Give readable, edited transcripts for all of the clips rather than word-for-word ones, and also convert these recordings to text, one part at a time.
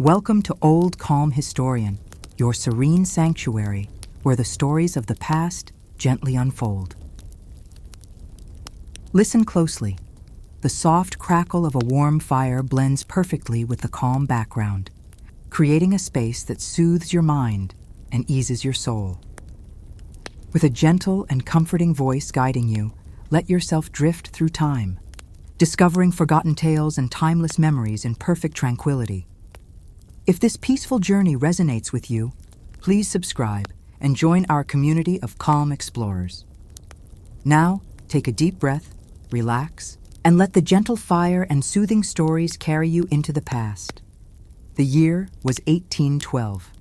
Welcome to Old Calm Historian, your serene sanctuary where the stories of the past gently unfold. Listen closely. The soft crackle of a warm fire blends perfectly with the calm background, creating a space that soothes your mind and eases your soul. With a gentle and comforting voice guiding you, let yourself drift through time, discovering forgotten tales and timeless memories in perfect tranquility. If this peaceful journey resonates with you, please subscribe and join our community of calm explorers. Now, take a deep breath, relax, and let the gentle fire and soothing stories carry you into the past. The year was 1812.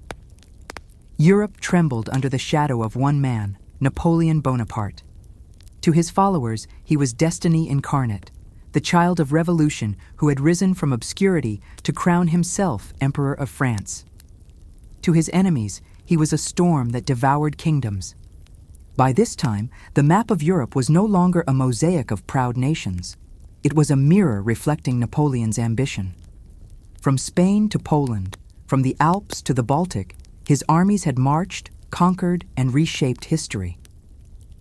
Europe trembled under the shadow of one man, Napoleon Bonaparte. To his followers, he was destiny incarnate, the child of revolution who had risen from obscurity to crown himself Emperor of France. To his enemies, he was a storm that devoured kingdoms. By this time, the map of Europe was no longer a mosaic of proud nations. It was a mirror reflecting Napoleon's ambition. From Spain to Poland, from the Alps to the Baltic, his armies had marched, conquered, and reshaped history.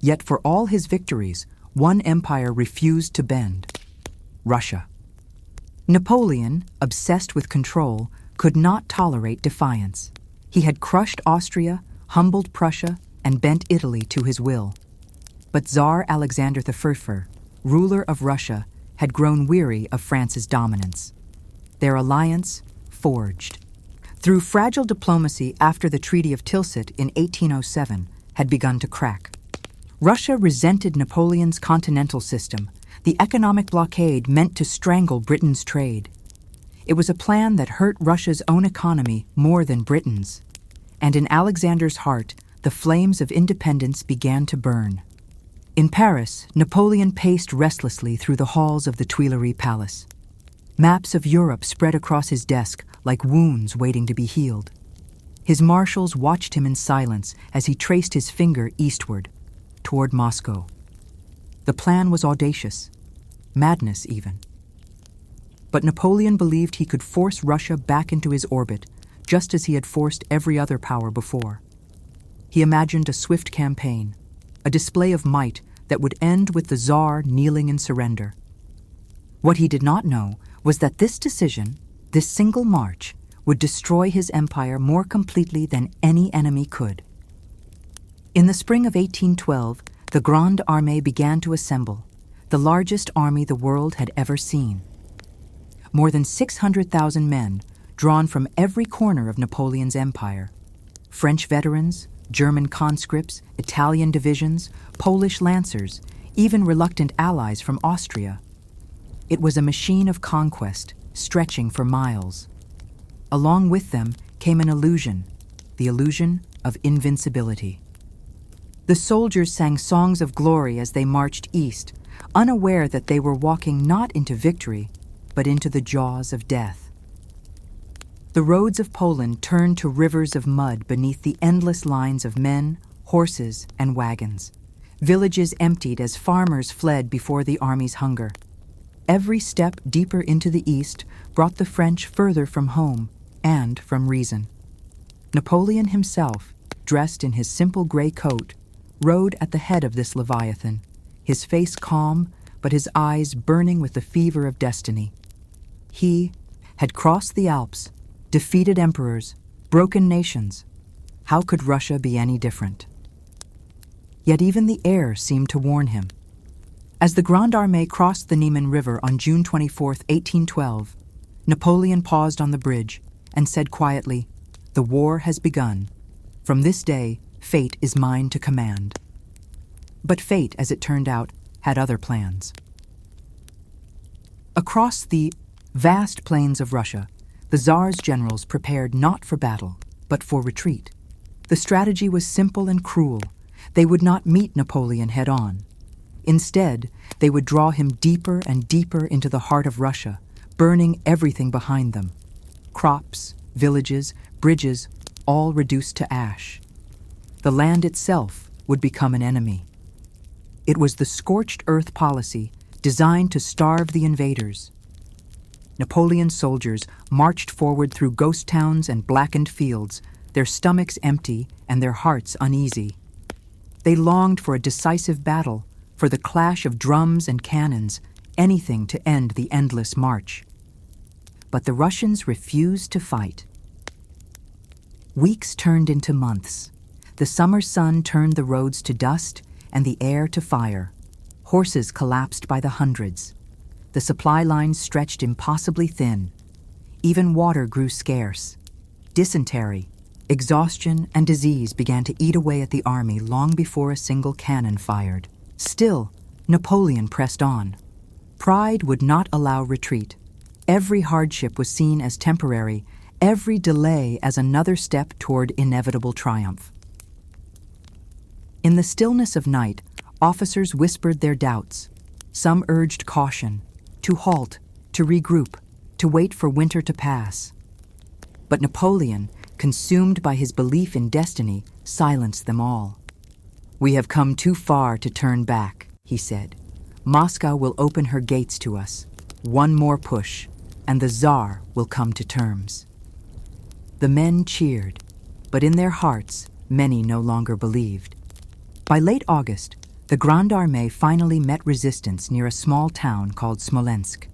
Yet for all his victories, one empire refused to bend: Russia. Napoleon, obsessed with control, could not tolerate defiance. He had crushed Austria, humbled Prussia, and bent Italy to his will. But Tsar Alexander I, ruler of Russia, had grown weary of France's dominance. Their alliance forged. Through fragile diplomacy after the Treaty of Tilsit in 1807 had begun to crack. Russia resented Napoleon's continental system, the economic blockade meant to strangle Britain's trade. It was a plan that hurt Russia's own economy more than Britain's. And in Alexander's heart, the flames of independence began to burn. In Paris, Napoleon paced restlessly through the halls of the Tuileries Palace. Maps of Europe spread across his desk like wounds waiting to be healed. His marshals watched him in silence as he traced his finger eastward, toward Moscow. The plan was audacious, madness even. But Napoleon believed he could force Russia back into his orbit, just as he had forced every other power before. He imagined a swift campaign, a display of might that would end with the Tsar kneeling in surrender. What he did not know was that this decision, this single march, would destroy his empire more completely than any enemy could. In the spring of 1812, the Grande Armée began to assemble, the largest army the world had ever seen. More than 600,000 men, drawn from every corner of Napoleon's empire. French veterans, German conscripts, Italian divisions, Polish lancers, even reluctant allies from Austria. It was a machine of conquest, stretching for miles. Along with them came an illusion, the illusion of invincibility. The soldiers sang songs of glory as they marched east, unaware that they were walking not into victory, but into the jaws of death. The roads of Poland turned to rivers of mud beneath the endless lines of men, horses, and wagons. Villages emptied as farmers fled before the army's hunger. Every step deeper into the east brought the French further from home and from reason. Napoleon himself, dressed in his simple gray coat, rode at the head of this leviathan, his face calm, but his eyes burning with the fever of destiny. He had crossed the Alps, defeated emperors, broken nations. How could Russia be any different? Yet even the air seemed to warn him. As the Grande Armée crossed the Niemen River on June 24, 1812, Napoleon paused on the bridge and said quietly, "The war has begun. From this day, fate is mine to command." But fate, as it turned out, had other plans. Across the vast plains of Russia, the Tsar's generals prepared not for battle, but for retreat. The strategy was simple and cruel. They would not meet Napoleon head-on. Instead, they would draw him deeper and deeper into the heart of Russia, burning everything behind them. Crops, villages, bridges, all reduced to ash. The land itself would become an enemy. It was the scorched earth policy designed to starve the invaders. Napoleon's soldiers marched forward through ghost towns and blackened fields, their stomachs empty and their hearts uneasy. They longed for a decisive battle, for the clash of drums and cannons, anything to end the endless march. But the Russians refused to fight. Weeks turned into months. The summer sun turned the roads to dust and the air to fire. Horses collapsed by the hundreds. The supply lines stretched impossibly thin. Even water grew scarce. Dysentery, exhaustion, and disease began to eat away at the army long before a single cannon fired. Still, Napoleon pressed on. Pride would not allow retreat. Every hardship was seen as temporary, every delay as another step toward inevitable triumph. In the stillness of night, officers whispered their doubts. Some urged caution, to halt, to regroup, to wait for winter to pass. But Napoleon, consumed by his belief in destiny, silenced them all. "We have come too far to turn back," he said. "Moscow will open her gates to us. One more push, and the Tsar will come to terms." The men cheered, but in their hearts, many no longer believed. By late August, the Grande Armée finally met resistance near a small town called Smolensk.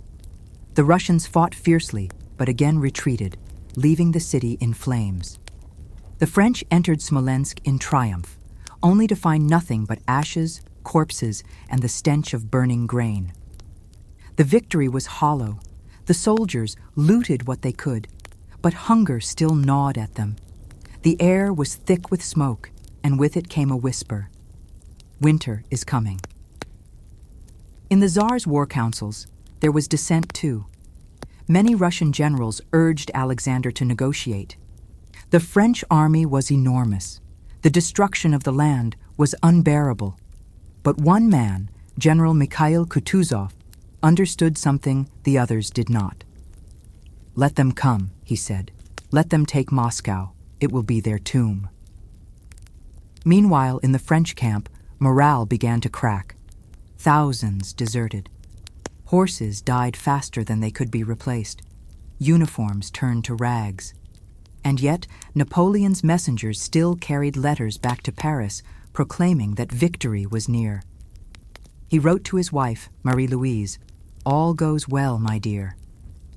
The Russians fought fiercely, but again retreated, leaving the city in flames. The French entered Smolensk in triumph, only to find nothing but ashes, corpses, and the stench of burning grain. The victory was hollow. The soldiers looted what they could, but hunger still gnawed at them. The air was thick with smoke, and with it came a whisper: "Winter is coming." In the Tsar's war councils, there was dissent too. Many Russian generals urged Alexander to negotiate. The French army was enormous. The destruction of the land was unbearable. But one man, General Mikhail Kutuzov, understood something the others did not. "Let them come," he said. "Let them take Moscow. It will be their tomb." Meanwhile, in the French camp, morale began to crack. Thousands deserted. Horses died faster than they could be replaced. Uniforms turned to rags. And yet, Napoleon's messengers still carried letters back to Paris proclaiming that victory was near. He wrote to his wife, Marie-Louise, "All goes well, my dear.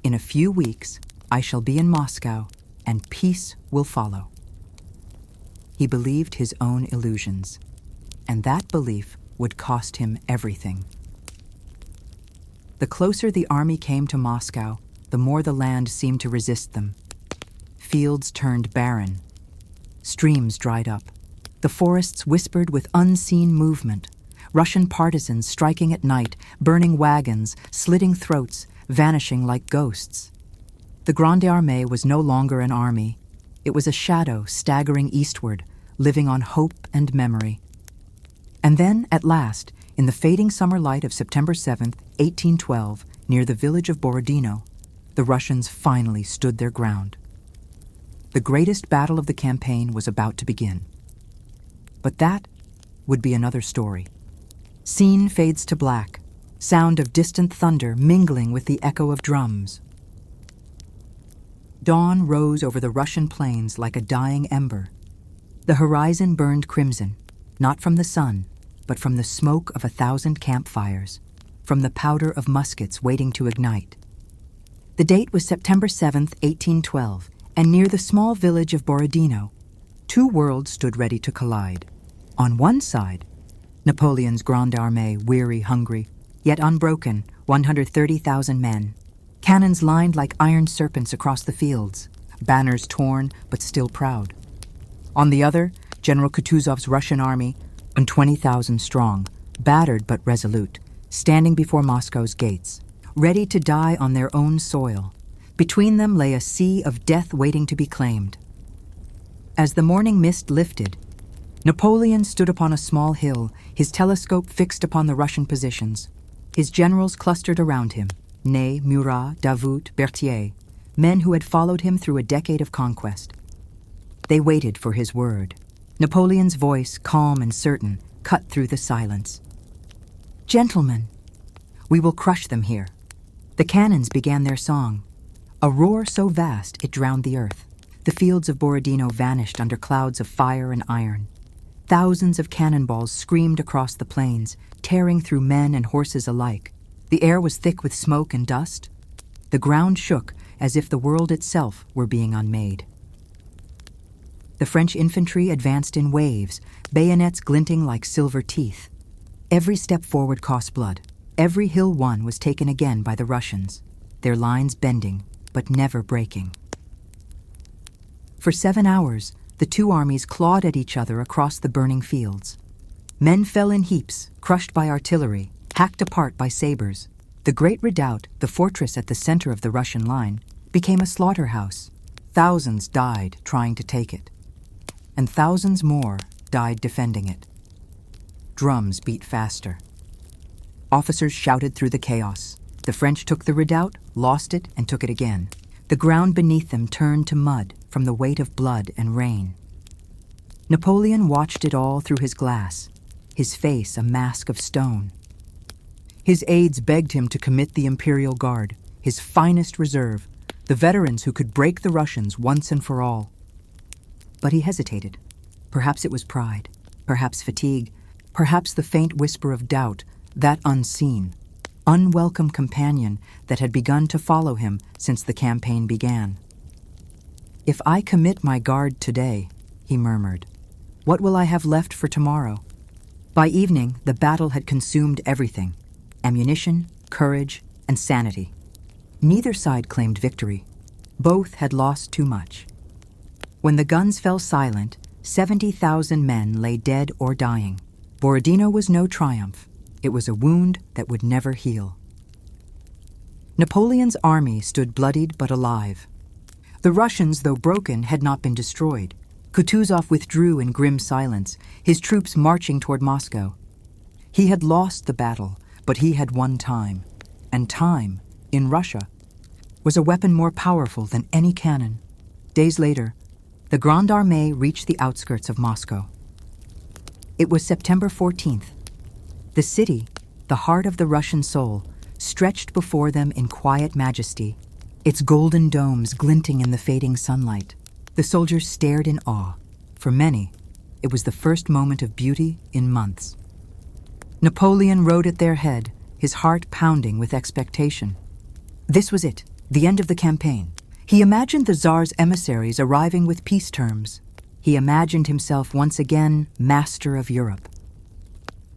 In a few weeks, I shall be in Moscow, and peace will follow." He believed his own illusions, and that belief would cost him everything. The closer the army came to Moscow, the more the land seemed to resist them. Fields turned barren. Streams dried up. The forests whispered with unseen movement. Russian partisans striking at night, burning wagons, slitting throats, vanishing like ghosts. The Grande Armée was no longer an army. It was a shadow staggering eastward, living on hope and memory. And then, at last, in the fading summer light of September 7th, 1812, near the village of Borodino, the Russians finally stood their ground. The greatest battle of the campaign was about to begin. But that would be another story. Scene fades to black, sound of distant thunder mingling with the echo of drums. Dawn rose over the Russian plains like a dying ember. The horizon burned crimson, not from the sun, but from the smoke of 1,000 campfires, from the powder of muskets waiting to ignite. The date was September 7th, 1812, and near the small village of Borodino, two worlds stood ready to collide. On one side, Napoleon's Grande Armée, weary, hungry, yet unbroken, 130,000 men. Cannons lined like iron serpents across the fields, banners torn but still proud. On the other, General Kutuzov's Russian army, 20,000 strong, battered but resolute, standing before Moscow's gates, ready to die on their own soil. Between them lay a sea of death waiting to be claimed. As the morning mist lifted, Napoleon stood upon a small hill, his telescope fixed upon the Russian positions. His generals clustered around him, Ney, Murat, Davout, Berthier, men who had followed him through a decade of conquest. They waited for his word. Napoleon's voice, calm and certain, cut through the silence. "Gentlemen, we will crush them here. The cannons began their song, a roar so vast it drowned the earth. The fields of Borodino vanished under clouds of fire and iron. Thousands of cannonballs screamed across the plains, tearing through men and horses alike. The air was thick with smoke and dust. The ground shook as if the world itself were being unmade. The French infantry advanced in waves, bayonets glinting like silver teeth. Every step forward cost blood. Every hill won was taken again by the Russians, their lines bending, but never breaking. For 7 hours, the two armies clawed at each other across the burning fields. Men fell in heaps, crushed by artillery, hacked apart by sabers. The great redoubt, the fortress at the center of the Russian line, became a slaughterhouse. Thousands died trying to take it, and thousands more died defending it. Drums beat faster. Officers shouted through the chaos. The French took the redoubt, lost it, and took it again. The ground beneath them turned to mud from the weight of blood and rain. Napoleon watched it all through his glass, his face a mask of stone. His aides begged him to commit the Imperial Guard, his finest reserve, the veterans who could break the Russians once and for all. But he hesitated. Perhaps it was pride, perhaps fatigue, perhaps the faint whisper of doubt, that unseen, unwelcome companion that had begun to follow him since the campaign began. "If I commit my guard today," he murmured, "what will I have left for tomorrow?" By evening, the battle had consumed everything: ammunition, courage, and sanity. Neither side claimed victory. Both had lost too much. When the guns fell silent, 70,000 men lay dead or dying. Borodino was no triumph. It was a wound that would never heal. Napoleon's army stood bloodied but alive. The Russians, though broken, had not been destroyed. Kutuzov withdrew in grim silence, his troops marching toward Moscow. He had lost the battle, but he had won time. And time, in Russia, was a weapon more powerful than any cannon. Days later, the Grande Armée reached the outskirts of Moscow. It was September 14th. The city, the heart of the Russian soul, stretched before them in quiet majesty, its golden domes glinting in the fading sunlight. The soldiers stared in awe. For many, it was the first moment of beauty in months. Napoleon rode at their head, his heart pounding with expectation. This was it, the end of the campaign. He imagined the Tsar's emissaries arriving with peace terms. He imagined himself once again master of Europe.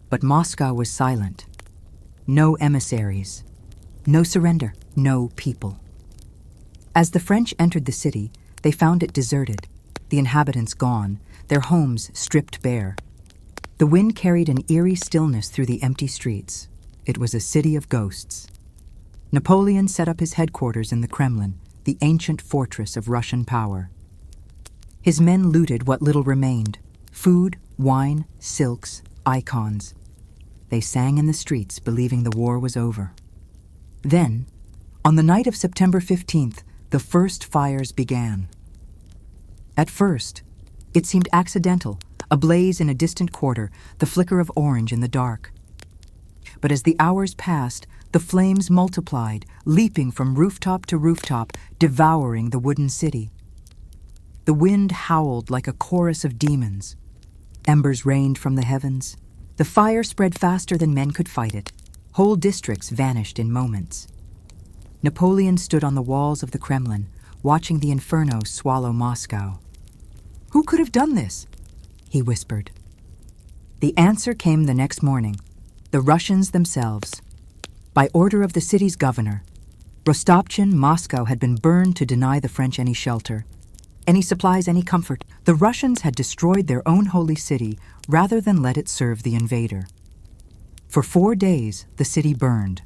But Moscow was silent. No emissaries. No surrender. No people. As the French entered the city, they found it deserted, the inhabitants gone, their homes stripped bare. The wind carried an eerie stillness through the empty streets. It was a city of ghosts. Napoleon set up his headquarters in the Kremlin, the ancient fortress of Russian power. His men looted what little remained: food, wine, silks, icons. They sang in the streets, believing the war was over. Then, on the night of September 15th, the first fires began. At first, it seemed accidental, a blaze in a distant quarter, the flicker of orange in the dark. But as the hours passed, the flames multiplied, leaping from rooftop to rooftop, devouring the wooden city. The wind howled like a chorus of demons. Embers rained from the heavens. The fire spread faster than men could fight it. Whole districts vanished in moments. Napoleon stood on the walls of the Kremlin, watching the inferno swallow Moscow. "Who could have done this?" he whispered. The answer came the next morning: the Russians themselves. By order of the city's governor, Rostopchin, Moscow had been burned to deny the French any shelter, any supplies, any comfort. The Russians had destroyed their own holy city rather than let it serve the invader. For 4 days, the city burned.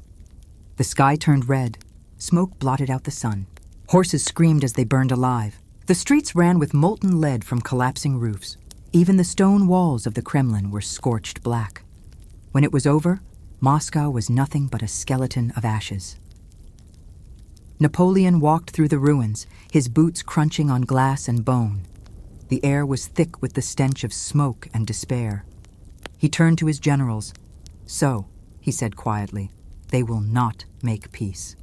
The sky turned red. Smoke blotted out the sun. Horses screamed as they burned alive. The streets ran with molten lead from collapsing roofs. Even the stone walls of the Kremlin were scorched black. When it was over, Moscow was nothing but a skeleton of ashes. Napoleon walked through the ruins, his boots crunching on glass and bone. The air was thick with the stench of smoke and despair. He turned to his generals. "So," he said quietly, "they will not make peace."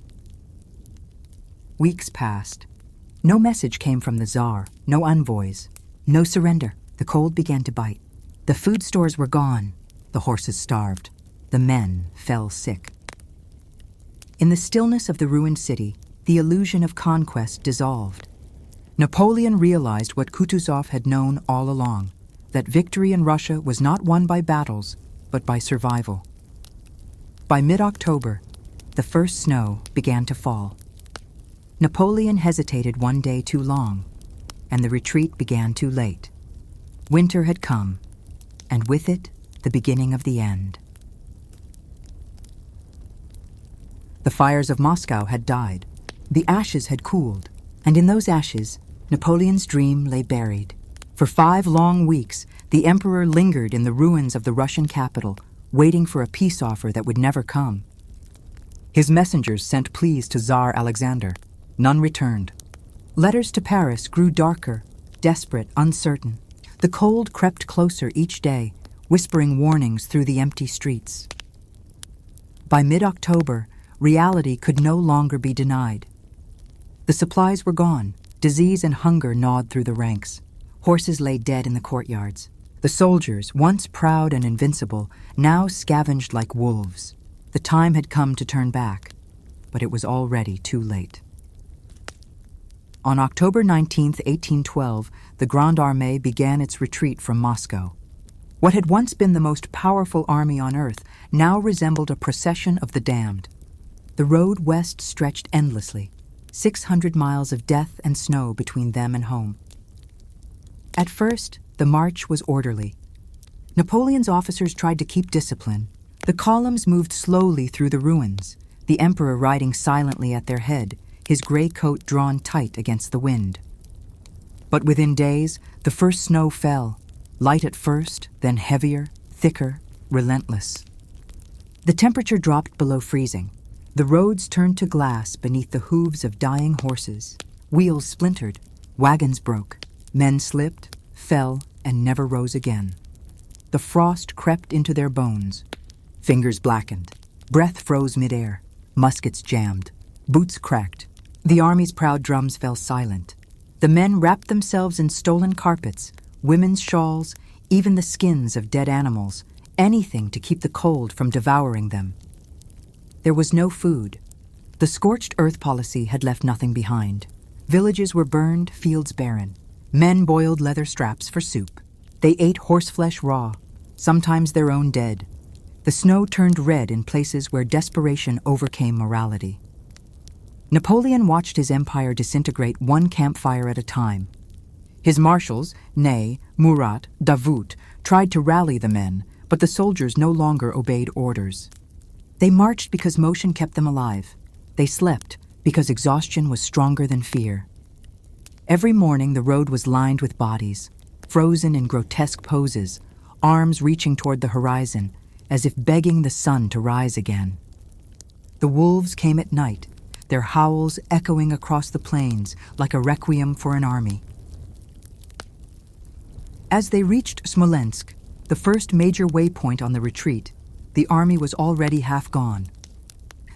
Weeks passed. No message came from the Tsar, no envoys, no surrender. The cold began to bite. The food stores were gone. The horses starved. The men fell sick. In the stillness of the ruined city, the illusion of conquest dissolved. Napoleon realized what Kutuzov had known all along, that victory in Russia was not won by battles, but by survival. By mid-October, the first snow began to fall. Napoleon hesitated one day too long, and the retreat began too late. Winter had come, and with it, the beginning of the end. The fires of Moscow had died. The ashes had cooled, and in those ashes, Napoleon's dream lay buried. For 5 long weeks, the emperor lingered in the ruins of the Russian capital, waiting for a peace offer that would never come. His messengers sent pleas to Tsar Alexander. None returned. Letters to Paris grew darker, desperate, uncertain. The cold crept closer each day, whispering warnings through the empty streets. By mid-October, reality could no longer be denied. The supplies were gone. Disease and hunger gnawed through the ranks. Horses lay dead in the courtyards. The soldiers, once proud and invincible, now scavenged like wolves. The time had come to turn back, but it was already too late. On October 19, 1812, the Grande Armée began its retreat from Moscow. What had once been the most powerful army on earth now resembled a procession of the damned. The road west stretched endlessly, 600 miles of death and snow between them and home. At first, the march was orderly. Napoleon's officers tried to keep discipline. The columns moved slowly through the ruins, the emperor riding silently at their head, his gray coat drawn tight against the wind. But within days, the first snow fell, light at first, then heavier, thicker, relentless. The temperature dropped below freezing. The roads turned to glass beneath the hooves of dying horses. Wheels splintered, wagons broke, men slipped, fell, and never rose again. The frost crept into their bones. Fingers blackened. Breath froze midair. Muskets jammed. Boots cracked. The army's proud drums fell silent. The men wrapped themselves in stolen carpets, women's shawls, even the skins of dead animals, anything to keep the cold from devouring them. There was no food. The scorched earth policy had left nothing behind. Villages were burned, fields barren. Men boiled leather straps for soup. They ate horseflesh raw, sometimes their own dead. The snow turned red in places where desperation overcame morality. Napoleon watched his empire disintegrate one campfire at a time. His marshals, Ney, Murat, Davout, tried to rally the men, but the soldiers no longer obeyed orders. They marched because motion kept them alive. They slept because exhaustion was stronger than fear. Every morning the road was lined with bodies, frozen in grotesque poses, arms reaching toward the horizon, as if begging the sun to rise again. The wolves came at night, their howls echoing across the plains like a requiem for an army. As they reached Smolensk, the first major waypoint on the retreat, the army was already half gone.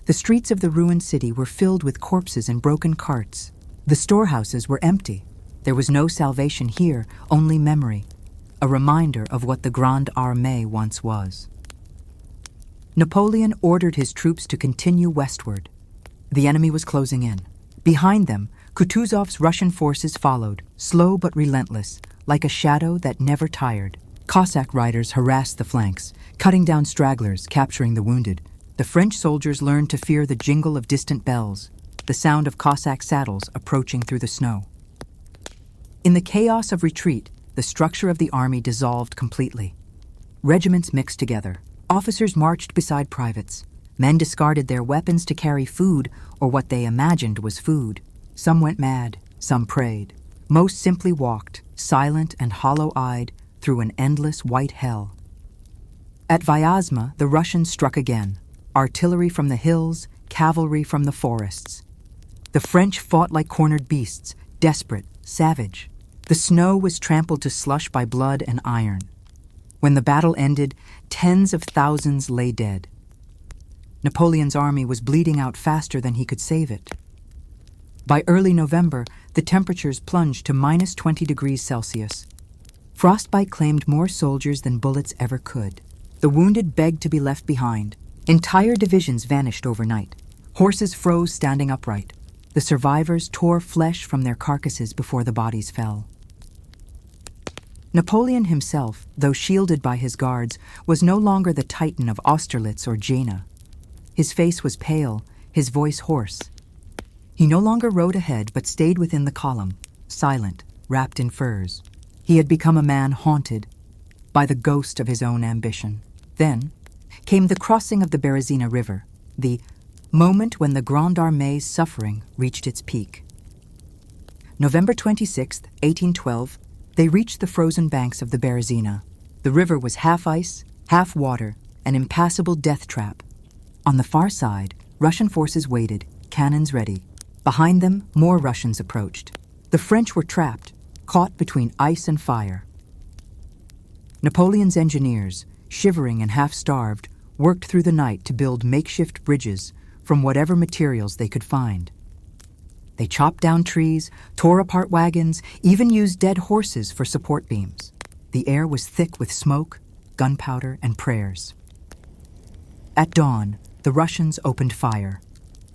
The streets of the ruined city were filled with corpses and broken carts. The storehouses were empty. There was no salvation here, only memory, a reminder of what the Grande Armée once was. Napoleon ordered his troops to continue westward. The enemy was closing in. Behind them, Kutuzov's Russian forces followed, slow but relentless, like a shadow that never tired. Cossack riders harassed the flanks, cutting down stragglers, capturing the wounded. The French soldiers learned to fear the jingle of distant bells, the sound of Cossack saddles approaching through the snow. In the chaos of retreat, the structure of the army dissolved completely. Regiments mixed together. Officers marched beside privates. Men discarded their weapons to carry food, or what they imagined was food. Some went mad, some prayed. Most simply walked, silent and hollow-eyed, through an endless white hell. At Vyazma, the Russians struck again. Artillery from the hills, cavalry from the forests. The French fought like cornered beasts, desperate, savage. The snow was trampled to slush by blood and iron. When the battle ended, tens of thousands lay dead. Napoleon's army was bleeding out faster than he could save it. By early November, the temperatures plunged to minus 20 degrees Celsius. Frostbite claimed more soldiers than bullets ever could. The wounded begged to be left behind. Entire divisions vanished overnight. Horses froze standing upright. The survivors tore flesh from their carcasses before the bodies fell. Napoleon himself, though shielded by his guards, was no longer the Titan of Austerlitz or Jena. His face was pale, his voice hoarse. He no longer rode ahead but stayed within the column, silent, wrapped in furs. He had become a man haunted by the ghost of his own ambition. Then came the crossing of the Berezina River, the moment when the Grande Armée's suffering reached its peak. November 26, 1812, they reached the frozen banks of the Berezina. The river was half ice, half water, an impassable death trap. On the far side, Russian forces waited, cannons ready. Behind them, more Russians approached. The French were trapped, caught between ice and fire. Napoleon's engineers, shivering and half-starved, worked through the night to build makeshift bridges from whatever materials they could find. They chopped down trees, tore apart wagons, even used dead horses for support beams. The air was thick with smoke, gunpowder, and prayers. At dawn, the Russians opened fire.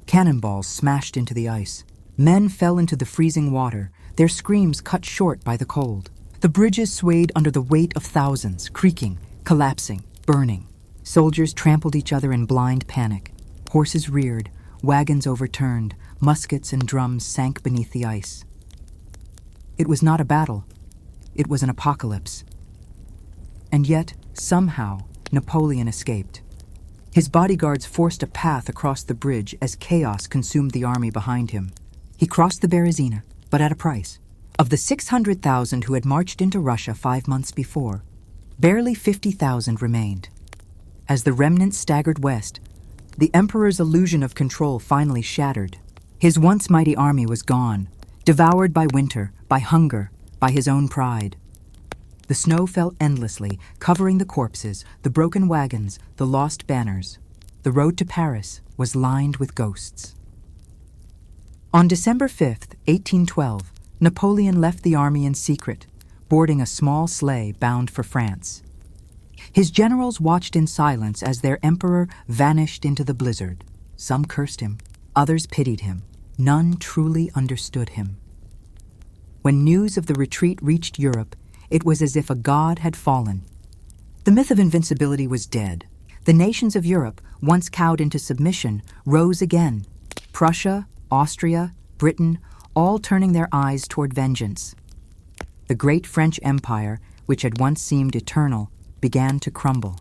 Cannonballs smashed into the ice. Men fell into the freezing water, their screams cut short by the cold. The bridges swayed under the weight of thousands, creaking, collapsing, burning. Soldiers trampled each other in blind panic. Horses reared, wagons overturned, muskets and drums sank beneath the ice. It was not a battle. It was an apocalypse. And yet, somehow, Napoleon escaped. His bodyguards forced a path across the bridge as chaos consumed the army behind him. He crossed the Berezina, but at a price. Of the 600,000 who had marched into Russia 5 months before, barely 50,000 remained. As the remnants staggered west, the emperor's illusion of control finally shattered. His once mighty army was gone, devoured by winter, by hunger, by his own pride. The snow fell endlessly, covering the corpses, the broken wagons, the lost banners. The road to Paris was lined with ghosts. On December 5th, 1812, Napoleon left the army in secret, boarding a small sleigh bound for France. His generals watched in silence as their emperor vanished into the blizzard. Some cursed him, others pitied him. None truly understood him. When news of the retreat reached Europe, it was as if a god had fallen. The myth of invincibility was dead. The nations of Europe, once cowed into submission, rose again. Prussia, Austria, Britain, all turning their eyes toward vengeance. The great French Empire, which had once seemed eternal, began to crumble.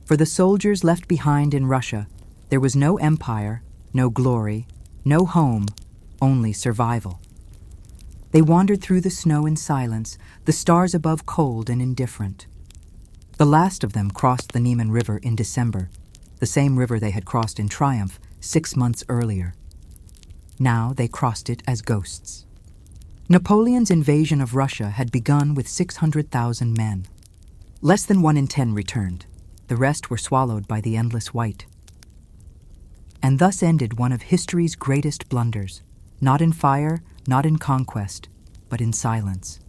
For the soldiers left behind in Russia, there was no empire, no glory, no home, only survival. They wandered through the snow in silence, the stars above cold and indifferent. The last of them crossed the Niemen River in December, the same river they had crossed in triumph 6 months earlier. Now they crossed it as ghosts. Napoleon's invasion of Russia had begun with 600,000 men. Less than 1 in 10 returned. The rest were swallowed by the endless white. And thus ended one of history's greatest blunders, not in fire, not in conquest, but in silence.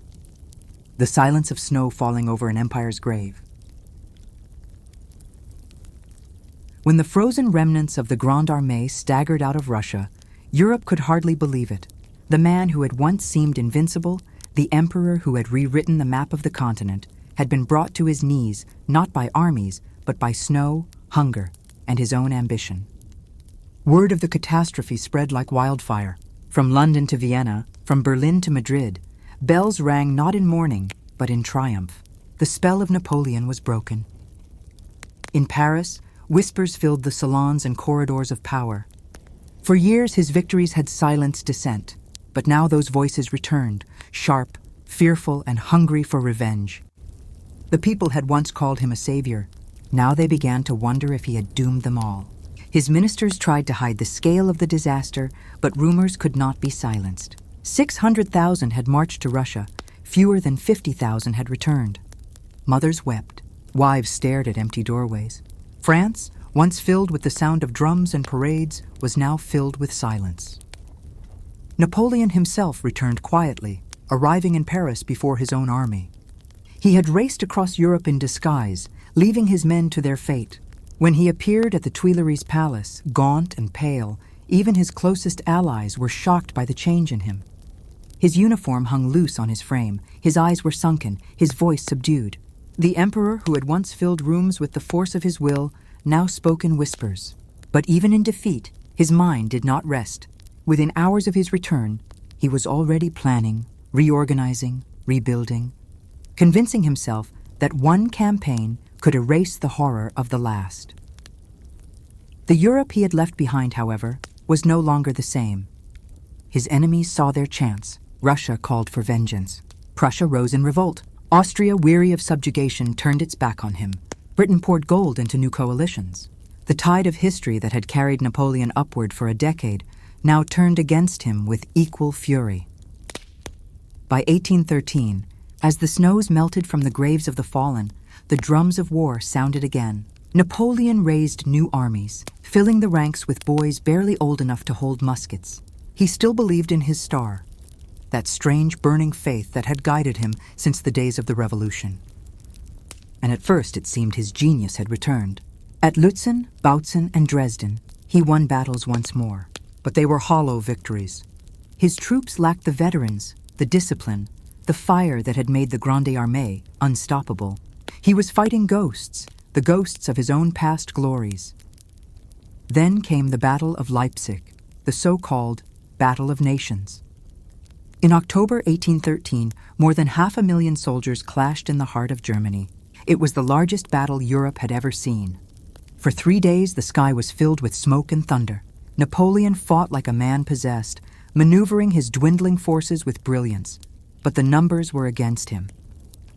The silence of snow falling over an empire's grave. When the frozen remnants of the Grande Armée staggered out of Russia, Europe could hardly believe it. The man who had once seemed invincible, the emperor who had rewritten the map of the continent, had been brought to his knees not by armies, but by snow, hunger, and his own ambition. Word of the catastrophe spread like wildfire. From London to Vienna, from Berlin to Madrid, bells rang not in mourning, but in triumph. The spell of Napoleon was broken. In Paris, whispers filled the salons and corridors of power. For years his victories had silenced dissent, but now those voices returned, sharp, fearful, and hungry for revenge. The people had once called him a savior. Now they began to wonder if he had doomed them all. His ministers tried to hide the scale of the disaster, but rumors could not be silenced. 600,000 had marched to Russia. Fewer than 50,000 had returned. Mothers wept. Wives stared at empty doorways. France, once filled with the sound of drums and parades, was now filled with silence. Napoleon himself returned quietly, arriving in Paris before his own army. He had raced across Europe in disguise, leaving his men to their fate. When he appeared at the Tuileries Palace, gaunt and pale, even his closest allies were shocked by the change in him. His uniform hung loose on his frame, his eyes were sunken, his voice subdued. The emperor, who had once filled rooms with the force of his will, now spoke in whispers. But even in defeat, his mind did not rest. Within hours of his return, he was already planning, reorganizing, rebuilding, convincing himself that one campaign could erase the horror of the last. The Europe he had left behind, however, was no longer the same. His enemies saw their chance. Russia called for vengeance. Prussia rose in revolt. Austria, weary of subjugation, turned its back on him. Britain poured gold into new coalitions. The tide of history that had carried Napoleon upward for a decade now turned against him with equal fury. By 1813, as the snows melted from the graves of the fallen, the drums of war sounded again. Napoleon raised new armies, filling the ranks with boys barely old enough to hold muskets. He still believed in his star, that strange burning faith that had guided him since the days of the Revolution. And at first it seemed his genius had returned. At Lutzen, Bautzen, and Dresden, he won battles once more, but they were hollow victories. His troops lacked the veterans, the discipline, the fire that had made the Grande Armée unstoppable. He was fighting ghosts, the ghosts of his own past glories. Then came the Battle of Leipzig, the so-called Battle of Nations. In October 1813, more than 500,000 soldiers clashed in the heart of Germany. It was the largest battle Europe had ever seen. For 3 days, the sky was filled with smoke and thunder. Napoleon fought like a man possessed, maneuvering his dwindling forces with brilliance. But the numbers were against him.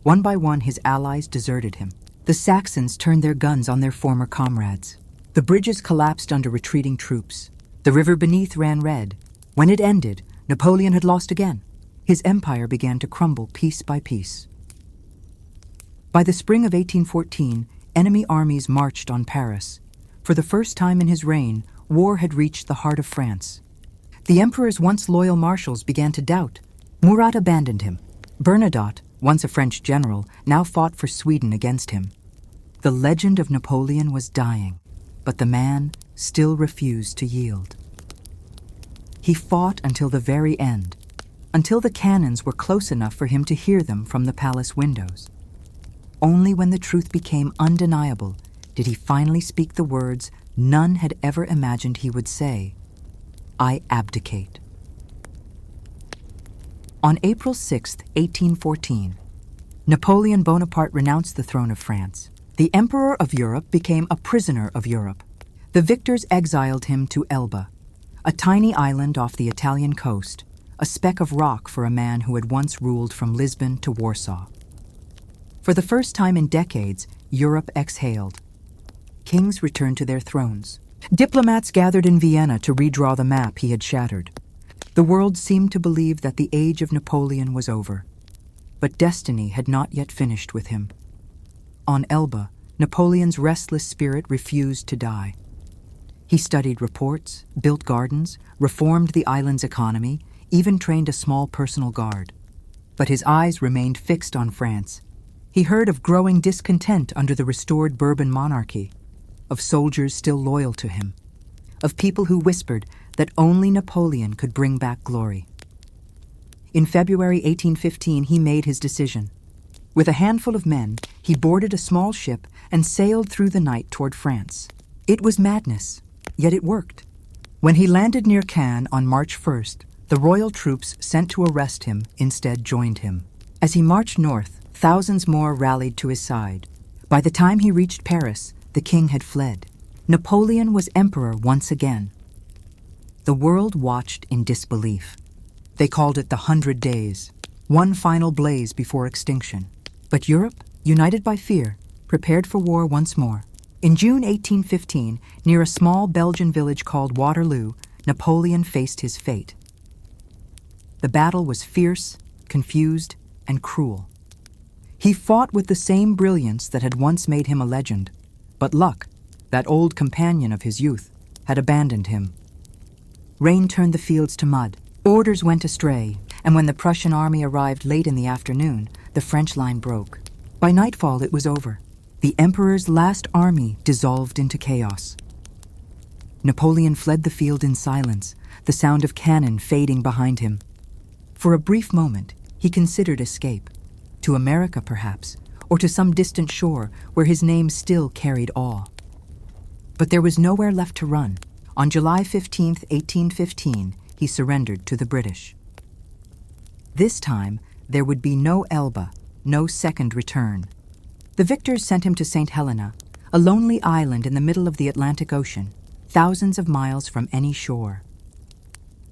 One by one, his allies deserted him. The Saxons turned their guns on their former comrades. The bridges collapsed under retreating troops. The river beneath ran red. When it ended, Napoleon had lost again. His empire began to crumble piece by piece. By the spring of 1814, enemy armies marched on Paris. For the first time in his reign, war had reached the heart of France. The emperor's once loyal marshals began to doubt. Murat abandoned him. Bernadotte, once a French general, now fought for Sweden against him. The legend of Napoleon was dying, but the man still refused to yield. He fought until the very end, until the cannons were close enough for him to hear them from the palace windows. Only when the truth became undeniable did he finally speak the words none had ever imagined he would say, "I abdicate." On April 6, 1814, Napoleon Bonaparte renounced the throne of France. The Emperor of Europe became a prisoner of Europe. The victors exiled him to Elba, a tiny island off the Italian coast, a speck of rock for a man who had once ruled from Lisbon to Warsaw. For the first time in decades, Europe exhaled. Kings returned to their thrones. Diplomats gathered in Vienna to redraw the map he had shattered. The world seemed to believe that the age of Napoleon was over. But destiny had not yet finished with him. On Elba, Napoleon's restless spirit refused to die. He studied reports, built gardens, reformed the island's economy, even trained a small personal guard. But his eyes remained fixed on France. He heard of growing discontent under the restored Bourbon monarchy, of soldiers still loyal to him, of people who whispered that only Napoleon could bring back glory. In February 1815, he made his decision. With a handful of men, he boarded a small ship and sailed through the night toward France. It was madness, yet it worked. When he landed near Cannes on March 1st, the royal troops sent to arrest him instead joined him. As he marched north, thousands more rallied to his side. By the time he reached Paris, the king had fled. Napoleon was emperor once again. The world watched in disbelief. They called it the 100 Days, one final blaze before extinction. But Europe, united by fear, prepared for war once more. In June 1815, near a small Belgian village called Waterloo, Napoleon faced his fate. The battle was fierce, confused, and cruel. He fought with the same brilliance that had once made him a legend, but luck, that old companion of his youth, had abandoned him. Rain turned the fields to mud, Orders went astray, and when the Prussian army arrived late in the afternoon, the French line broke. By nightfall, it was over. The Emperor's last army dissolved into chaos. Napoleon fled the field in silence, the sound of cannon fading behind him. For a brief moment, he considered escape. To America, perhaps, or to some distant shore where his name still carried awe. But there was nowhere left to run. On July 15, 1815, he surrendered to the British. This time, there would be no Elba, no second return. The victors sent him to St. Helena, a lonely island in the middle of the Atlantic Ocean, thousands of miles from any shore.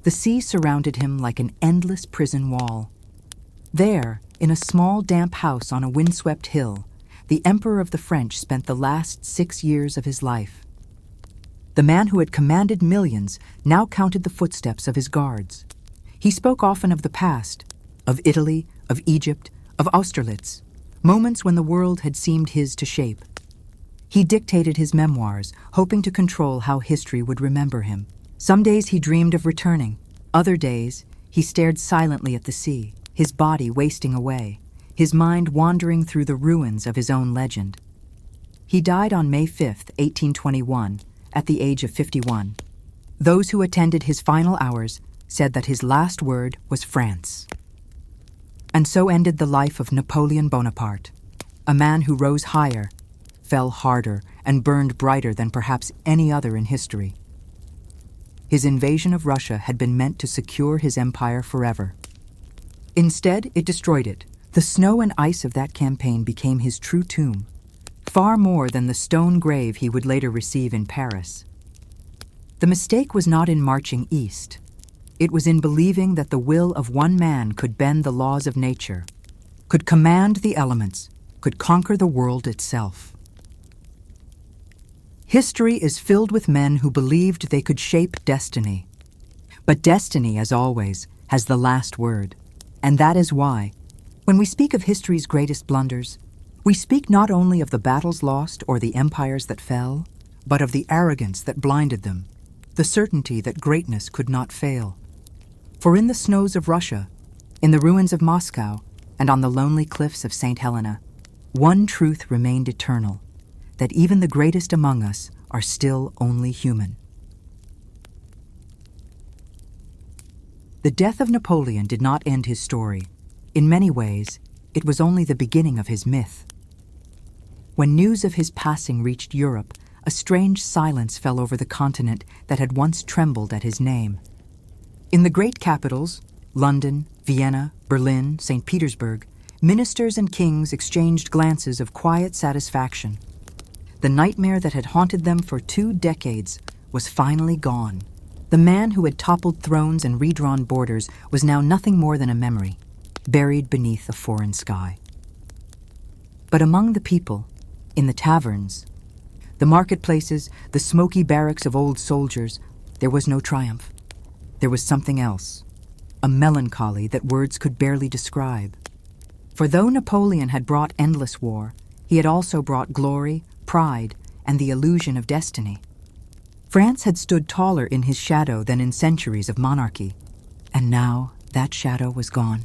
The sea surrounded him like an endless prison wall. There, in a small damp house on a windswept hill, the Emperor of the French spent the last 6 years of his life. The man who had commanded millions now counted the footsteps of his guards. He spoke often of the past, of Italy, of Egypt, of Austerlitz, moments when the world had seemed his to shape. He dictated his memoirs, hoping to control how history would remember him. Some days he dreamed of returning. Other days, he stared silently at the sea, his body wasting away, his mind wandering through the ruins of his own legend. He died on May 5, 1821, at the age of 51. Those who attended his final hours said that his last word was France. And so ended the life of Napoleon Bonaparte, a man who rose higher, fell harder, and burned brighter than perhaps any other in history. His invasion of Russia had been meant to secure his empire forever. Instead, it destroyed it. The snow and ice of that campaign became his true tomb, far more than the stone grave he would later receive in Paris. The mistake was not in marching east. It was in believing that the will of one man could bend the laws of nature, could command the elements, could conquer the world itself. History is filled with men who believed they could shape destiny. But destiny, as always, has the last word. And that is why, when we speak of history's greatest blunders, we speak not only of the battles lost or the empires that fell, but of the arrogance that blinded them, the certainty that greatness could not fail. For in the snows of Russia, in the ruins of Moscow, and on the lonely cliffs of St. Helena, one truth remained eternal, that even the greatest among us are still only human. The death of Napoleon did not end his story. In many ways, it was only the beginning of his myth. When news of his passing reached Europe, a strange silence fell over the continent that had once trembled at his name. In the great capitals, London, Vienna, Berlin, St. Petersburg, ministers and kings exchanged glances of quiet satisfaction. The nightmare that had haunted them for 2 decades was finally gone. The man who had toppled thrones and redrawn borders was now nothing more than a memory, buried beneath a foreign sky. But among the people, in the taverns, the marketplaces, the smoky barracks of old soldiers, there was no triumph. There was something else, a melancholy that words could barely describe. For though Napoleon had brought endless war, he had also brought glory, pride, and the illusion of destiny. France had stood taller in his shadow than in centuries of monarchy, and now that shadow was gone.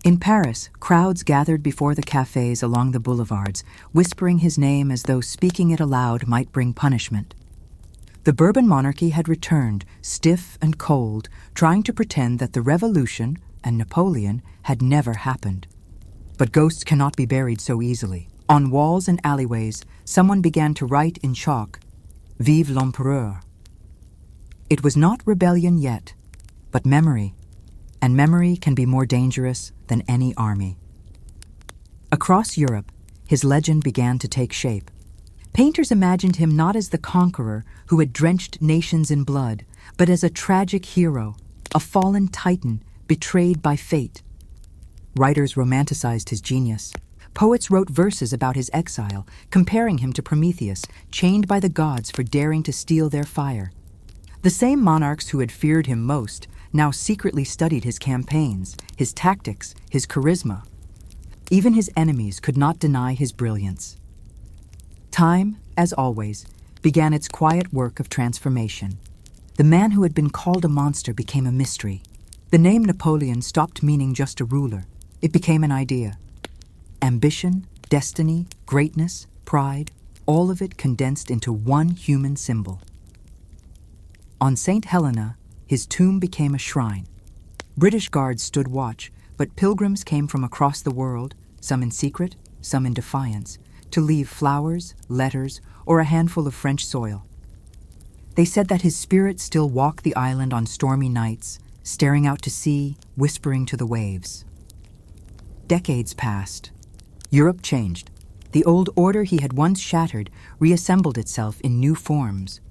In Paris, crowds gathered before the cafes along the boulevards, whispering his name as though speaking it aloud might bring punishment. The Bourbon monarchy had returned, stiff and cold, trying to pretend that the Revolution and Napoleon had never happened. But ghosts cannot be buried so easily. On walls and alleyways, someone began to write in chalk, "Vive l'Empereur." It was not rebellion yet, but memory, and memory can be more dangerous than any army. Across Europe, his legend began to take shape. Painters imagined him not as the conqueror who had drenched nations in blood, but as a tragic hero, a fallen titan betrayed by fate. Writers romanticized his genius. Poets wrote verses about his exile, comparing him to Prometheus, chained by the gods for daring to steal their fire. The same monarchs who had feared him most now secretly studied his campaigns, his tactics, his charisma. Even his enemies could not deny his brilliance. Time, as always, began its quiet work of transformation. The man who had been called a monster became a mystery. The name Napoleon stopped meaning just a ruler. It became an idea. Ambition, destiny, greatness, pride, all of it condensed into one human symbol. On St. Helena, his tomb became a shrine. British guards stood watch, but pilgrims came from across the world, some in secret, some in defiance, to leave flowers, letters, or a handful of French soil. They said that his spirit still walked the island on stormy nights, staring out to sea, whispering to the waves. Decades passed. Europe changed. The old order he had once shattered reassembled itself in new forms.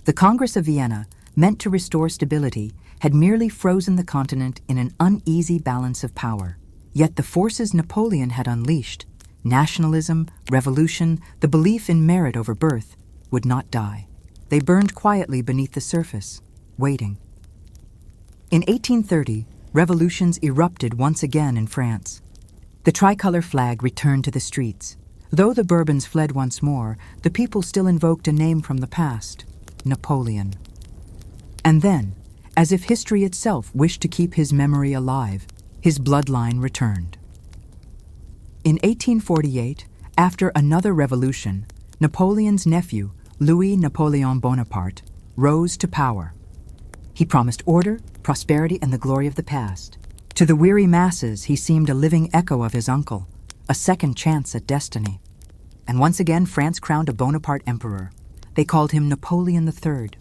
The Congress of Vienna, meant to restore stability, had merely frozen the continent in an uneasy balance of power. Yet the forces Napoleon had unleashed, nationalism, revolution, the belief in merit over birth, would not die. They burned quietly beneath the surface, waiting. In 1830, revolutions erupted once again in France. The tricolor flag returned to the streets. Though the Bourbons fled once more, the people still invoked a name from the past, Napoleon. And then, as if history itself wished to keep his memory alive, his bloodline returned. In 1848, after another revolution, Napoleon's nephew, Louis Napoleon Bonaparte, rose to power. He promised order, prosperity, and the glory of the past. To the weary masses, he seemed a living echo of his uncle, a second chance at destiny. And once again, France crowned a Bonaparte emperor. They called him Napoleon III.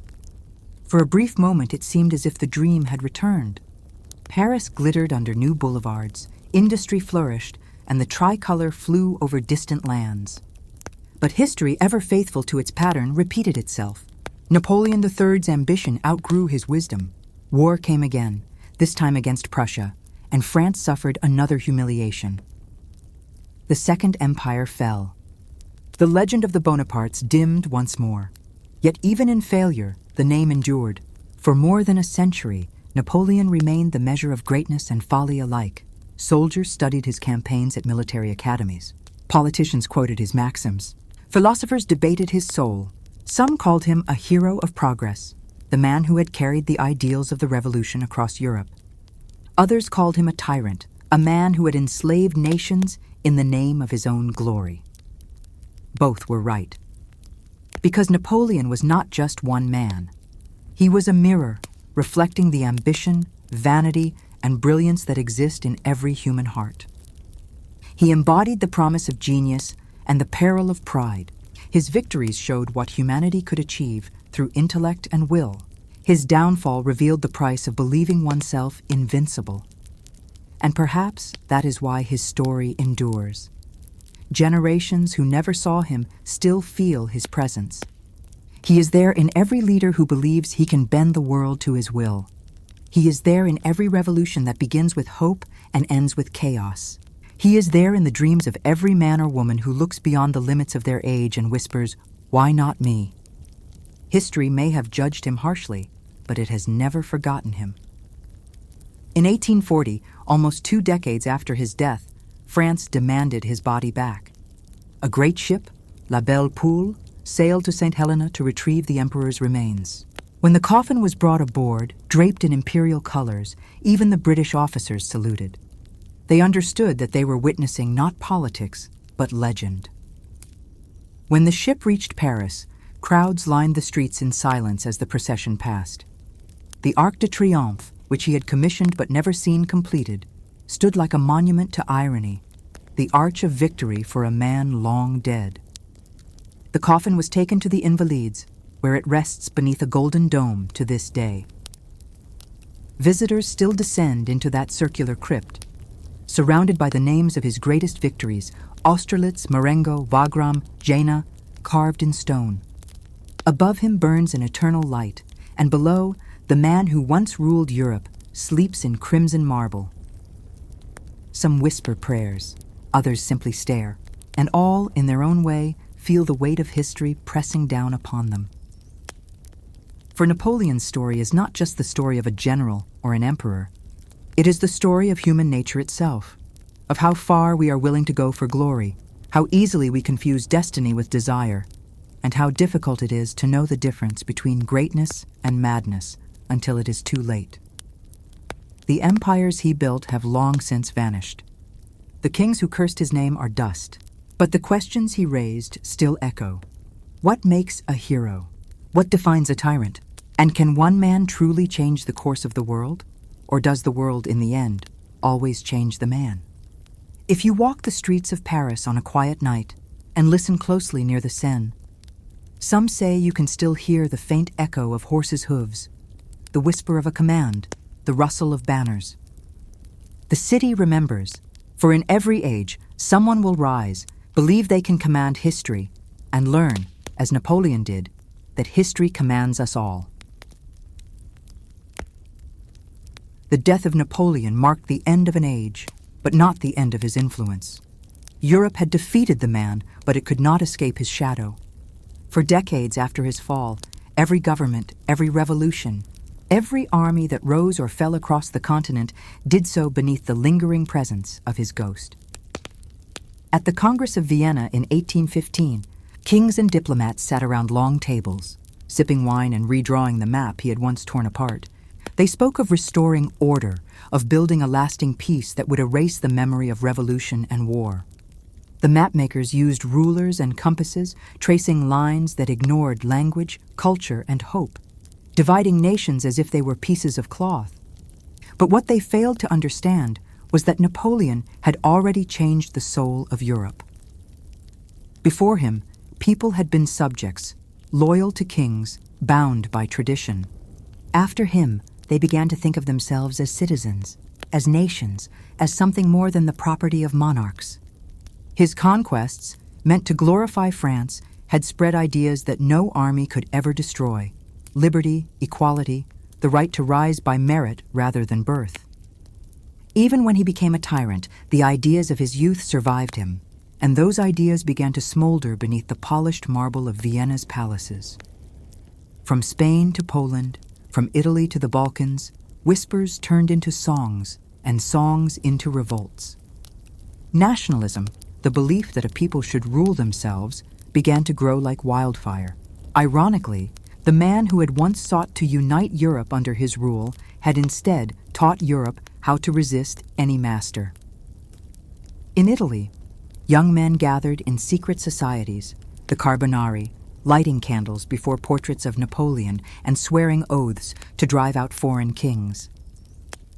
For a brief moment, it seemed as if the dream had returned. Paris glittered under new boulevards, industry flourished, and the tricolor flew over distant lands. But history, ever faithful to its pattern, repeated itself. Napoleon III's ambition outgrew his wisdom. War came again, this time against Prussia, and France suffered another humiliation. The Second Empire fell. The legend of the Bonapartes dimmed once more. Yet even in failure, the name endured. For more than a century, Napoleon remained the measure of greatness and folly alike. Soldiers studied his campaigns at military academies. Politicians quoted his maxims. Philosophers debated his soul. Some called him a hero of progress, the man who had carried the ideals of the revolution across Europe. Others called him a tyrant, a man who had enslaved nations in the name of his own glory. Both were right. Because Napoleon was not just one man. He was a mirror, reflecting the ambition, vanity, and brilliance that exist in every human heart. He embodied the promise of genius and the peril of pride. His victories showed what humanity could achieve through intellect and will. His downfall revealed the price of believing oneself invincible. And perhaps that is why his story endures. Generations who never saw him still feel his presence. He is there in every leader who believes he can bend the world to his will. He is there in every revolution that begins with hope and ends with chaos. He is there in the dreams of every man or woman who looks beyond the limits of their age and whispers, "Why not me?" History may have judged him harshly, but it has never forgotten him. In 1840, almost 2 decades after his death, France demanded his body back. A great ship, La Belle Poule, sailed to St. Helena to retrieve the emperor's remains. When the coffin was brought aboard, draped in imperial colors, even the British officers saluted. They understood that they were witnessing not politics, but legend. When the ship reached Paris, crowds lined the streets in silence as the procession passed. The Arc de Triomphe, which he had commissioned but never seen completed, stood like a monument to irony, the arch of victory for a man long dead. The coffin was taken to the Invalides, where it rests beneath a golden dome to this day. Visitors still descend into that circular crypt, surrounded by the names of his greatest victories, Austerlitz, Marengo, Wagram, Jena, carved in stone. Above him burns an eternal light, and below, the man who once ruled Europe sleeps in crimson marble. Some whisper prayers, others simply stare, and all, in their own way, feel the weight of history pressing down upon them. For Napoleon's story is not just the story of a general or an emperor. It is the story of human nature itself, of how far we are willing to go for glory, how easily we confuse destiny with desire, and how difficult it is to know the difference between greatness and madness until it is too late. The empires he built have long since vanished. The kings who cursed his name are dust, but the questions he raised still echo. What makes a hero? What defines a tyrant? And can one man truly change the course of the world? Or does the world, in the end, always change the man? If you walk the streets of Paris on a quiet night and listen closely near the Seine, some say you can still hear the faint echo of horses' hooves, the whisper of a command, the rustle of banners. The city remembers, for in every age, someone will rise, believe they can command history, and learn, as Napoleon did, that history commands us all. The death of Napoleon marked the end of an age, but not the end of his influence. Europe had defeated the man, but it could not escape his shadow. For decades after his fall, every government, every revolution, every army that rose or fell across the continent did so beneath the lingering presence of his ghost. At the Congress of Vienna in 1815, kings and diplomats sat around long tables, sipping wine and redrawing the map he had once torn apart. They spoke of restoring order, of building a lasting peace that would erase the memory of revolution and war. The mapmakers used rulers and compasses, tracing lines that ignored language, culture, and hope, dividing nations as if they were pieces of cloth. But what they failed to understand was that Napoleon had already changed the soul of Europe. Before him, people had been subjects, loyal to kings, bound by tradition. After him, they began to think of themselves as citizens, as nations, as something more than the property of monarchs. His conquests, meant to glorify France, had spread ideas that no army could ever destroy: liberty, equality, the right to rise by merit rather than birth. Even when he became a tyrant, the ideas of his youth survived him, and those ideas began to smolder beneath the polished marble of Vienna's palaces. From Spain to Poland, from Italy to the Balkans, whispers turned into songs, and songs into revolts. Nationalism, the belief that a people should rule themselves, began to grow like wildfire. Ironically, the man who had once sought to unite Europe under his rule had instead taught Europe how to resist any master. In Italy, young men gathered in secret societies, the Carbonari, lighting candles before portraits of Napoleon and swearing oaths to drive out foreign kings.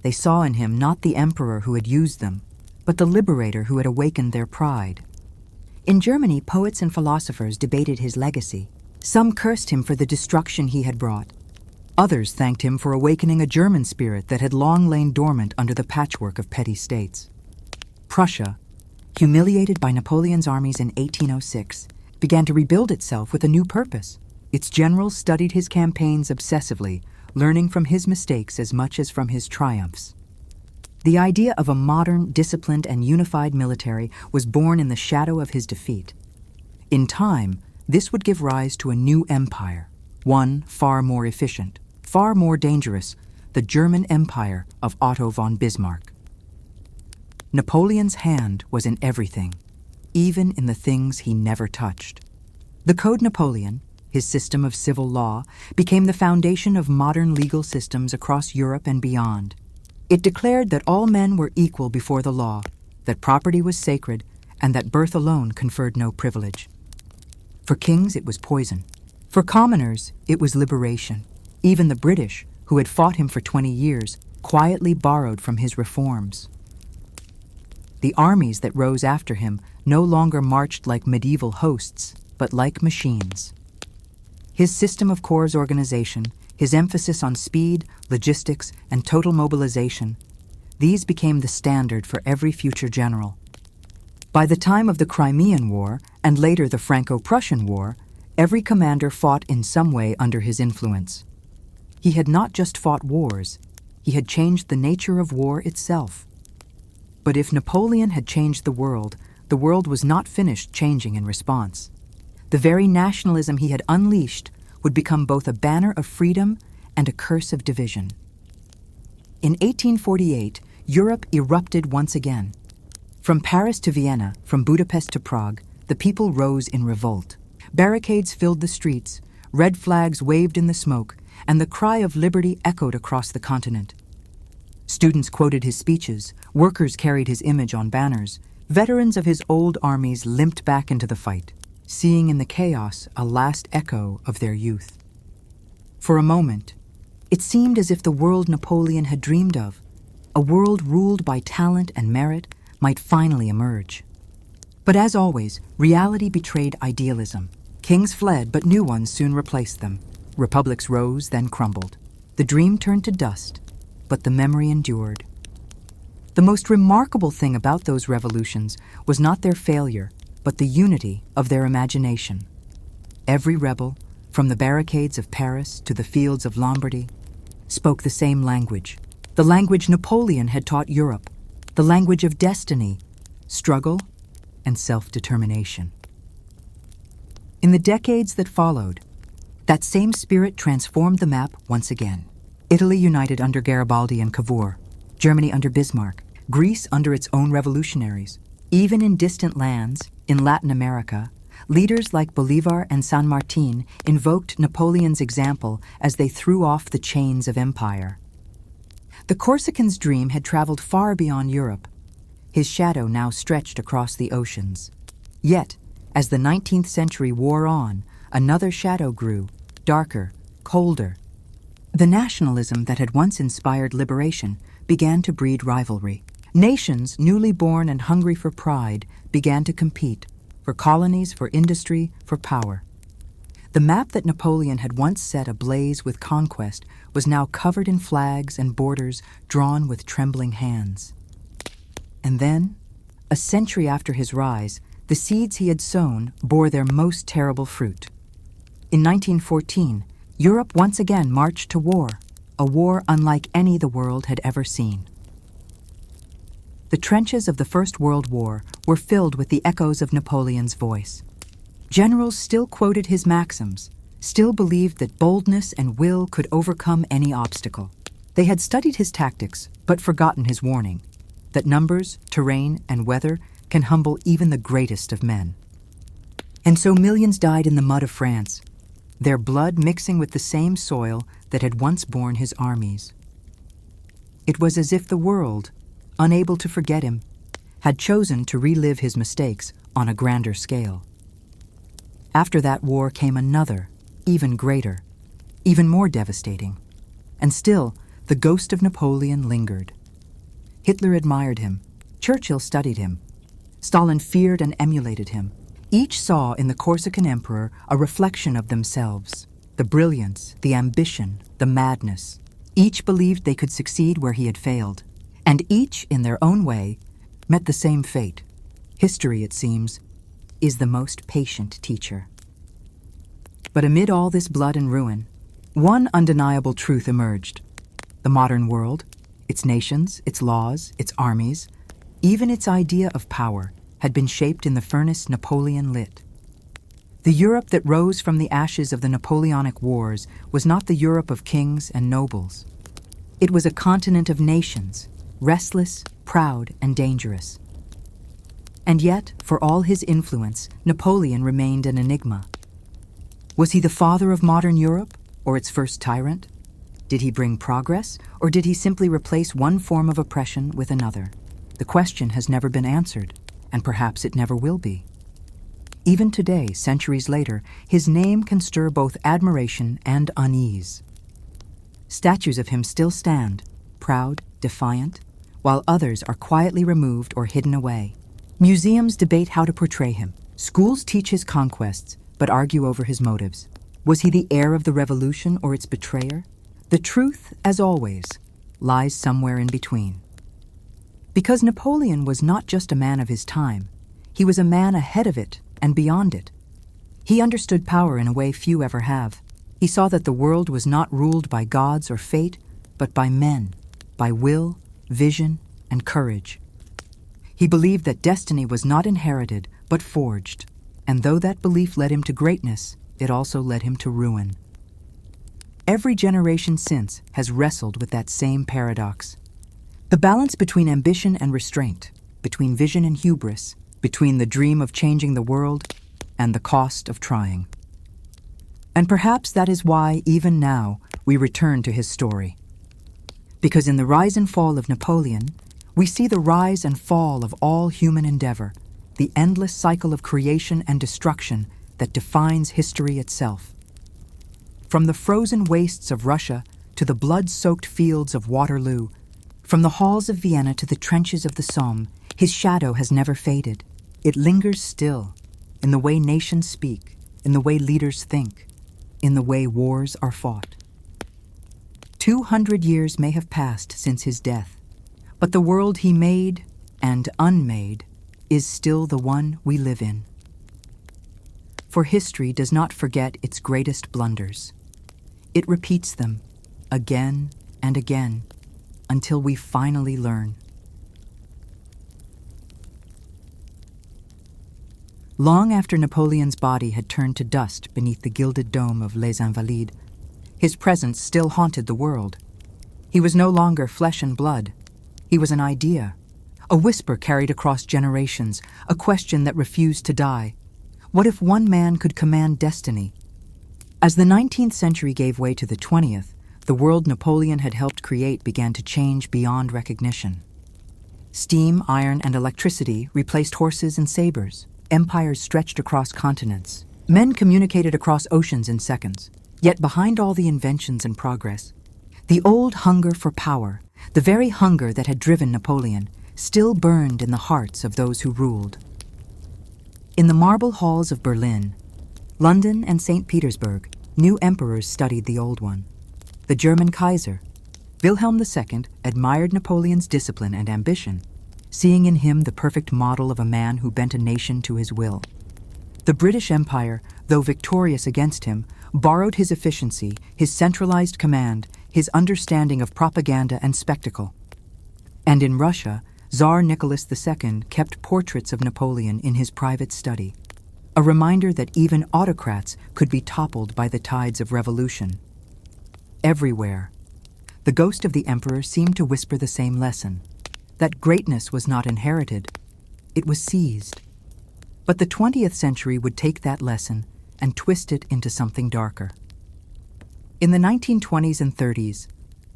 They saw in him not the emperor who had used them, but the liberator who had awakened their pride. In Germany, poets and philosophers debated his legacy. Some cursed him for the destruction he had brought. Others thanked him for awakening a German spirit that had long lain dormant under the patchwork of petty states. Prussia, humiliated by Napoleon's armies in 1806, began to rebuild itself with a new purpose. Its generals studied his campaigns obsessively, learning from his mistakes as much as from his triumphs. The idea of a modern, disciplined, and unified military was born in the shadow of his defeat. In time, this would give rise to a new empire, one far more efficient, far more dangerous, the German Empire of Otto von Bismarck. Napoleon's hand was in everything, even in the things he never touched. The Code Napoleon, his system of civil law, became the foundation of modern legal systems across Europe and beyond. It declared that all men were equal before the law, that property was sacred, and that birth alone conferred no privilege. For kings, it was poison. For commoners, it was liberation. Even the British, who had fought him for 20 years, quietly borrowed from his reforms. The armies that rose after him no longer marched like medieval hosts, but like machines. His system of corps organization, his emphasis on speed, logistics, and total mobilization, these became the standard for every future general. By the time of the Crimean War, and later the Franco-Prussian War, every commander fought in some way under his influence. He had not just fought wars, he had changed the nature of war itself. But if Napoleon had changed the world was not finished changing in response. The very nationalism he had unleashed would become both a banner of freedom and a curse of division. In 1848, Europe erupted once again. From Paris to Vienna, from Budapest to Prague, the people rose in revolt. Barricades filled the streets, red flags waved in the smoke, and the cry of liberty echoed across the continent. Students quoted his speeches, workers carried his image on banners, veterans of his old armies limped back into the fight, seeing in the chaos a last echo of their youth. For a moment, it seemed as if the world Napoleon had dreamed of, a world ruled by talent and merit, might finally emerge. But as always, reality betrayed idealism. Kings fled, but new ones soon replaced them. Republics rose, then crumbled. The dream turned to dust, but the memory endured. The most remarkable thing about those revolutions was not their failure, but the unity of their imagination. Every rebel, from the barricades of Paris to the fields of Lombardy, spoke the same language, the language Napoleon had taught Europe, the language of destiny, struggle, and self-determination. In the decades that followed, that same spirit transformed the map once again. Italy united under Garibaldi and Cavour, Germany under Bismarck, Greece under its own revolutionaries. Even in distant lands, in Latin America, leaders like Bolivar and San Martin invoked Napoleon's example as they threw off the chains of empire. The Corsican's dream had traveled far beyond Europe. His shadow now stretched across the oceans. Yet, as the 19th century wore on, another shadow grew, darker, colder. The nationalism that had once inspired liberation began to breed rivalry. Nations, newly born and hungry for pride, began to compete, for colonies, for industry, for power. The map that Napoleon had once set ablaze with conquest was now covered in flags and borders drawn with trembling hands. And then, a century after his rise, the seeds he had sown bore their most terrible fruit. In 1914, Europe once again marched to war, a war unlike any the world had ever seen. The trenches of the First World War were filled with the echoes of Napoleon's voice. Generals still quoted his maxims, still believed that boldness and will could overcome any obstacle. They had studied his tactics, but forgotten his warning, that numbers, terrain, and weather can humble even the greatest of men. And so millions died in the mud of France, their blood mixing with the same soil that had once borne his armies. It was as if the world, unable to forget him, had chosen to relive his mistakes on a grander scale. After that war came another, even greater, even more devastating. And still, the ghost of Napoleon lingered. Hitler admired him. Churchill studied him. Stalin feared and emulated him. Each saw in the Corsican emperor a reflection of themselves, the brilliance, the ambition, the madness. Each believed they could succeed where he had failed. And each, in their own way, met the same fate. History, it seems, is the most patient teacher. But amid all this blood and ruin, one undeniable truth emerged. The modern world, its nations, its laws, its armies, even its idea of power, had been shaped in the furnace Napoleon lit. The Europe that rose from the ashes of the Napoleonic Wars was not the Europe of kings and nobles. It was a continent of nations, restless, proud, and dangerous. And yet, for all his influence, Napoleon remained an enigma. Was he the father of modern Europe, or its first tyrant? Did he bring progress, or did he simply replace one form of oppression with another? The question has never been answered, and perhaps it never will be. Even today, centuries later, his name can stir both admiration and unease. Statues of him still stand, proud, defiant, while others are quietly removed or hidden away. Museums debate how to portray him. Schools teach his conquests, but argue over his motives. Was he the heir of the revolution or its betrayer? The truth, as always, lies somewhere in between. Because Napoleon was not just a man of his time, he was a man ahead of it and beyond it. He understood power in a way few ever have. He saw that the world was not ruled by gods or fate, but by men, by will, vision, and courage. He believed that destiny was not inherited, but forged, and though that belief led him to greatness, it also led him to ruin. Every generation since has wrestled with that same paradox. The balance between ambition and restraint, between vision and hubris, between the dream of changing the world and the cost of trying. And perhaps that is why, even now, we return to his story. Because in the rise and fall of Napoleon, we see the rise and fall of all human endeavor, the endless cycle of creation and destruction that defines history itself. From the frozen wastes of Russia to the blood-soaked fields of Waterloo, from the halls of Vienna to the trenches of the Somme, his shadow has never faded. It lingers still, in the way nations speak, in the way leaders think, in the way wars are fought. 200 years may have passed since his death, but the world he made and unmade is still the one we live in. For history does not forget its greatest blunders. It repeats them again and again until we finally learn. Long after Napoleon's body had turned to dust beneath the gilded dome of Les Invalides, his presence still haunted the world. He was no longer flesh and blood. He was an idea, a whisper carried across generations, a question that refused to die. What if one man could command destiny? As the 19th century gave way to the 20th, the world Napoleon had helped create began to change beyond recognition. Steam, iron, and electricity replaced horses and sabers. Empires stretched across continents. Men communicated across oceans in seconds. Yet behind all the inventions and progress, the old hunger for power, the very hunger that had driven Napoleon, still burned in the hearts of those who ruled. In the marble halls of Berlin, London, and St. Petersburg, new emperors studied the old one. The German Kaiser, Wilhelm II, admired Napoleon's discipline and ambition, seeing in him the perfect model of a man who bent a nation to his will. The British Empire, though victorious against him, borrowed his efficiency, his centralized command, his understanding of propaganda and spectacle. And in Russia, Tsar Nicholas II kept portraits of Napoleon in his private study, a reminder that even autocrats could be toppled by the tides of revolution. Everywhere, the ghost of the emperor seemed to whisper the same lesson, that greatness was not inherited, it was seized. But the 20th century would take that lesson and twist it into something darker. In the 1920s and 30s,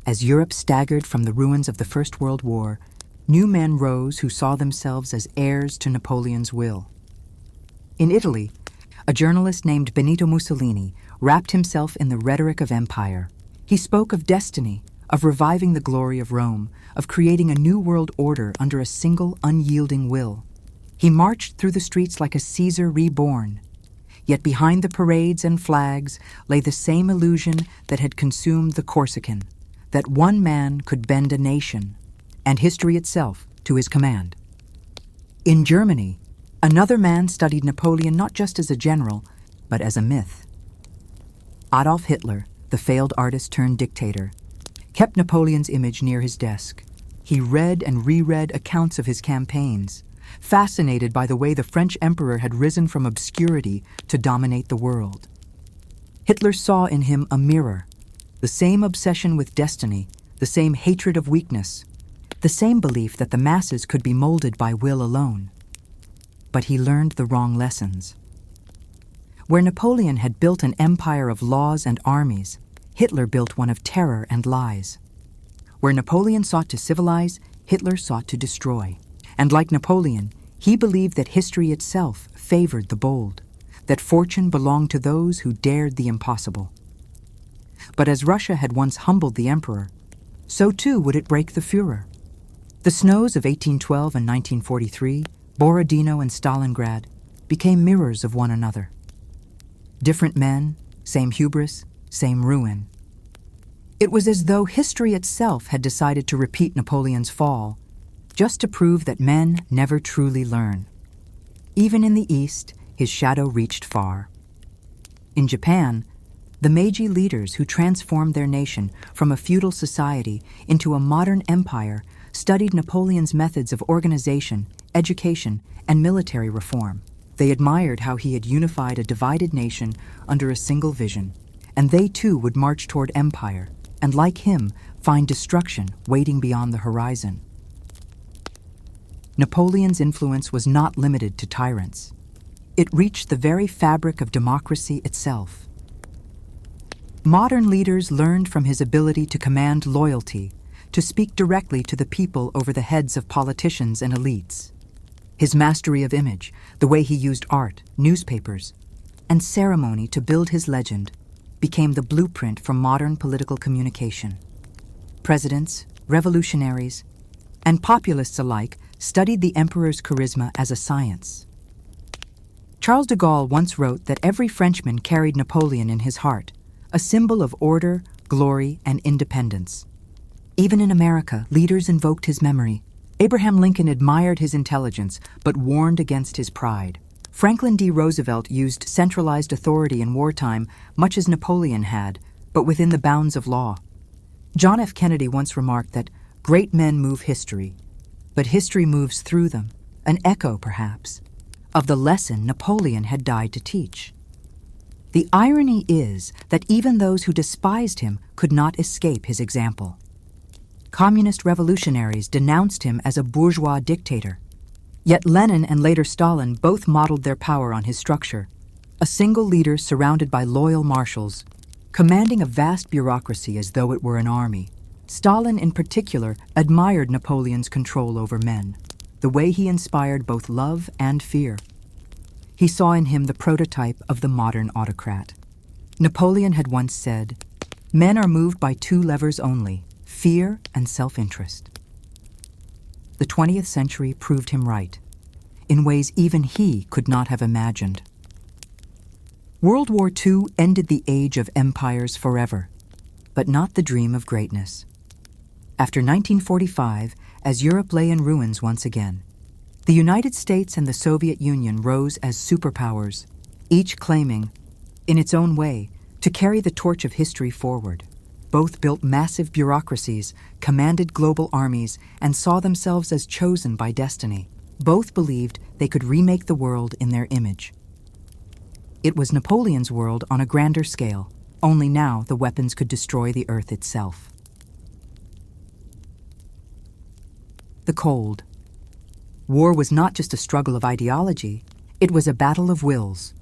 as Europe staggered from the ruins of the First World War, new men rose who saw themselves as heirs to Napoleon's will. In Italy, a journalist named Benito Mussolini wrapped himself in the rhetoric of empire. He spoke of destiny, of reviving the glory of Rome, of creating a new world order under a single unyielding will. He marched through the streets like a Caesar reborn. Yet behind the parades and flags lay the same illusion that had consumed the Corsican, that one man could bend a nation, and history itself to his command. In Germany, another man studied Napoleon not just as a general, but as a myth. Adolf Hitler, the failed artist turned dictator, kept Napoleon's image near his desk. He read and reread accounts of his campaigns, fascinated by the way the French emperor had risen from obscurity to dominate the world. Hitler saw in him a mirror, the same obsession with destiny, the same hatred of weakness, the same belief that the masses could be molded by will alone. But he learned the wrong lessons. Where Napoleon had built an empire of laws and armies, Hitler built one of terror and lies. Where Napoleon sought to civilize, Hitler sought to destroy. And like Napoleon, he believed that history itself favored the bold, that fortune belonged to those who dared the impossible. But as Russia had once humbled the emperor, so too would it break the Führer. The snows of 1812 and 1943, Borodino and Stalingrad, became mirrors of one another. Different men, same hubris, same ruin. It was as though history itself had decided to repeat Napoleon's fall, just to prove that men never truly learn. Even in the East, his shadow reached far. In Japan, the Meiji leaders who transformed their nation from a feudal society into a modern empire studied Napoleon's methods of organization, education, and military reform. They admired how he had unified a divided nation under a single vision, and they too would march toward empire, and like him, find destruction waiting beyond the horizon. Napoleon's influence was not limited to tyrants. It reached the very fabric of democracy itself. Modern leaders learned from his ability to command loyalty, to speak directly to the people over the heads of politicians and elites. His mastery of image, the way he used art, newspapers, and ceremony to build his legend, became the blueprint for modern political communication. Presidents, revolutionaries, and populists alike studied the emperor's charisma as a science. Charles de Gaulle once wrote that every Frenchman carried Napoleon in his heart, a symbol of order, glory, and independence. Even in America, leaders invoked his memory. Abraham Lincoln admired his intelligence, but warned against his pride. Franklin D. Roosevelt used centralized authority in wartime, much as Napoleon had, but within the bounds of law. John F. Kennedy once remarked that great men move history, but history moves through them, an echo, perhaps, of the lesson Napoleon had died to teach. The irony is that even those who despised him could not escape his example. Communist revolutionaries denounced him as a bourgeois dictator. Yet Lenin and later Stalin both modeled their power on his structure, a single leader surrounded by loyal marshals, commanding a vast bureaucracy as though it were an army. Stalin, in particular, admired Napoleon's control over men, the way he inspired both love and fear. He saw in him the prototype of the modern autocrat. Napoleon had once said, "Men are moved by two levers only, fear and self-interest." The 20th century proved him right, in ways even he could not have imagined. World War II ended the age of empires forever, but not the dream of greatness. After 1945, as Europe lay in ruins once again, the United States and the Soviet Union rose as superpowers, each claiming, in its own way, to carry the torch of history forward. Both built massive bureaucracies, commanded global armies, and saw themselves as chosen by destiny. Both believed they could remake the world in their image. It was Napoleon's world on a grander scale, only now the weapons could destroy the earth itself. The Cold. War was not just a struggle of ideology, it was a battle of wills.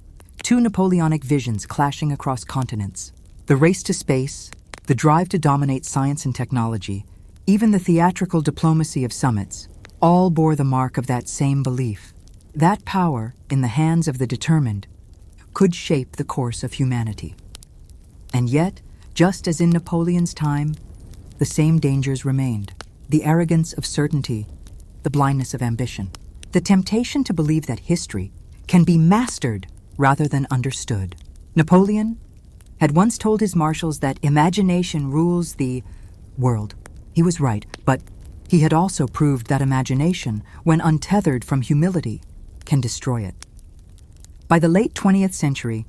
Two Napoleonic visions clashing across continents. The race to space, the drive to dominate science and technology, even the theatrical diplomacy of summits, all bore the mark of that same belief. That power, in the hands of the determined, could shape the course of humanity. And yet, just as in Napoleon's time, the same dangers remained. The arrogance of certainty, the blindness of ambition, the temptation to believe that history can be mastered rather than understood. Napoleon had once told his marshals that imagination rules the world. He was right, but he had also proved that imagination, when untethered from humility, can destroy it. By the late 20th century,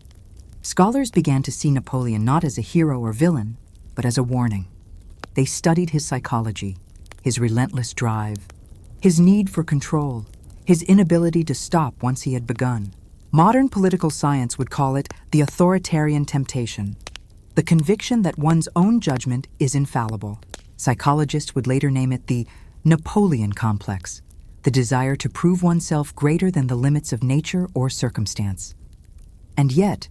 scholars began to see Napoleon not as a hero or villain, but as a warning. They studied his psychology, his relentless drive, his need for control, his inability to stop once he had begun. Modern political science would call it the authoritarian temptation, the conviction that one's own judgment is infallible. Psychologists would later name it the Napoleon complex, the desire to prove oneself greater than the limits of nature or circumstance. And yet,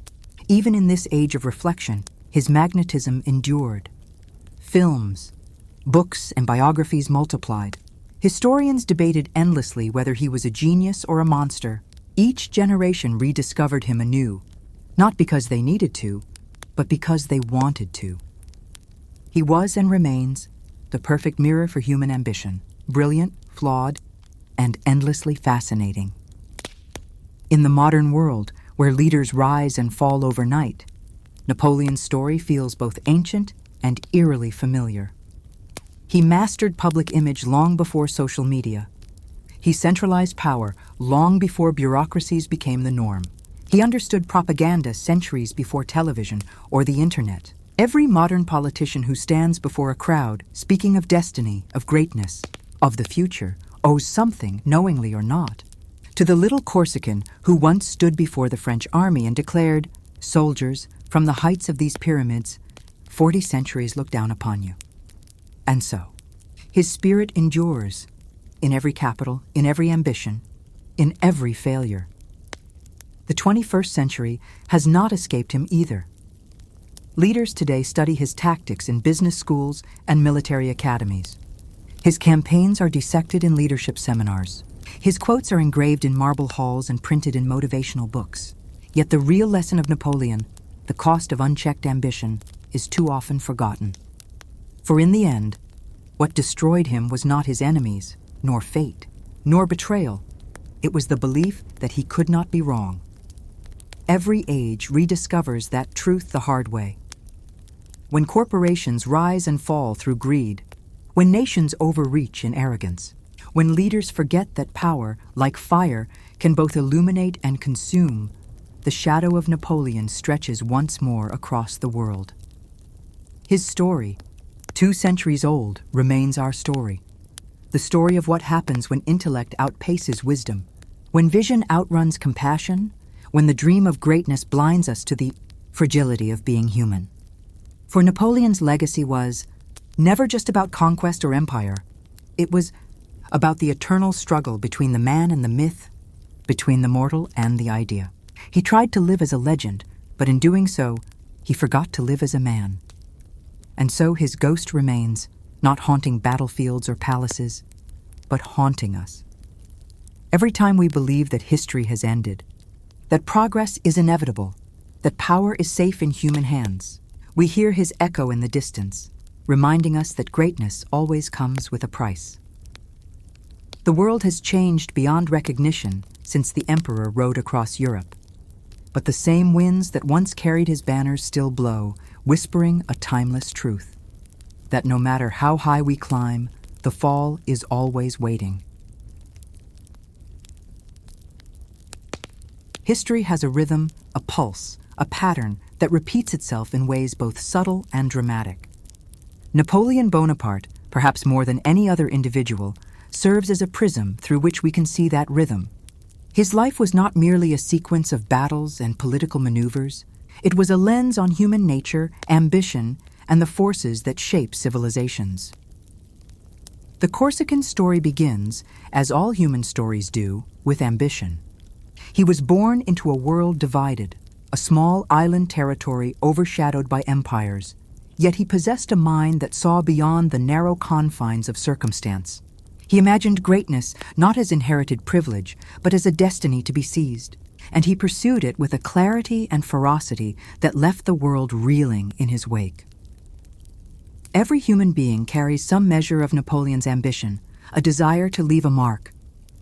even in this age of reflection, his magnetism endured. Films, books, and biographies multiplied. Historians debated endlessly whether he was a genius or a monster. Each generation rediscovered him anew, not because they needed to, but because they wanted to. He was and remains the perfect mirror for human ambition, brilliant, flawed, and endlessly fascinating. In the modern world, where leaders rise and fall overnight, Napoleon's story feels both ancient and eerily familiar. He mastered public image long before social media. He centralized power long before bureaucracies became the norm. He understood propaganda centuries before television or the internet. Every modern politician who stands before a crowd, speaking of destiny, of greatness, of the future, owes something, knowingly or not, to the little Corsican who once stood before the French army and declared, "Soldiers, from the heights of these pyramids, 40 centuries look down upon you." And so, his spirit endures in every capital, in every ambition, in every failure. The 21st century has not escaped him either. Leaders today study his tactics in business schools and military academies. His campaigns are dissected in leadership seminars. His quotes are engraved in marble halls and printed in motivational books. Yet the real lesson of Napoleon, the cost of unchecked ambition, is too often forgotten. For in the end, what destroyed him was not his enemies, nor fate, nor betrayal. It was the belief that he could not be wrong. Every age rediscovers that truth the hard way. When corporations rise and fall through greed, when nations overreach in arrogance, when leaders forget that power, like fire, can both illuminate and consume, the shadow of Napoleon stretches once more across the world. His story, 2 centuries old, remains our story. The story of what happens when intellect outpaces wisdom, when vision outruns compassion, when the dream of greatness blinds us to the fragility of being human. For Napoleon's legacy was never just about conquest or empire. It was about the eternal struggle between the man and the myth, between the mortal and the idea. He tried to live as a legend, but in doing so, he forgot to live as a man. And so his ghost remains, not haunting battlefields or palaces, but haunting us. Every time we believe that history has ended, that progress is inevitable, that power is safe in human hands, we hear his echo in the distance, reminding us that greatness always comes with a price. The world has changed beyond recognition since the emperor rode across Europe. But the same winds that once carried his banners still blow, whispering a timeless truth, that no matter how high we climb, the fall is always waiting. History has a rhythm, a pulse, a pattern that repeats itself in ways both subtle and dramatic. Napoleon Bonaparte, perhaps more than any other individual, serves as a prism through which we can see that rhythm. His life was not merely a sequence of battles and political maneuvers. It was a lens on human nature, ambition, and the forces that shape civilizations. The Corsican story begins, as all human stories do, with ambition. He was born into a world divided, a small island territory overshadowed by empires, yet he possessed a mind that saw beyond the narrow confines of circumstance. He imagined greatness not as inherited privilege, but as a destiny to be seized, and he pursued it with a clarity and ferocity that left the world reeling in his wake. Every human being carries some measure of Napoleon's ambition, a desire to leave a mark,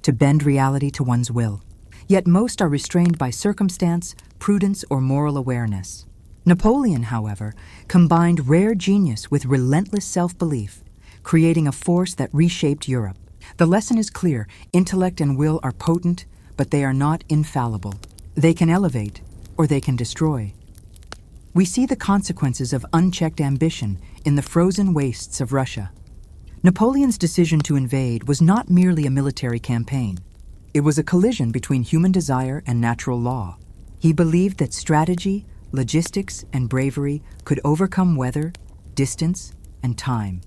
to bend reality to one's will. Yet most are restrained by circumstance, prudence, or moral awareness. Napoleon, however, combined rare genius with relentless self-belief, creating a force that reshaped Europe. The lesson is clear: intellect and will are potent, but they are not infallible. They can elevate, or they can destroy. We see the consequences of unchecked ambition in the frozen wastes of Russia. Napoleon's decision to invade was not merely a military campaign. It was a collision between human desire and natural law. He believed that strategy, logistics, and bravery could overcome weather, distance, and time.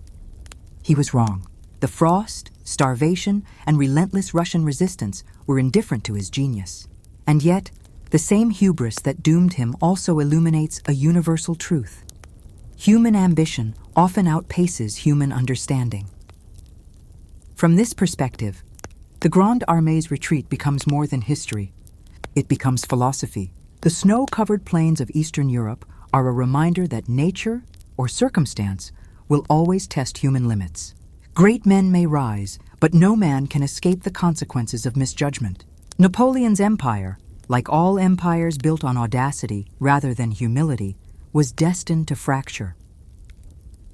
He was wrong. The frost, starvation, and relentless Russian resistance were indifferent to his genius. And yet, the same hubris that doomed him also illuminates a universal truth. Human ambition often outpaces human understanding. From this perspective, the Grande Armée's retreat becomes more than history. It becomes philosophy. The snow-covered plains of Eastern Europe are a reminder that nature, or circumstance, will always test human limits. Great men may rise, but no man can escape the consequences of misjudgment. Napoleon's empire, like all empires built on audacity rather than humility, was destined to fracture.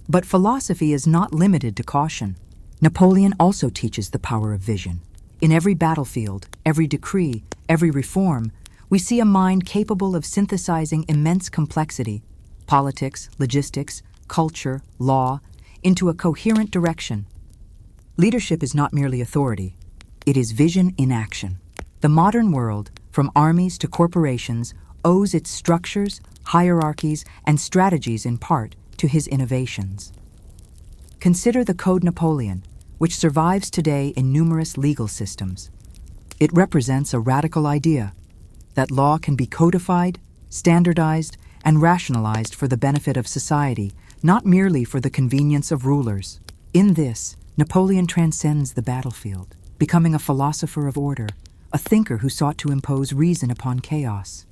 But philosophy is not limited to caution. Napoleon also teaches the power of vision. In every battlefield, every decree, every reform, we see a mind capable of synthesizing immense complexity, politics, logistics, culture, law, into a coherent direction. Leadership is not merely authority. It is vision in action. The modern world, from armies to corporations, owes its structures, hierarchies, and strategies in part to his innovations. Consider the Code Napoleon, which survives today in numerous legal systems. It represents a radical idea. that law can be codified, standardized, and rationalized for the benefit of society, not merely for the convenience of rulers. In this, Napoleon transcends the battlefield, becoming a philosopher of order, a thinker who sought to impose reason upon chaos.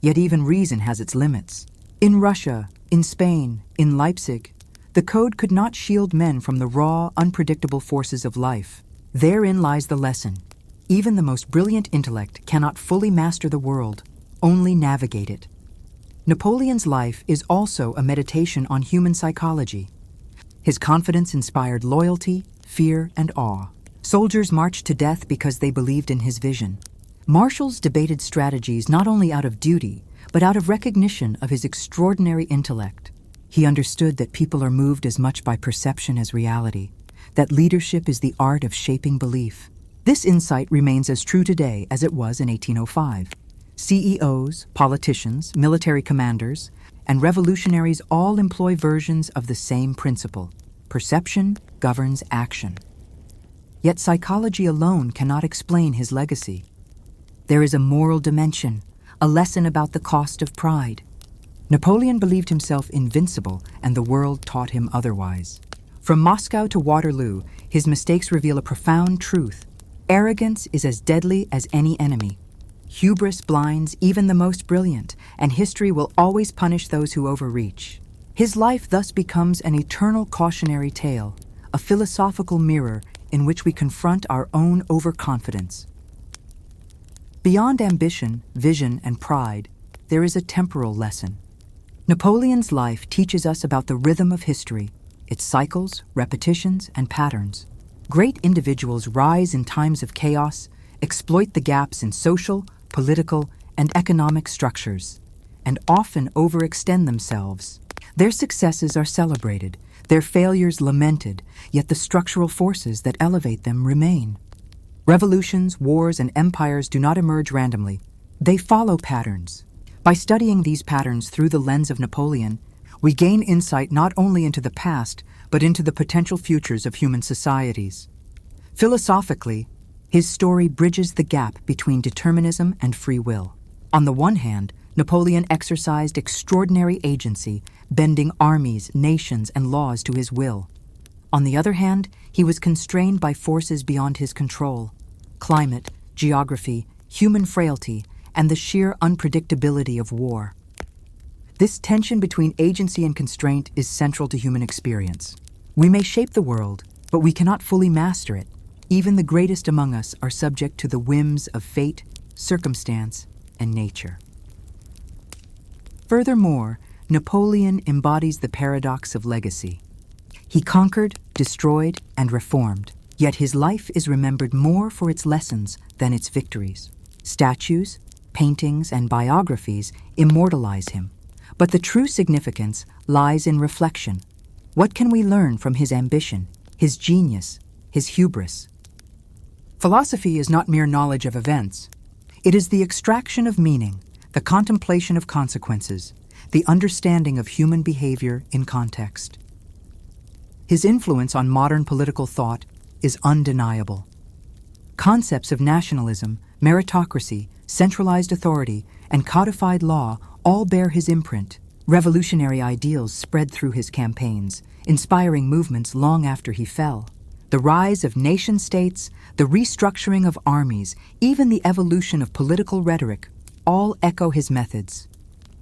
Yet even reason has its limits. In Russia, in Spain, in Leipzig, the code could not shield men from the raw, unpredictable forces of life. Therein lies the lesson. Even the most brilliant intellect cannot fully master the world, only navigate it. Napoleon's life is also a meditation on human psychology. His confidence inspired loyalty, fear, and awe. Soldiers marched to death because they believed in his vision. Marshals debated strategies not only out of duty, but out of recognition of his extraordinary intellect. He understood that people are moved as much by perception as reality, that leadership is the art of shaping belief. This insight remains as true today as it was in 1805. CEOs, politicians, military commanders, and revolutionaries all employ versions of the same principle. Perception governs action. Yet psychology alone cannot explain his legacy. There is a moral dimension, a lesson about the cost of pride. Napoleon believed himself invincible, and the world taught him otherwise. From Moscow to Waterloo, his mistakes reveal a profound truth. Arrogance is as deadly as any enemy. Hubris blinds even the most brilliant, and history will always punish those who overreach. His life thus becomes an eternal cautionary tale, a philosophical mirror in which we confront our own overconfidence. Beyond ambition, vision, and pride, there is a temporal lesson. Napoleon's life teaches us about the rhythm of history, its cycles, repetitions, and patterns. Great individuals rise in times of chaos, exploit the gaps in social, political, and economic structures, and often overextend themselves. Their successes are celebrated, their failures lamented, yet the structural forces that elevate them remain. Revolutions, wars, and empires do not emerge randomly. They follow patterns. By studying these patterns through the lens of Napoleon, we gain insight not only into the past, but into the potential futures of human societies. Philosophically, his story bridges the gap between determinism and free will. On the one hand, Napoleon exercised extraordinary agency, bending armies, nations, and laws to his will. On the other hand, he was constrained by forces beyond his control: climate, geography, human frailty, and the sheer unpredictability of war. This tension between agency and constraint is central to human experience. We may shape the world, but we cannot fully master it. Even the greatest among us are subject to the whims of fate, circumstance, and nature. Furthermore, Napoleon embodies the paradox of legacy. He conquered, destroyed, and reformed, yet his life is remembered more for its lessons than its victories. Statues, paintings, and biographies immortalize him, but the true significance lies in reflection. What can we learn from his ambition, his genius, his hubris? Philosophy is not mere knowledge of events. It is the extraction of meaning, the contemplation of consequences, the understanding of human behavior in context. His influence on modern political thought is undeniable. Concepts of nationalism, meritocracy, centralized authority, and codified law all bear his imprint. Revolutionary ideals spread through his campaigns, inspiring movements long after he fell. The rise of nation-states, the restructuring of armies, even the evolution of political rhetoric, all echo his methods.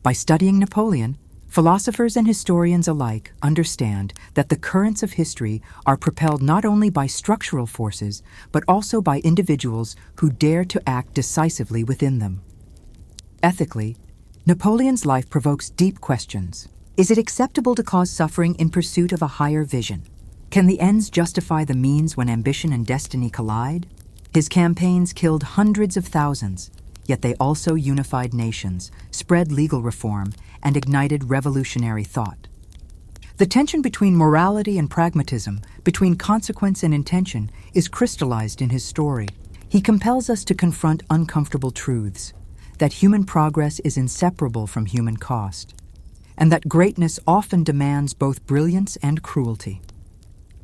By studying Napoleon, philosophers and historians alike understand that the currents of history are propelled not only by structural forces, but also by individuals who dare to act decisively within them. Ethically, Napoleon's life provokes deep questions. Is it acceptable to cause suffering in pursuit of a higher vision? Can the ends justify the means when ambition and destiny collide? His campaigns killed hundreds of thousands, yet they also unified nations, spread legal reform, and ignited revolutionary thought. The tension between morality and pragmatism, between consequence and intention, is crystallized in his story. He compels us to confront uncomfortable truths, that human progress is inseparable from human cost, and that greatness often demands both brilliance and cruelty.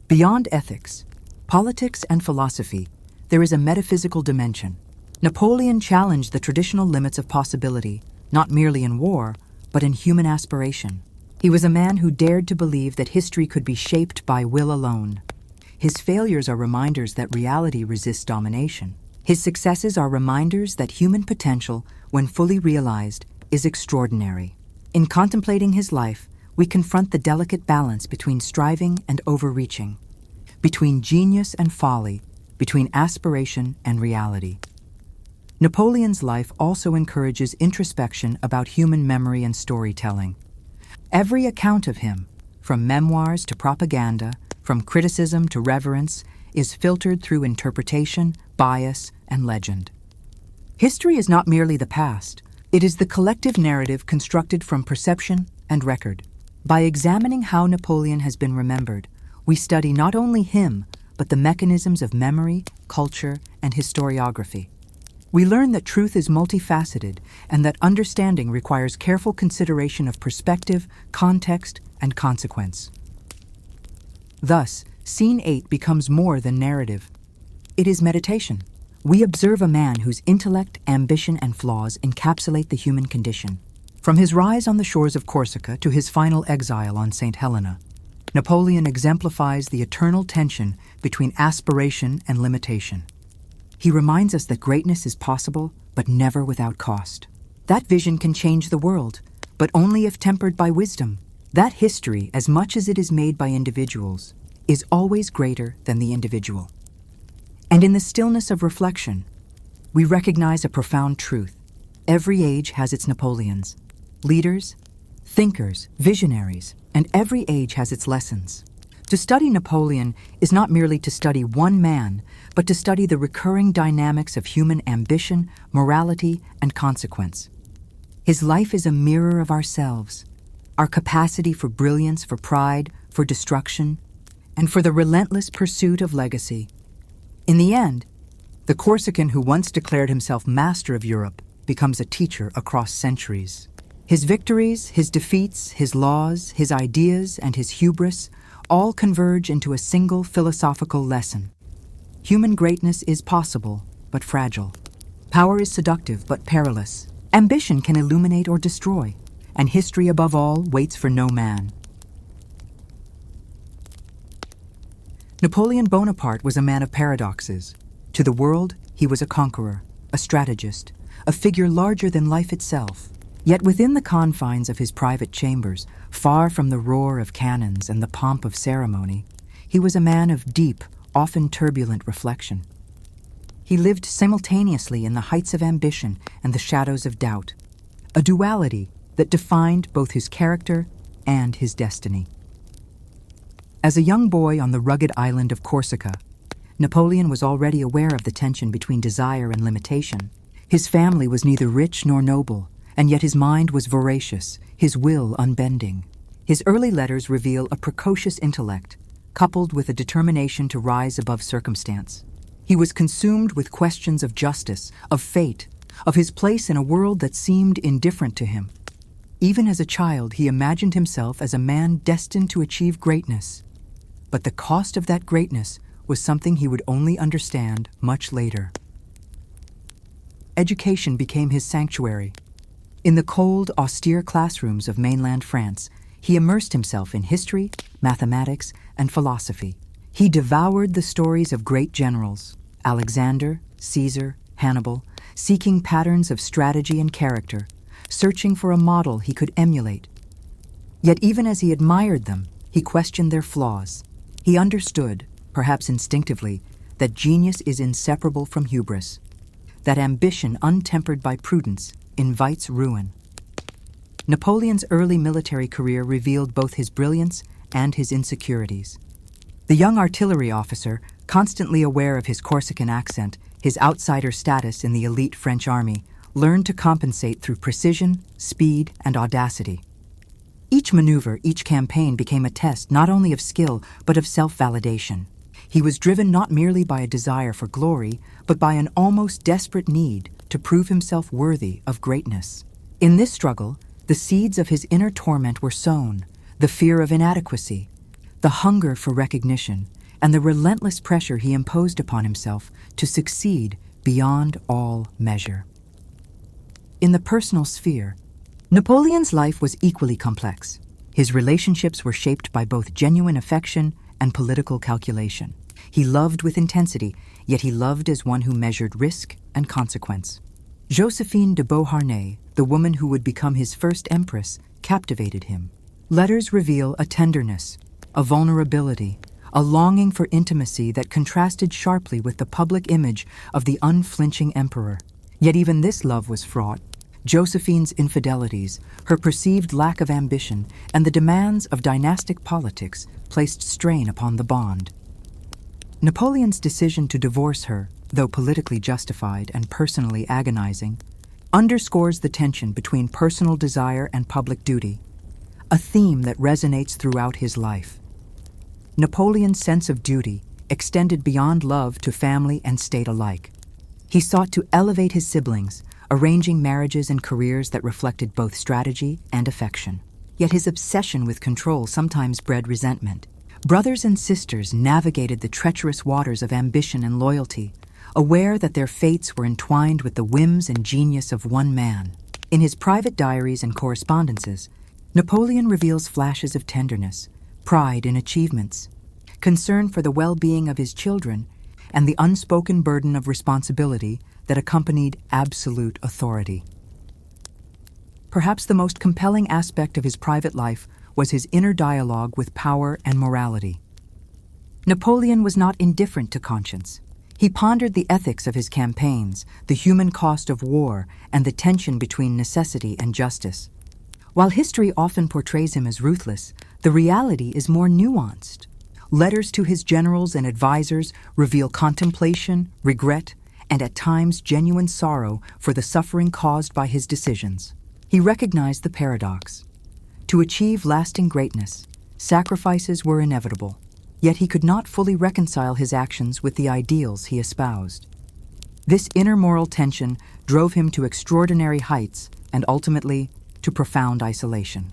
Beyond ethics, politics, and philosophy, there is a metaphysical dimension. Napoleon challenged the traditional limits of possibility, not merely in war, but in human aspiration. He was a man who dared to believe that history could be shaped by will alone. His failures are reminders that reality resists domination. His successes are reminders that human potential, when fully realized, is extraordinary. In contemplating his life, we confront the delicate balance between striving and overreaching, between genius and folly, between aspiration and reality. Napoleon's life also encourages introspection about human memory and storytelling. Every account of him, from memoirs to propaganda, from criticism to reverence, is filtered through interpretation, bias, and legend. History is not merely the past. It is the collective narrative constructed from perception and record. By examining how Napoleon has been remembered, we study not only him, but the mechanisms of memory, culture, and historiography. We learn that truth is multifaceted and that understanding requires careful consideration of perspective, context, and consequence. Thus, Scene 8 becomes more than narrative. It is meditation. We observe a man whose intellect, ambition, and flaws encapsulate the human condition. From his rise on the shores of Corsica to his final exile on St. Helena, Napoleon exemplifies the eternal tension between aspiration and limitation. He reminds us that greatness is possible, but never without cost. That vision can change the world, but only if tempered by wisdom. That history, as much as it is made by individuals, is always greater than the individual. And in the stillness of reflection, we recognize a profound truth. Every age has its Napoleons, leaders, thinkers, visionaries, and every age has its lessons. To study Napoleon is not merely to study one man, but to study the recurring dynamics of human ambition, morality, and consequence. His life is a mirror of ourselves, our capacity for brilliance, for pride, for destruction, and for the relentless pursuit of legacy. In the end, the Corsican who once declared himself master of Europe becomes a teacher across centuries. His victories, his defeats, his laws, his ideas, and his hubris all converge into a single philosophical lesson. Human greatness is possible, but fragile. Power is seductive, but perilous. Ambition can illuminate or destroy, and history above all waits for no man. Napoleon Bonaparte was a man of paradoxes. To the world, he was a conqueror, a strategist, a figure larger than life itself. Yet within the confines of his private chambers, far from the roar of cannons and the pomp of ceremony, he was a man of deep, often turbulent reflection. He lived simultaneously in the heights of ambition and the shadows of doubt, a duality that defined both his character and his destiny. As a young boy on the rugged island of Corsica, Napoleon was already aware of the tension between desire and limitation. His family was neither rich nor noble, and yet his mind was voracious, his will unbending. His early letters reveal a precocious intellect, coupled with a determination to rise above circumstance. He was consumed with questions of justice, of fate, of his place in a world that seemed indifferent to him. Even as a child, he imagined himself as a man destined to achieve greatness. But the cost of that greatness was something he would only understand much later. Education became his sanctuary. In the cold, austere classrooms of mainland France, he immersed himself in history, mathematics, and philosophy. He devoured the stories of great generals, Alexander, Caesar, Hannibal, seeking patterns of strategy and character, searching for a model he could emulate. Yet even as he admired them, he questioned their flaws. He understood, perhaps instinctively, that genius is inseparable from hubris, that ambition untempered by prudence invites ruin. Napoleon's early military career revealed both his brilliance and his insecurities. The young artillery officer, constantly aware of his Corsican accent, his outsider status in the elite French army, learned to compensate through precision, speed, and audacity. Each maneuver, each campaign became a test not only of skill, but of self-validation. He was driven not merely by a desire for glory, but by an almost desperate need to prove himself worthy of greatness. In this struggle, the seeds of his inner torment were sown, the fear of inadequacy, the hunger for recognition, and the relentless pressure he imposed upon himself to succeed beyond all measure. In the personal sphere, Napoleon's life was equally complex. His relationships were shaped by both genuine affection and political calculation. He loved with intensity, yet he loved as one who measured risk and consequence. Josephine de Beauharnais, the woman who would become his first empress, captivated him. Letters reveal a tenderness, a vulnerability, a longing for intimacy that contrasted sharply with the public image of the unflinching emperor. Yet even this love was fraught. Josephine's infidelities, her perceived lack of ambition, and the demands of dynastic politics placed strain upon the bond. Napoleon's decision to divorce her, though politically justified and personally agonizing, underscores the tension between personal desire and public duty, a theme that resonates throughout his life. Napoleon's sense of duty extended beyond love to family and state alike. He sought to elevate his siblings, arranging marriages and careers that reflected both strategy and affection. Yet his obsession with control sometimes bred resentment. Brothers and sisters navigated the treacherous waters of ambition and loyalty, aware that their fates were entwined with the whims and genius of one man. In his private diaries and correspondences, Napoleon reveals flashes of tenderness, pride in achievements, concern for the well-being of his children, and the unspoken burden of responsibility that accompanied absolute authority. Perhaps the most compelling aspect of his private life was his inner dialogue with power and morality. Napoleon was not indifferent to conscience. He pondered the ethics of his campaigns, the human cost of war, and the tension between necessity and justice. While history often portrays him as ruthless, the reality is more nuanced. Letters to his generals and advisors reveal contemplation, regret, and at times genuine sorrow for the suffering caused by his decisions. He recognized the paradox. To achieve lasting greatness, sacrifices were inevitable, yet he could not fully reconcile his actions with the ideals he espoused. This inner moral tension drove him to extraordinary heights and ultimately to profound isolation.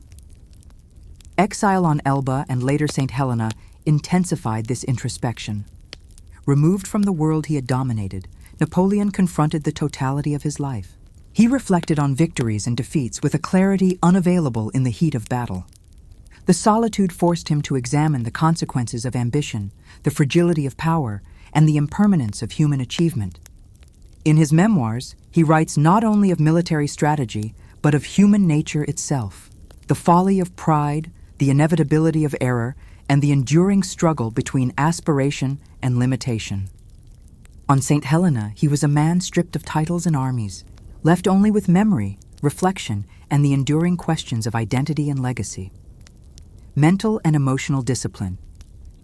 Exile on Elba and later St. Helena intensified this introspection. Removed from the world he had dominated, Napoleon confronted the totality of his life. He reflected on victories and defeats with a clarity unavailable in the heat of battle. The solitude forced him to examine the consequences of ambition, the fragility of power, and the impermanence of human achievement. In his memoirs, he writes not only of military strategy, but of human nature itself, the folly of pride, the inevitability of error, and the enduring struggle between aspiration and limitation. On St. Helena, he was a man stripped of titles and armies, left only with memory, reflection, and the enduring questions of identity and legacy. Mental and emotional discipline,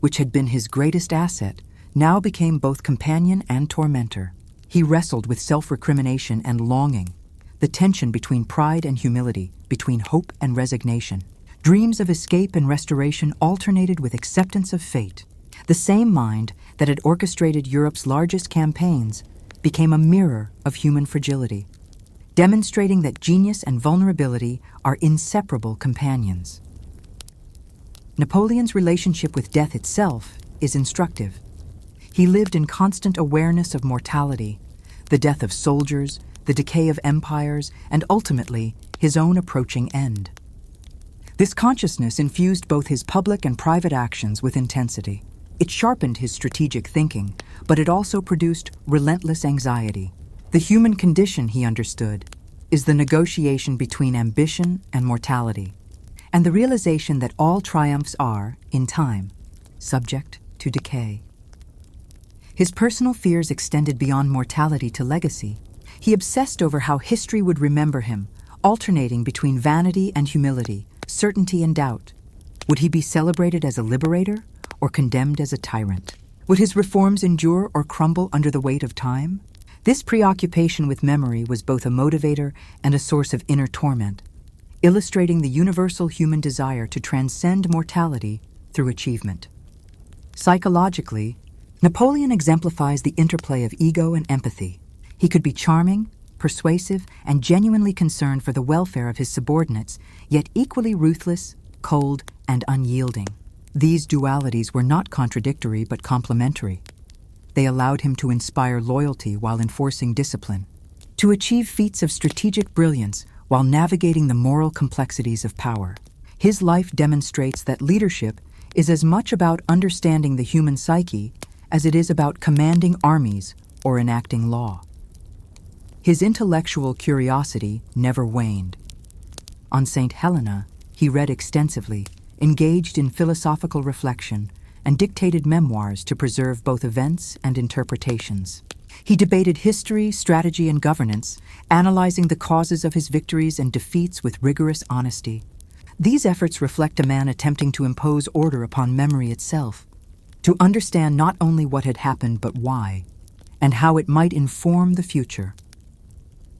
which had been his greatest asset, now became both companion and tormentor. He wrestled with self-recrimination and longing, the tension between pride and humility, between hope and resignation. Dreams of escape and restoration alternated with acceptance of fate. The same mind that had orchestrated Europe's largest campaigns became a mirror of human fragility, demonstrating that genius and vulnerability are inseparable companions. Napoleon's relationship with death itself is instructive. He lived in constant awareness of mortality, the death of soldiers, the decay of empires, and ultimately, his own approaching end. This consciousness infused both his public and private actions with intensity. It sharpened his strategic thinking, but it also produced relentless anxiety. The human condition, he understood, is the negotiation between ambition and mortality, and the realization that all triumphs are, in time, subject to decay. His personal fears extended beyond mortality to legacy. He obsessed over how history would remember him, alternating between vanity and humility, certainty and doubt. Would he be celebrated as a liberator or condemned as a tyrant? Would his reforms endure or crumble under the weight of time? This preoccupation with memory was both a motivator and a source of inner torment, illustrating the universal human desire to transcend mortality through achievement. Psychologically, Napoleon exemplifies the interplay of ego and empathy. He could be charming, persuasive, and genuinely concerned for the welfare of his subordinates, yet equally ruthless, cold, and unyielding. These dualities were not contradictory but complementary. They allowed him to inspire loyalty while enforcing discipline, to achieve feats of strategic brilliance while navigating the moral complexities of power. His life demonstrates that leadership is as much about understanding the human psyche as it is about commanding armies or enacting law. His intellectual curiosity never waned. On St. Helena, he read extensively, engaged in philosophical reflection, and dictated memoirs to preserve both events and interpretations. He debated history, strategy, and governance, analyzing the causes of his victories and defeats with rigorous honesty. These efforts reflect a man attempting to impose order upon memory itself, to understand not only what had happened but why, and how it might inform the future.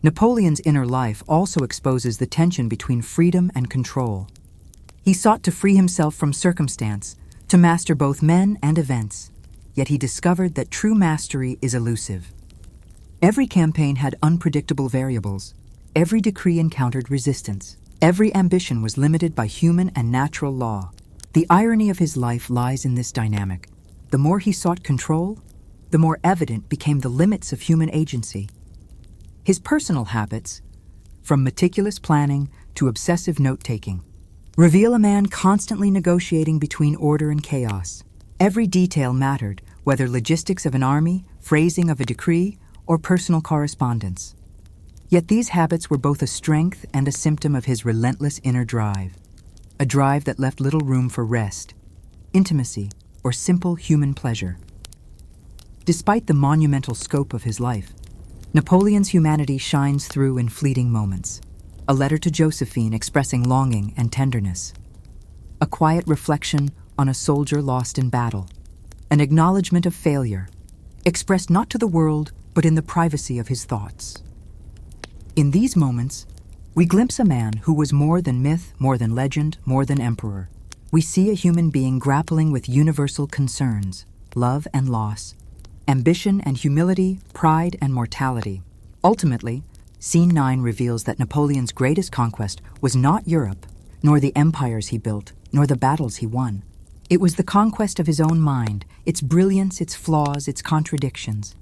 Napoleon's inner life also exposes the tension between freedom and control. He sought to free himself from circumstance, to master both men and events, yet he discovered that true mastery is elusive. Every campaign had unpredictable variables. Every decree encountered resistance. Every ambition was limited by human and natural law. The irony of his life lies in this dynamic. The more he sought control, the more evident became the limits of human agency. His personal habits, from meticulous planning to obsessive note-taking, reveal a man constantly negotiating between order and chaos. Every detail mattered, whether logistics of an army, phrasing of a decree, or personal correspondence. Yet these habits were both a strength and a symptom of his relentless inner drive, a drive that left little room for rest, intimacy, or simple human pleasure. Despite the monumental scope of his life, Napoleon's humanity shines through in fleeting moments. A letter to Josephine expressing longing and tenderness. A quiet reflection on a soldier lost in battle. An acknowledgement of failure, expressed not to the world, but in the privacy of his thoughts. In these moments, we glimpse a man who was more than myth, more than legend, more than emperor. We see a human being grappling with universal concerns, love and loss, ambition and humility, pride and mortality. Ultimately, Scene 9 reveals that Napoleon's greatest conquest was not Europe, nor the empires he built, nor the battles he won. It was the conquest of his own mind, its brilliance, its flaws, its contradictions.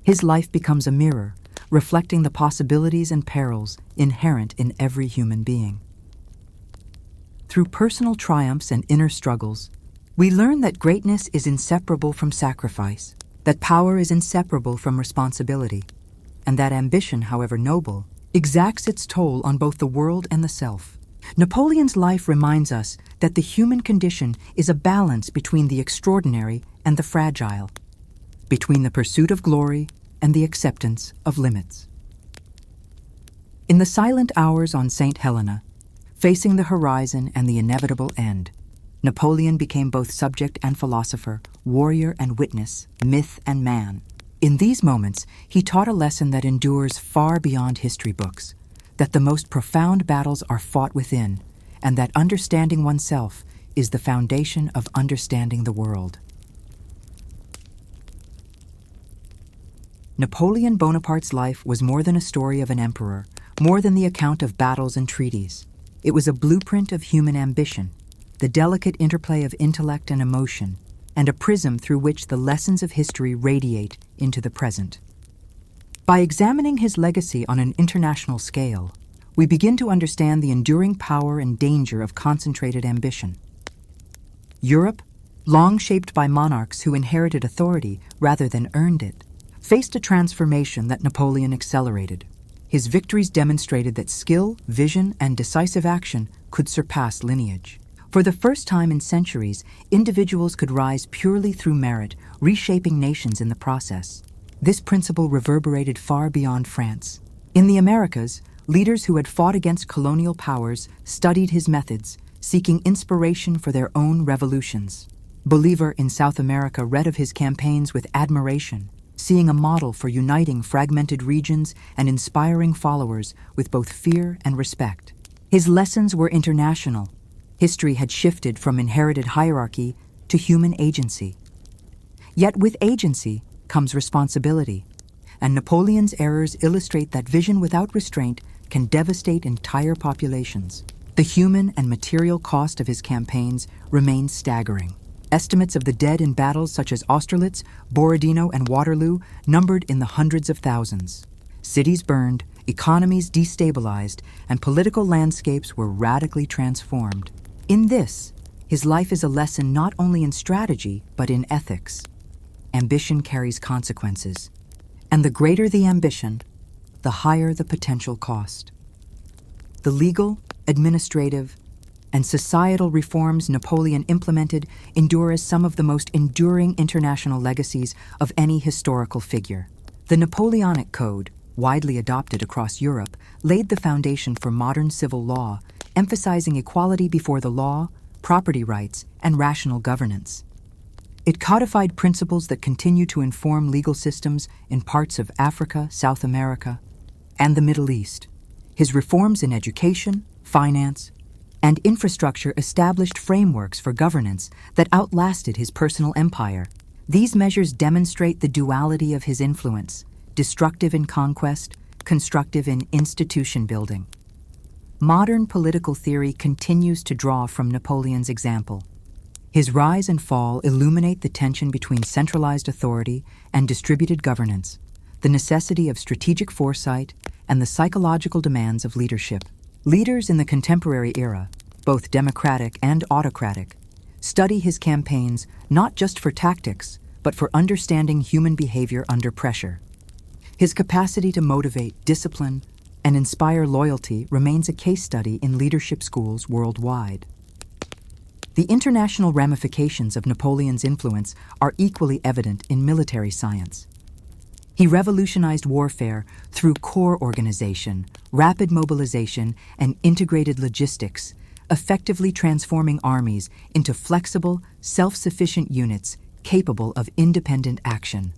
His life becomes a mirror, reflecting the possibilities and perils inherent in every human being. Through personal triumphs and inner struggles, we learn that greatness is inseparable from sacrifice, that power is inseparable from responsibility, and that ambition, however noble, exacts its toll on both the world and the self. Napoleon's life reminds us that the human condition is a balance between the extraordinary and the fragile, between the pursuit of glory and the acceptance of limits. In the silent hours on St. Helena, facing the horizon and the inevitable end, Napoleon became both subject and philosopher, warrior and witness, myth and man. In these moments, he taught a lesson that endures far beyond history books, that the most profound battles are fought within, and that understanding oneself is the foundation of understanding the world. Napoleon Bonaparte's life was more than a story of an emperor, more than the account of battles and treaties. It was a blueprint of human ambition, the delicate interplay of intellect and emotion, and a prism through which the lessons of history radiate into the present. By examining his legacy on an international scale, we begin to understand the enduring power and danger of concentrated ambition. Europe, long shaped by monarchs who inherited authority rather than earned it, faced a transformation that Napoleon accelerated. His victories demonstrated that skill, vision, and decisive action could surpass lineage. For the first time in centuries, individuals could rise purely through merit, reshaping nations in the process. This principle reverberated far beyond France. In the Americas, leaders who had fought against colonial powers studied his methods, seeking inspiration for their own revolutions. Bolivar in South America read of his campaigns with admiration, seeing a model for uniting fragmented regions and inspiring followers with both fear and respect. His lessons were international. History had shifted from inherited hierarchy to human agency. Yet with agency comes responsibility, and Napoleon's errors illustrate that vision without restraint can devastate entire populations. The human and material cost of his campaigns remains staggering. Estimates of the dead in battles such as Austerlitz, Borodino, and Waterloo numbered in the hundreds of thousands. Cities burned, economies destabilized, and political landscapes were radically transformed. In this, his life is a lesson not only in strategy, but in ethics. Ambition carries consequences, and the greater the ambition, the higher the potential cost. The legal, administrative, and societal reforms Napoleon implemented endure as some of the most enduring international legacies of any historical figure. The Napoleonic Code, widely adopted across Europe, laid the foundation for modern civil law, emphasizing equality before the law, property rights, and rational governance. It codified principles that continue to inform legal systems in parts of Africa, South America, and the Middle East. His reforms in education, finance, and infrastructure established frameworks for governance that outlasted his personal empire. These measures demonstrate the duality of his influence: destructive in conquest, constructive in institution building. Modern political theory continues to draw from Napoleon's example. His rise and fall illuminate the tension between centralized authority and distributed governance, the necessity of strategic foresight, and the psychological demands of leadership. Leaders in the contemporary era, both democratic and autocratic, study his campaigns not just for tactics, but for understanding human behavior under pressure. His capacity to motivate, discipline, and inspire loyalty remains a case study in leadership schools worldwide. The international ramifications of Napoleon's influence are equally evident in military science. He revolutionized warfare through corps organization, rapid mobilization, and integrated logistics, effectively transforming armies into flexible, self-sufficient units capable of independent action.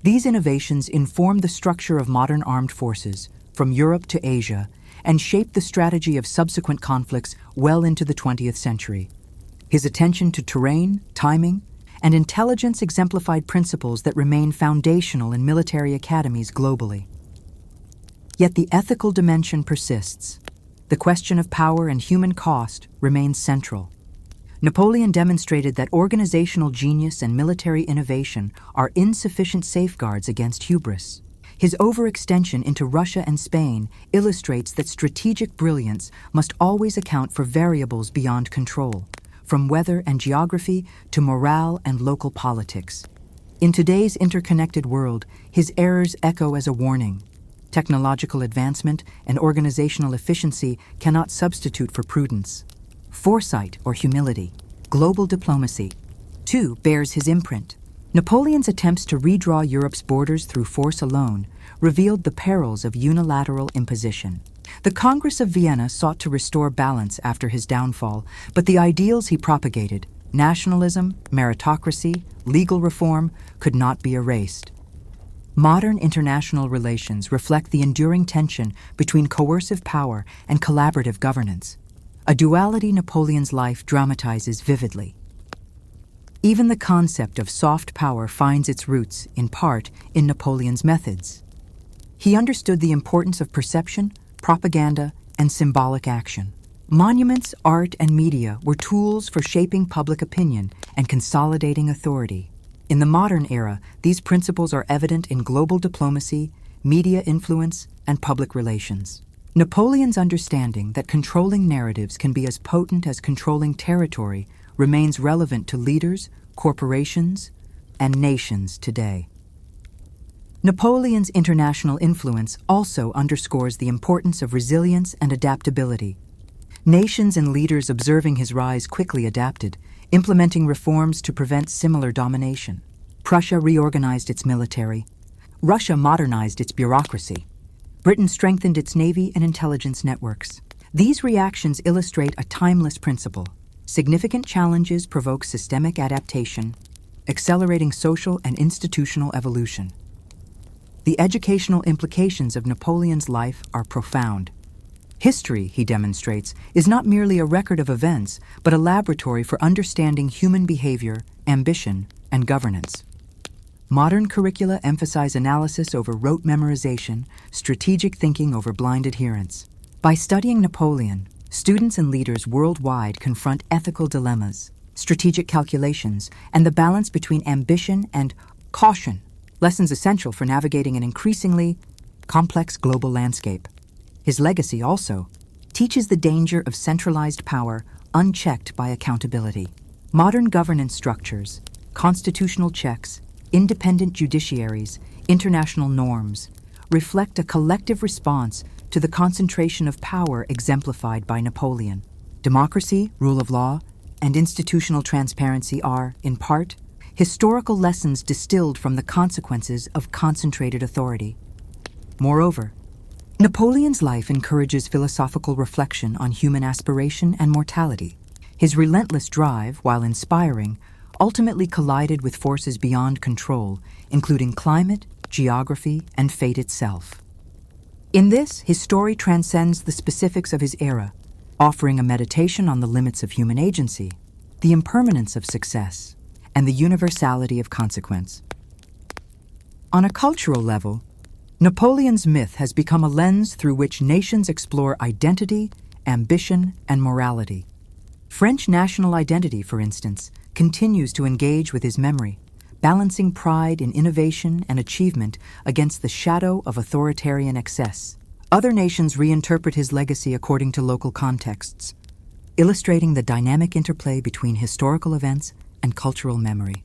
These innovations inform the structure of modern armed forces, from Europe to Asia, and shape the strategy of subsequent conflicts well into the 20th century. His attention to terrain, timing, and intelligence exemplified principles that remain foundational in military academies globally. Yet the ethical dimension persists. The question of power and human cost remains central. Napoleon demonstrated that organizational genius and military innovation are insufficient safeguards against hubris. His overextension into Russia and Spain illustrates that strategic brilliance must always account for variables beyond control, from weather and geography to morale and local politics. In today's interconnected world, his errors echo as a warning. Technological advancement and organizational efficiency cannot substitute for prudence. Foresight or humility, global diplomacy, too, bears his imprint. Napoleon's attempts to redraw Europe's borders through force alone revealed the perils of unilateral imposition. The Congress of Vienna sought to restore balance after his downfall, but the ideals he propagated, nationalism, meritocracy, legal reform, could not be erased. Modern international relations reflect the enduring tension between coercive power and collaborative governance, a duality Napoleon's life dramatizes vividly. Even the concept of soft power finds its roots, in part, in Napoleon's methods. He understood the importance of perception, propaganda, and symbolic action. Monuments, art, and media were tools for shaping public opinion and consolidating authority. In the modern era, these principles are evident in global diplomacy, media influence, and public relations. Napoleon's understanding that controlling narratives can be as potent as controlling territory remains relevant to leaders, corporations, and nations today. Napoleon's international influence also underscores the importance of resilience and adaptability. Nations and leaders observing his rise quickly adapted, implementing reforms to prevent similar domination. Prussia reorganized its military. Russia modernized its bureaucracy. Britain strengthened its navy and intelligence networks. These reactions illustrate a timeless principle. Significant challenges provoke systemic adaptation, accelerating social and institutional evolution. The educational implications of Napoleon's life are profound. History, he demonstrates, is not merely a record of events, but a laboratory for understanding human behavior, ambition, and governance. Modern curricula emphasize analysis over rote memorization, strategic thinking over blind adherence. By studying Napoleon, students and leaders worldwide confront ethical dilemmas. strategic calculations, and the balance between ambition and caution, lessons essential for navigating an increasingly complex global landscape. His legacy also teaches the danger of centralized power unchecked by accountability. Modern governance structures, constitutional checks, independent judiciaries, international norms reflect a collective response to the concentration of power exemplified by Napoleon. Democracy, rule of law, and institutional transparency are, in part, historical lessons distilled from the consequences of concentrated authority. Moreover, Napoleon's life encourages philosophical reflection on human aspiration and mortality. His relentless drive, while inspiring, ultimately collided with forces beyond control, including climate, geography, and fate itself. In this, his story transcends the specifics of his era, offering a meditation on the limits of human agency, the impermanence of success, and the universality of consequence. On a cultural level, Napoleon's myth has become a lens through which nations explore identity, ambition, and morality. French national identity, for instance, continues to engage with his memory, balancing pride in innovation and achievement against the shadow of authoritarian excess. Other nations reinterpret his legacy according to local contexts, illustrating the dynamic interplay between historical events and cultural memory.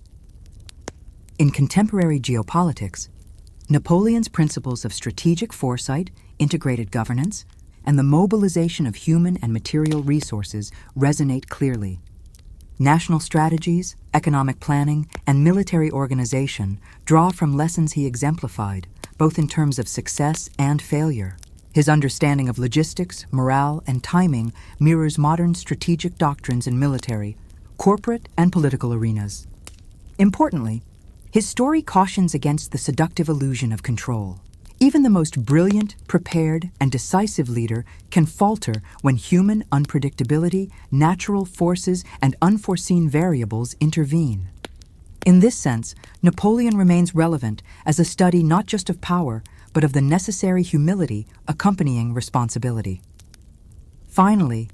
In contemporary geopolitics, Napoleon's principles of strategic foresight, integrated governance, and the mobilization of human and material resources resonate clearly. National strategies, economic planning, and military organization draw from lessons he exemplified, both in terms of success and failure. His understanding of logistics, morale, and timing mirrors modern strategic doctrines in military, corporate, and political arenas. Importantly, his story cautions against the seductive illusion of control. Even the most brilliant, prepared, and decisive leader can falter when human unpredictability, natural forces, and unforeseen variables intervene. In this sense, Napoleon remains relevant as a study not just of power, but of the necessary humility accompanying responsibility. Finally,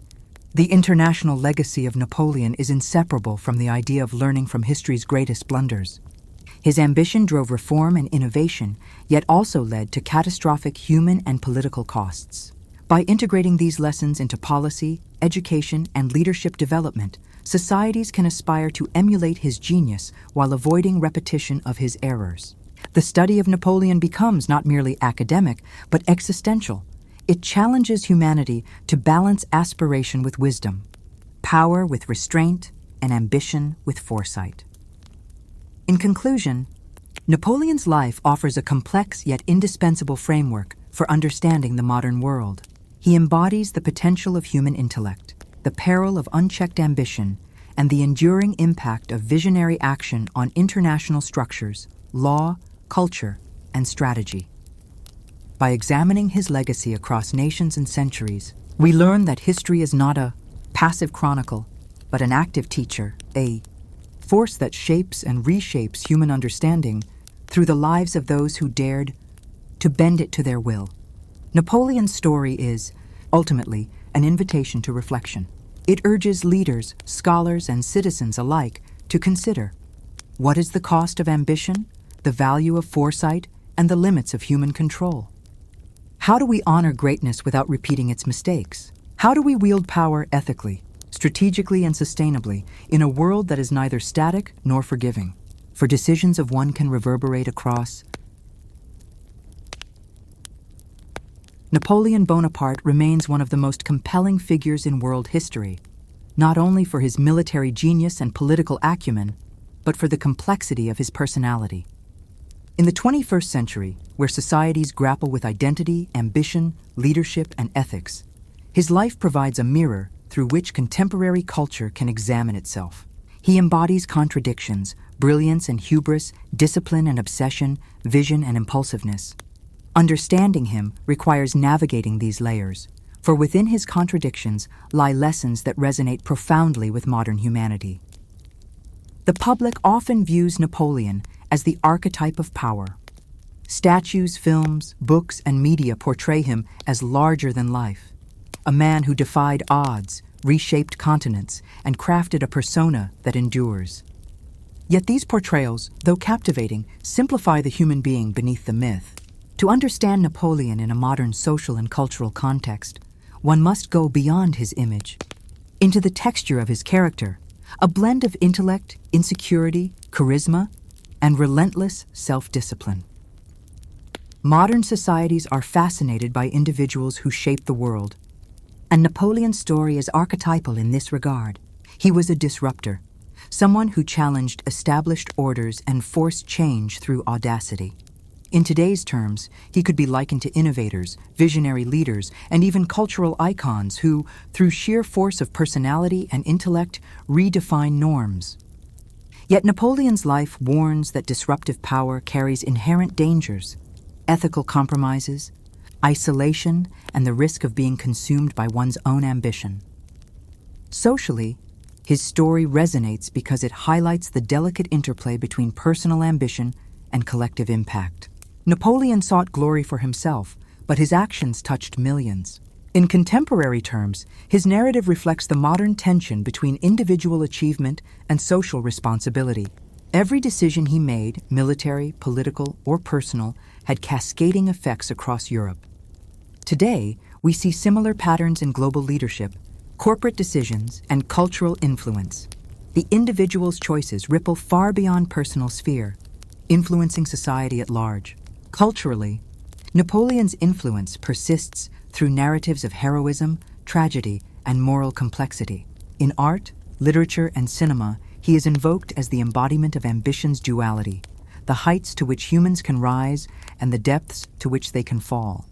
the international legacy of Napoleon is inseparable from the idea of learning from history's greatest blunders. His ambition drove reform and innovation, yet also led to catastrophic human and political costs. By integrating these lessons into policy, education, and leadership development, societies can aspire to emulate his genius while avoiding repetition of his errors. The study of Napoleon becomes not merely academic, but existential. It challenges humanity to balance aspiration with wisdom, power with restraint, and ambition with foresight. In conclusion, Napoleon's life offers a complex yet indispensable framework for understanding the modern world. He embodies the potential of human intellect, the peril of unchecked ambition, and the enduring impact of visionary action on international structures, law, culture, and strategy. By examining his legacy across nations and centuries, we learn that history is not a passive chronicle, but an active teacher, a force that shapes and reshapes human understanding through the lives of those who dared to bend it to their will. Napoleon's story is, ultimately, an invitation to reflection. It urges leaders, scholars, and citizens alike to consider: what is the cost of ambition, the value of foresight, and the limits of human control? How do we honor greatness without repeating its mistakes? How do we wield power ethically, strategically, and sustainably in a world that is neither static nor forgiving? For decisions of one can reverberate across. Napoleon Bonaparte remains one of the most compelling figures in world history, not only for his military genius and political acumen, but for the complexity of his personality. In the 21st century, where societies grapple with identity, ambition, leadership, and ethics, his life provides a mirror through which contemporary culture can examine itself. He embodies contradictions, brilliance and hubris, discipline and obsession, vision and impulsiveness. Understanding him requires navigating these layers, for within his contradictions lie lessons that resonate profoundly with modern humanity. The public often views Napoleon as the archetype of power. Statues, films, books, and media portray him as larger than life, a man who defied odds, reshaped continents, and crafted a persona that endures. Yet these portrayals, though captivating, simplify the human being beneath the myth. To understand Napoleon in a modern social and cultural context, one must go beyond his image, into the texture of his character, a blend of intellect, insecurity, charisma, and relentless self-discipline. Modern societies are fascinated by individuals who shape the world, and Napoleon's story is archetypal in this regard. He was a disruptor, someone who challenged established orders and forced change through audacity. In today's terms, he could be likened to innovators, visionary leaders, and even cultural icons who, through sheer force of personality and intellect, redefine norms. Yet Napoleon's life warns that disruptive power carries inherent dangers, ethical compromises, isolation, and the risk of being consumed by one's own ambition. Socially, his story resonates because it highlights the delicate interplay between personal ambition and collective impact. Napoleon sought glory for himself, but his actions touched millions. In contemporary terms, his narrative reflects the modern tension between individual achievement and social responsibility. Every decision he made, military, political, or personal, had cascading effects across Europe. Today, we see similar patterns in global leadership, corporate decisions, and cultural influence. The individual's choices ripple far beyond personal sphere, influencing society at large. Culturally, Napoleon's influence persists through narratives of heroism, tragedy, and moral complexity. In art, literature, and cinema, he is invoked as the embodiment of ambition's duality, the heights to which humans can rise and the depths to which they can fall.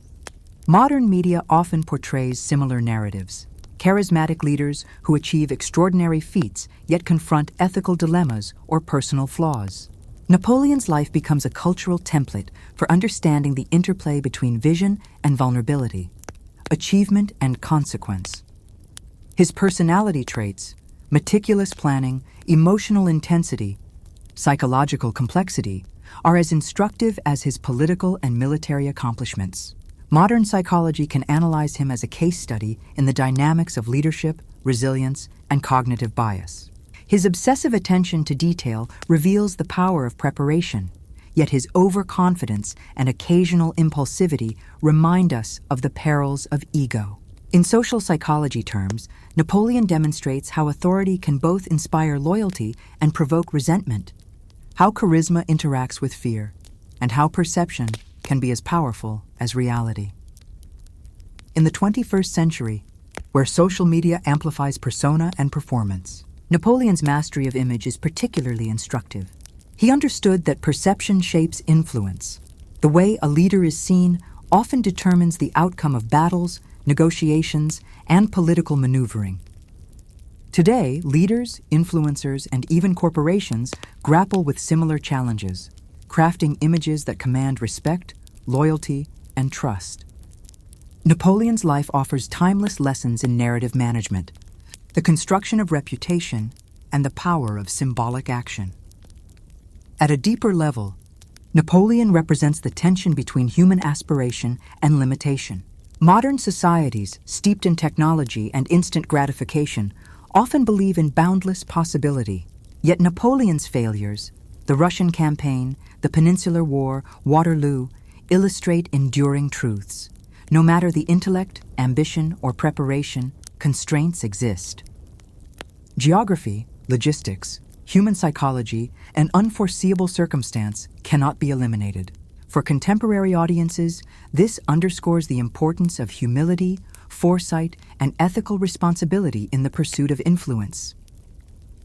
Modern media often portrays similar narratives. Charismatic leaders who achieve extraordinary feats yet confront ethical dilemmas or personal flaws. Napoleon's life becomes a cultural template for understanding the interplay between vision and vulnerability, achievement and consequence. His personality traits, meticulous planning, emotional intensity, psychological complexity, are as instructive as his political and military accomplishments. Modern psychology can analyze him as a case study in the dynamics of leadership, resilience, and cognitive bias. His obsessive attention to detail reveals the power of preparation, yet his overconfidence and occasional impulsivity remind us of the perils of ego. In social psychology terms, Napoleon demonstrates how authority can both inspire loyalty and provoke resentment, how charisma interacts with fear, and how perception can be as powerful as reality. In the 21st century, where social media amplifies persona and performance, Napoleon's mastery of image is particularly instructive. He understood that perception shapes influence. The way a leader is seen often determines the outcome of battles, negotiations, and political maneuvering. Today, leaders, influencers, and even corporations grapple with similar challenges, crafting images that command respect, loyalty, and trust. Napoleon's life offers timeless lessons in narrative management, the construction of reputation, and the power of symbolic action. At a deeper level, Napoleon represents the tension between human aspiration and limitation. Modern societies, steeped in technology and instant gratification, often believe in boundless possibility. Yet Napoleon's failures, the Russian campaign, the Peninsular War, Waterloo, illustrate enduring truths. No matter the intellect, ambition, or preparation, constraints exist. Geography, logistics, human psychology, and unforeseeable circumstance cannot be eliminated. For contemporary audiences, this underscores the importance of humility, foresight, and ethical responsibility in the pursuit of influence.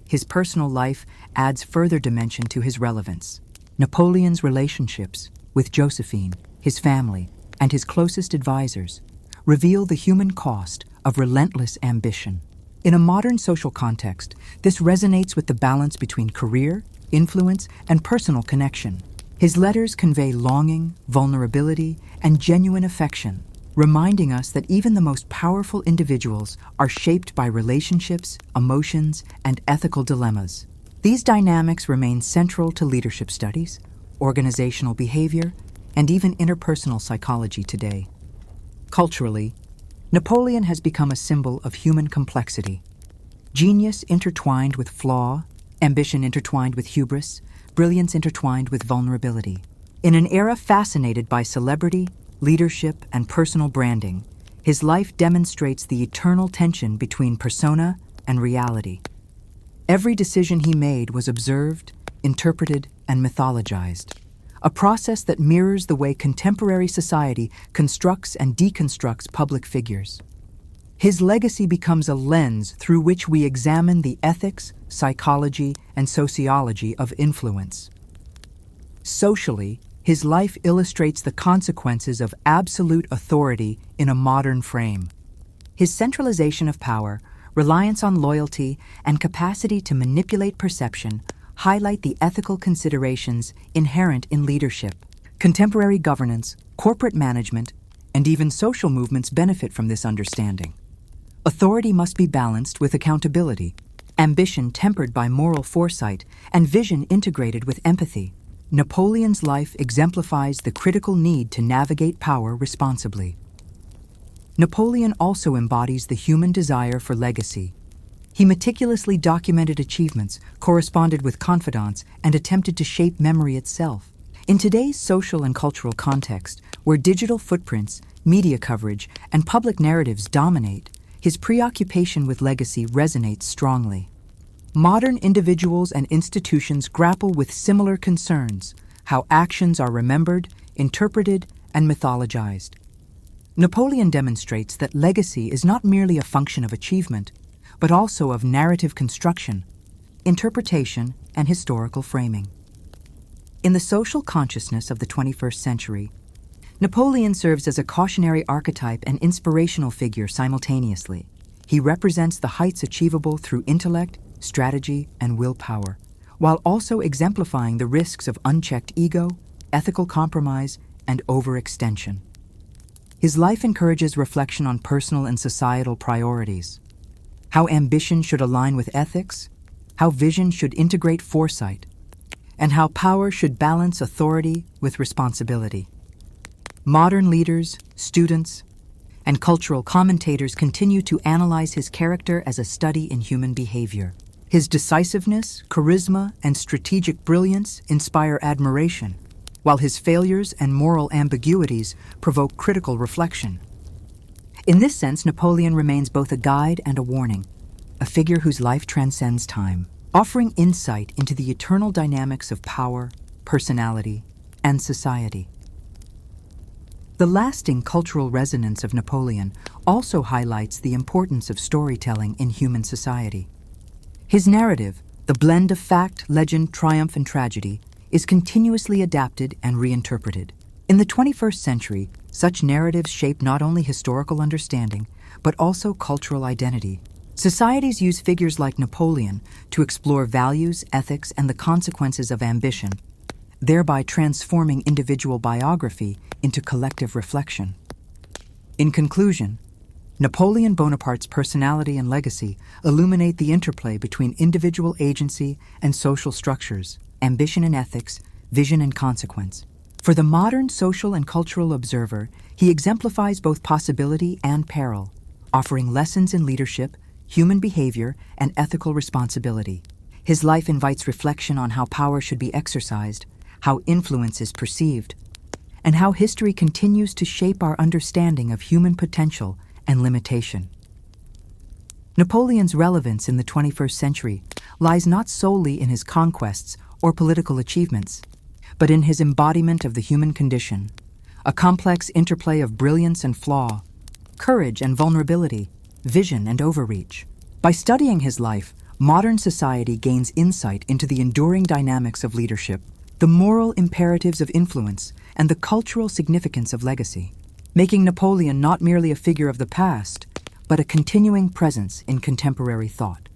His personal life adds further dimension to his relevance. Napoleon's relationships with Josephine, his family, and his closest advisors reveal the human cost of relentless ambition. In a modern social context, this resonates with the balance between career, influence, and personal connection. His letters convey longing, vulnerability, and genuine affection, reminding us that even the most powerful individuals are shaped by relationships, emotions, and ethical dilemmas. These dynamics remain central to leadership studies, organizational behavior, and even interpersonal psychology today. Culturally, Napoleon has become a symbol of human complexity. Genius intertwined with flaw, ambition intertwined with hubris, brilliance intertwined with vulnerability. In an era fascinated by celebrity, leadership, and personal branding, his life demonstrates the eternal tension between persona and reality. Every decision he made was observed, interpreted, and mythologized, a process that mirrors the way contemporary society constructs and deconstructs public figures. His legacy becomes a lens through which we examine the ethics, psychology, and sociology of influence. Socially, his life illustrates the consequences of absolute authority in a modern frame. His centralization of power, reliance on loyalty, and capacity to manipulate perception highlight the ethical considerations inherent in leadership. Contemporary governance, corporate management, and even social movements benefit from this understanding. Authority must be balanced with accountability, ambition tempered by moral foresight, and vision integrated with empathy. Napoleon's life exemplifies the critical need to navigate power responsibly. Napoleon also embodies the human desire for legacy. He meticulously documented achievements, corresponded with confidants, and attempted to shape memory itself. In today's social and cultural context, where digital footprints, media coverage, and public narratives dominate, his preoccupation with legacy resonates strongly. Modern individuals and institutions grapple with similar concerns: how actions are remembered, interpreted, and mythologized. Napoleon demonstrates that legacy is not merely a function of achievement, but also of narrative construction, interpretation, and historical framing. In the social consciousness of the 21st century, Napoleon serves as a cautionary archetype and inspirational figure simultaneously. He represents the heights achievable through intellect, strategy, and willpower, while also exemplifying the risks of unchecked ego, ethical compromise, and overextension. His life encourages reflection on personal and societal priorities, how ambition should align with ethics, how vision should integrate foresight, and how power should balance authority with responsibility. Modern leaders, students, and cultural commentators continue to analyze his character as a study in human behavior. His decisiveness, charisma, and strategic brilliance inspire admiration, while his failures and moral ambiguities provoke critical reflection. In this sense, Napoleon remains both a guide and a warning, a figure whose life transcends time, offering insight into the eternal dynamics of power, personality, and society. The lasting cultural resonance of Napoleon also highlights the importance of storytelling in human society. His narrative, the blend of fact, legend, triumph, and tragedy, is continuously adapted and reinterpreted. In the 21st century, such narratives shape not only historical understanding, but also cultural identity. Societies use figures like Napoleon to explore values, ethics, and the consequences of ambition, thereby transforming individual biography into collective reflection. In conclusion, Napoleon Bonaparte's personality and legacy illuminate the interplay between individual agency and social structures, ambition and ethics, vision and consequence. For the modern social and cultural observer, he exemplifies both possibility and peril, offering lessons in leadership, human behavior, and ethical responsibility. His life invites reflection on how power should be exercised, how influence is perceived, and how history continues to shape our understanding of human potential and limitation. Napoleon's relevance in the 21st century lies not solely in his conquests or political achievements, but in his embodiment of the human condition, a complex interplay of brilliance and flaw, courage and vulnerability, vision and overreach. By studying his life, modern society gains insight into the enduring dynamics of leadership, the moral imperatives of influence, and the cultural significance of legacy, making Napoleon not merely a figure of the past, but a continuing presence in contemporary thought.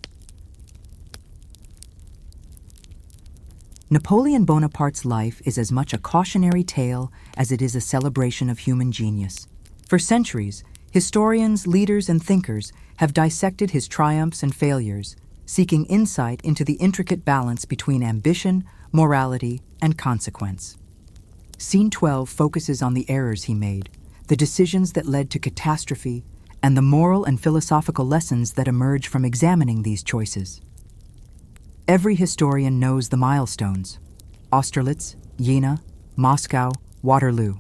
Napoleon Bonaparte's life is as much a cautionary tale as it is a celebration of human genius. For centuries, historians, leaders, and thinkers have dissected his triumphs and failures, seeking insight into the intricate balance between ambition, morality, and consequence. Scene 12 focuses on the errors he made, the decisions that led to catastrophe, and the moral and philosophical lessons that emerge from examining these choices. Every historian knows the milestones: Austerlitz, Jena, Moscow, Waterloo.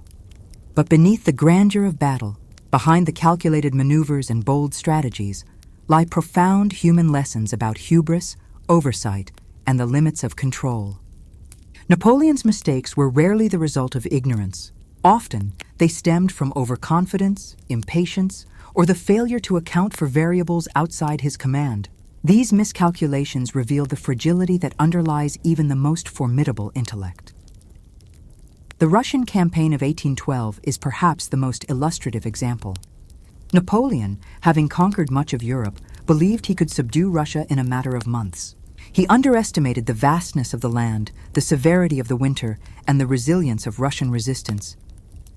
But beneath the grandeur of battle, behind the calculated maneuvers and bold strategies, lie profound human lessons about hubris, oversight, and the limits of control. Napoleon's mistakes were rarely the result of ignorance. Often, they stemmed from overconfidence, impatience, or the failure to account for variables outside his command. These miscalculations reveal the fragility that underlies even the most formidable intellect. The Russian campaign of 1812 is perhaps the most illustrative example. Napoleon, having conquered much of Europe, believed he could subdue Russia in a matter of months. He underestimated the vastness of the land, the severity of the winter, and the resilience of Russian resistance.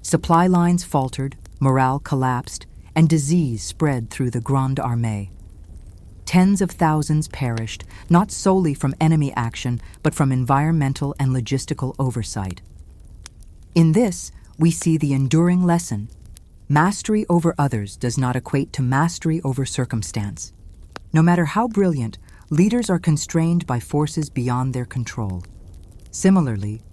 Supply lines faltered, morale collapsed, and disease spread through the Grande Armée. Tens of thousands perished, not solely from enemy action, but from environmental and logistical oversight. In this, we see the enduring lesson: mastery over others does not equate to mastery over circumstance. No matter how brilliant, leaders are constrained by forces beyond their control. Similarly,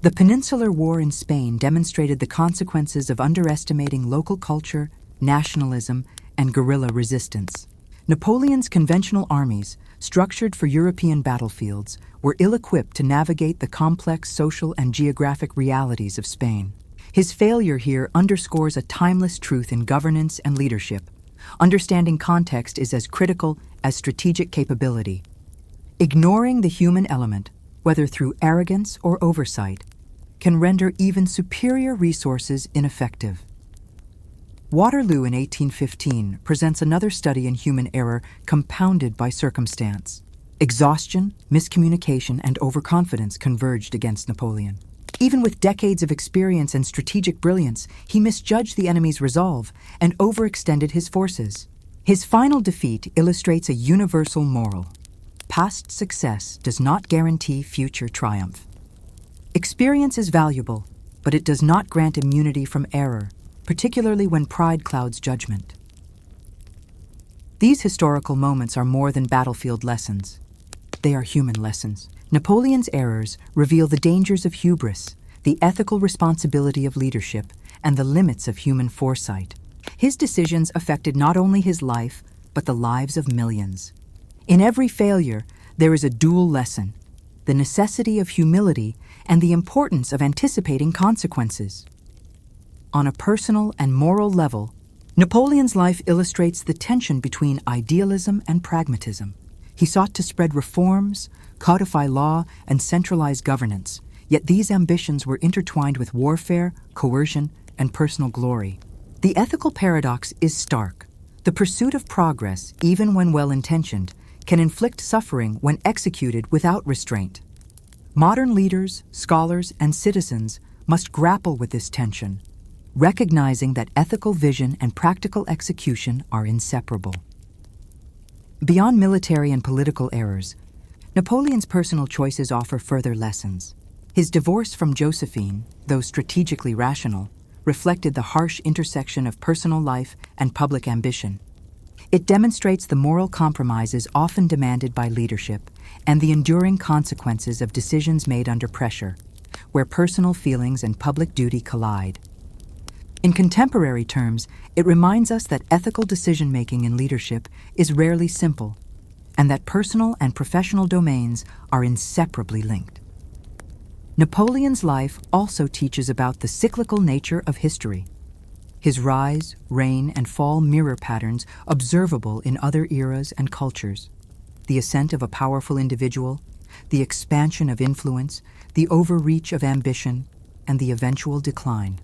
the Peninsular War in Spain demonstrated the consequences of underestimating local culture, nationalism, and guerrilla resistance. Napoleon's conventional armies, structured for European battlefields, were ill-equipped to navigate the complex social and geographic realities of Spain. His failure here underscores a timeless truth in governance and leadership. Understanding context is as critical as strategic capability. Ignoring the human element, whether through arrogance or oversight, can render even superior resources ineffective. Waterloo in 1815 presents another study in human error compounded by circumstance. Exhaustion, miscommunication, and overconfidence converged against Napoleon. Even with decades of experience and strategic brilliance, he misjudged the enemy's resolve and overextended his forces. His final defeat illustrates a universal moral: past success does not guarantee future triumph. Experience is valuable, but it does not grant immunity from error, particularly when pride clouds judgment. These historical moments are more than battlefield lessons. They are human lessons. Napoleon's errors reveal the dangers of hubris, the ethical responsibility of leadership, and the limits of human foresight. His decisions affected not only his life, but the lives of millions. In every failure, there is a dual lesson: the necessity of humility and the importance of anticipating consequences. On a personal and moral level, Napoleon's life illustrates the tension between idealism and pragmatism. He sought to spread reforms, codify law, and centralize governance, yet these ambitions were intertwined with warfare, coercion, and personal glory. The ethical paradox is stark. The pursuit of progress, even when well-intentioned, can inflict suffering when executed without restraint. Modern leaders, scholars, and citizens must grapple with this tension, recognizing that ethical vision and practical execution are inseparable. Beyond military and political errors, Napoleon's personal choices offer further lessons. His divorce from Josephine, though strategically rational, reflected the harsh intersection of personal life and public ambition. It demonstrates the moral compromises often demanded by leadership and the enduring consequences of decisions made under pressure, where personal feelings and public duty collide. In contemporary terms, it reminds us that ethical decision-making in leadership is rarely simple, and that personal and professional domains are inseparably linked. Napoleon's life also teaches about the cyclical nature of history. His rise, reign, and fall mirror patterns observable in other eras and cultures: the ascent of a powerful individual, the expansion of influence, the overreach of ambition, and the eventual decline.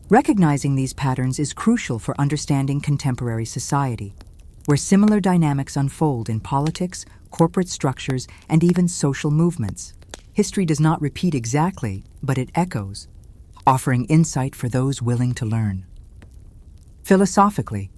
Recognizing these patterns is crucial for understanding contemporary society, where similar dynamics unfold in politics, corporate structures, and even social movements. History does not repeat exactly, but it echoes, offering insight for those willing to learn. Philosophically,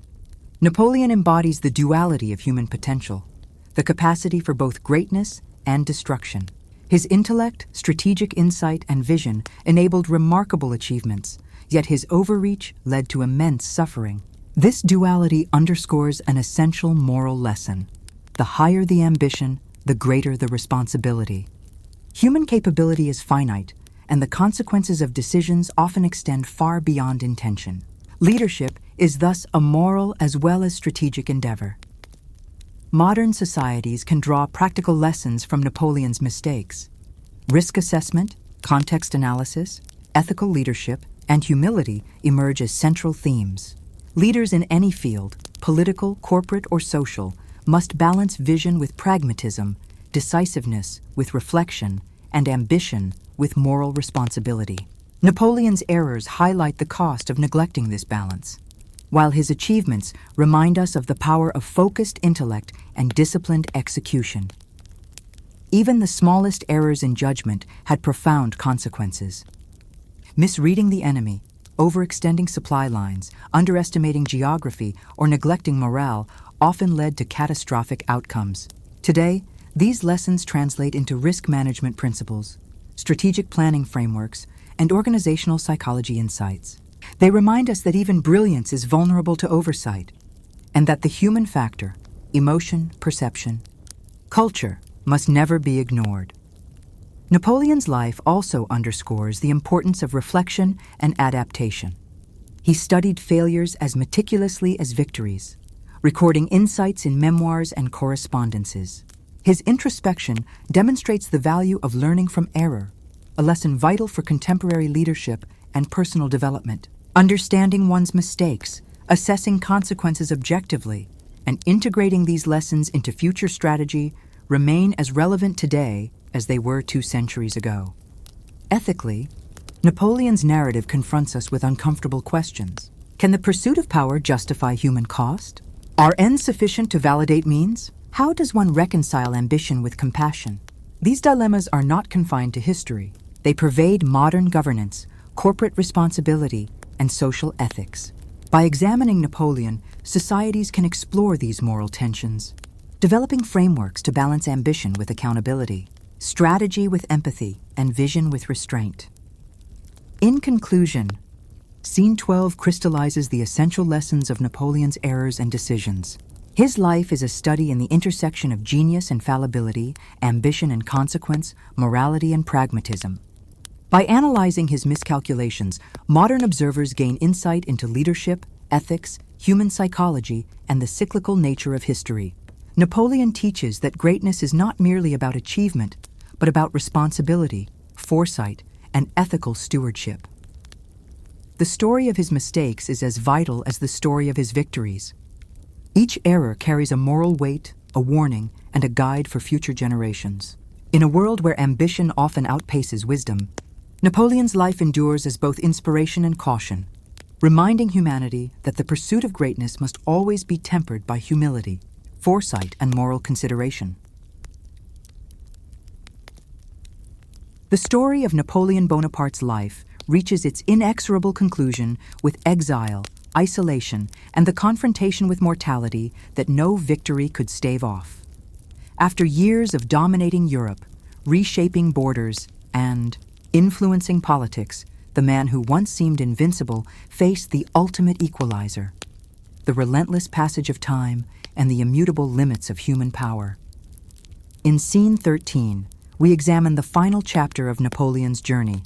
Napoleon embodies the duality of human potential, the capacity for both greatness and destruction. His intellect, strategic insight, and vision enabled remarkable achievements, yet his overreach led to immense suffering. This duality underscores an essential moral lesson. The higher the ambition, the greater the responsibility. Human capability is finite, and the consequences of decisions often extend far beyond intention. Leadership is thus a moral as well as strategic endeavor. Modern societies can draw practical lessons from Napoleon's mistakes. Risk assessment, context analysis, ethical leadership, and humility emerge as central themes. Leaders in any field, political, corporate, or social, must balance vision with pragmatism, decisiveness with reflection, and ambition with moral responsibility. Napoleon's errors highlight the cost of neglecting this balance, while his achievements remind us of the power of focused intellect and disciplined execution. Even the smallest errors in judgment had profound consequences. Misreading the enemy, overextending supply lines, underestimating geography, or neglecting morale often led to catastrophic outcomes. Today, these lessons translate into risk management principles, strategic planning frameworks, and organizational psychology insights. They remind us that even brilliance is vulnerable to oversight, and that the human factor, emotion, perception, culture, must never be ignored. Napoleon's life also underscores the importance of reflection and adaptation. He studied failures as meticulously as victories, recording insights in memoirs and correspondences. His introspection demonstrates the value of learning from error, a lesson vital for contemporary leadership and personal development. Understanding one's mistakes, assessing consequences objectively, and integrating these lessons into future strategy remain as relevant today as they were 2 centuries ago. Ethically, Napoleon's narrative confronts us with uncomfortable questions. Can the pursuit of power justify human cost? Are ends sufficient to validate means? How does one reconcile ambition with compassion? These dilemmas are not confined to history. They pervade modern governance, corporate responsibility, and social ethics. By examining Napoleon, societies can explore these moral tensions, developing frameworks to balance ambition with accountability, strategy with empathy, and vision with restraint. In conclusion, Scene 12 crystallizes the essential lessons of Napoleon's errors and decisions. His life is a study in the intersection of genius and fallibility, ambition and consequence, morality and pragmatism. By analyzing his miscalculations, modern observers gain insight into leadership, ethics, human psychology, and the cyclical nature of history. Napoleon teaches that greatness is not merely about achievement, but about responsibility, foresight, and ethical stewardship. The story of his mistakes is as vital as the story of his victories. Each error carries a moral weight, a warning, and a guide for future generations. In a world where ambition often outpaces wisdom, Napoleon's life endures as both inspiration and caution, reminding humanity that the pursuit of greatness must always be tempered by humility, foresight, and moral consideration. The story of Napoleon Bonaparte's life reaches its inexorable conclusion with exile, isolation, and the confrontation with mortality that no victory could stave off. After years of dominating Europe, reshaping borders, and influencing politics, the man who once seemed invincible faced the ultimate equalizer, the relentless passage of time and the immutable limits of human power. In Scene 13, we examine the final chapter of Napoleon's journey,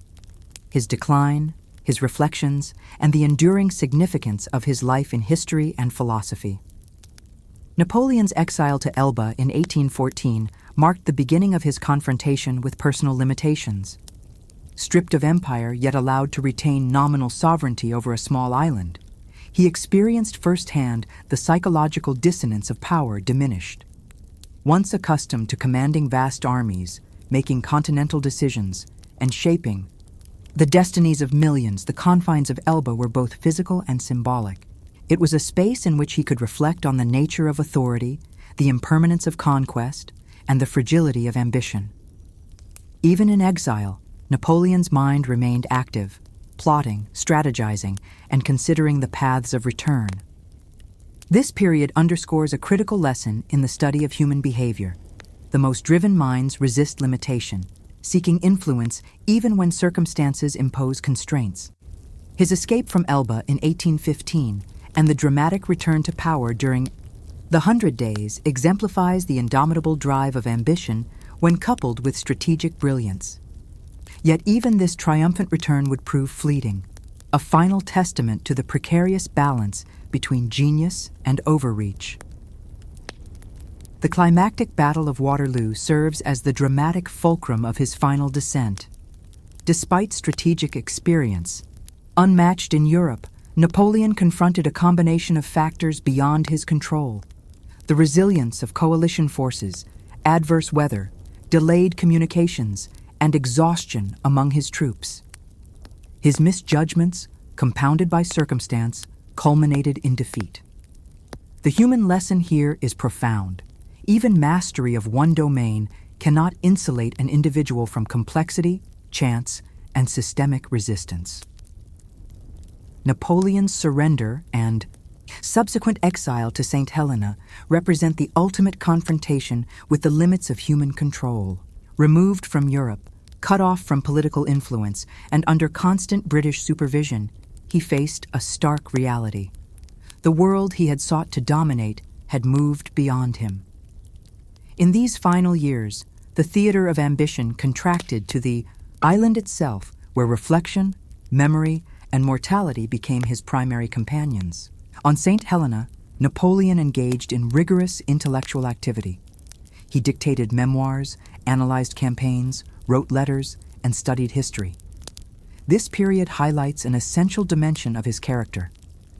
his decline, his reflections, and the enduring significance of his life in history and philosophy. Napoleon's exile to Elba in 1814 marked the beginning of his confrontation with personal limitations. Stripped of empire yet allowed to retain nominal sovereignty over a small island, he experienced firsthand the psychological dissonance of power diminished. Once accustomed to commanding vast armies, making continental decisions, and shaping the destinies of millions, the confines of Elba were both physical and symbolic. It was a space in which he could reflect on the nature of authority, the impermanence of conquest, and the fragility of ambition. Even in exile, Napoleon's mind remained active, plotting, strategizing, and considering the paths of return. This period underscores a critical lesson in the study of human behavior. The most driven minds resist limitation, seeking influence even when circumstances impose constraints. His escape from Elba in 1815 and the dramatic return to power during the 100 Days exemplifies the indomitable drive of ambition when coupled with strategic brilliance. Yet even this triumphant return would prove fleeting, a final testament to the precarious balance between genius and overreach. The climactic Battle of Waterloo serves as the dramatic fulcrum of his final descent. Despite strategic experience, unmatched in Europe, Napoleon confronted a combination of factors beyond his control. The resilience of coalition forces, adverse weather, delayed communications, and exhaustion among his troops. His misjudgments, compounded by circumstance, culminated in defeat. The human lesson here is profound. Even mastery of one domain cannot insulate an individual from complexity, chance, and systemic resistance. Napoleon's surrender and subsequent exile to St. Helena represent the ultimate confrontation with the limits of human control. Removed from Europe, cut off from political influence, and under constant British supervision, he faced a stark reality. The world he had sought to dominate had moved beyond him. In these final years, the theater of ambition contracted to the island itself, where reflection, memory, and mortality became his primary companions. On St. Helena, Napoleon engaged in rigorous intellectual activity. He dictated memoirs, analyzed campaigns, wrote letters, and studied history. This period highlights an essential dimension of his character,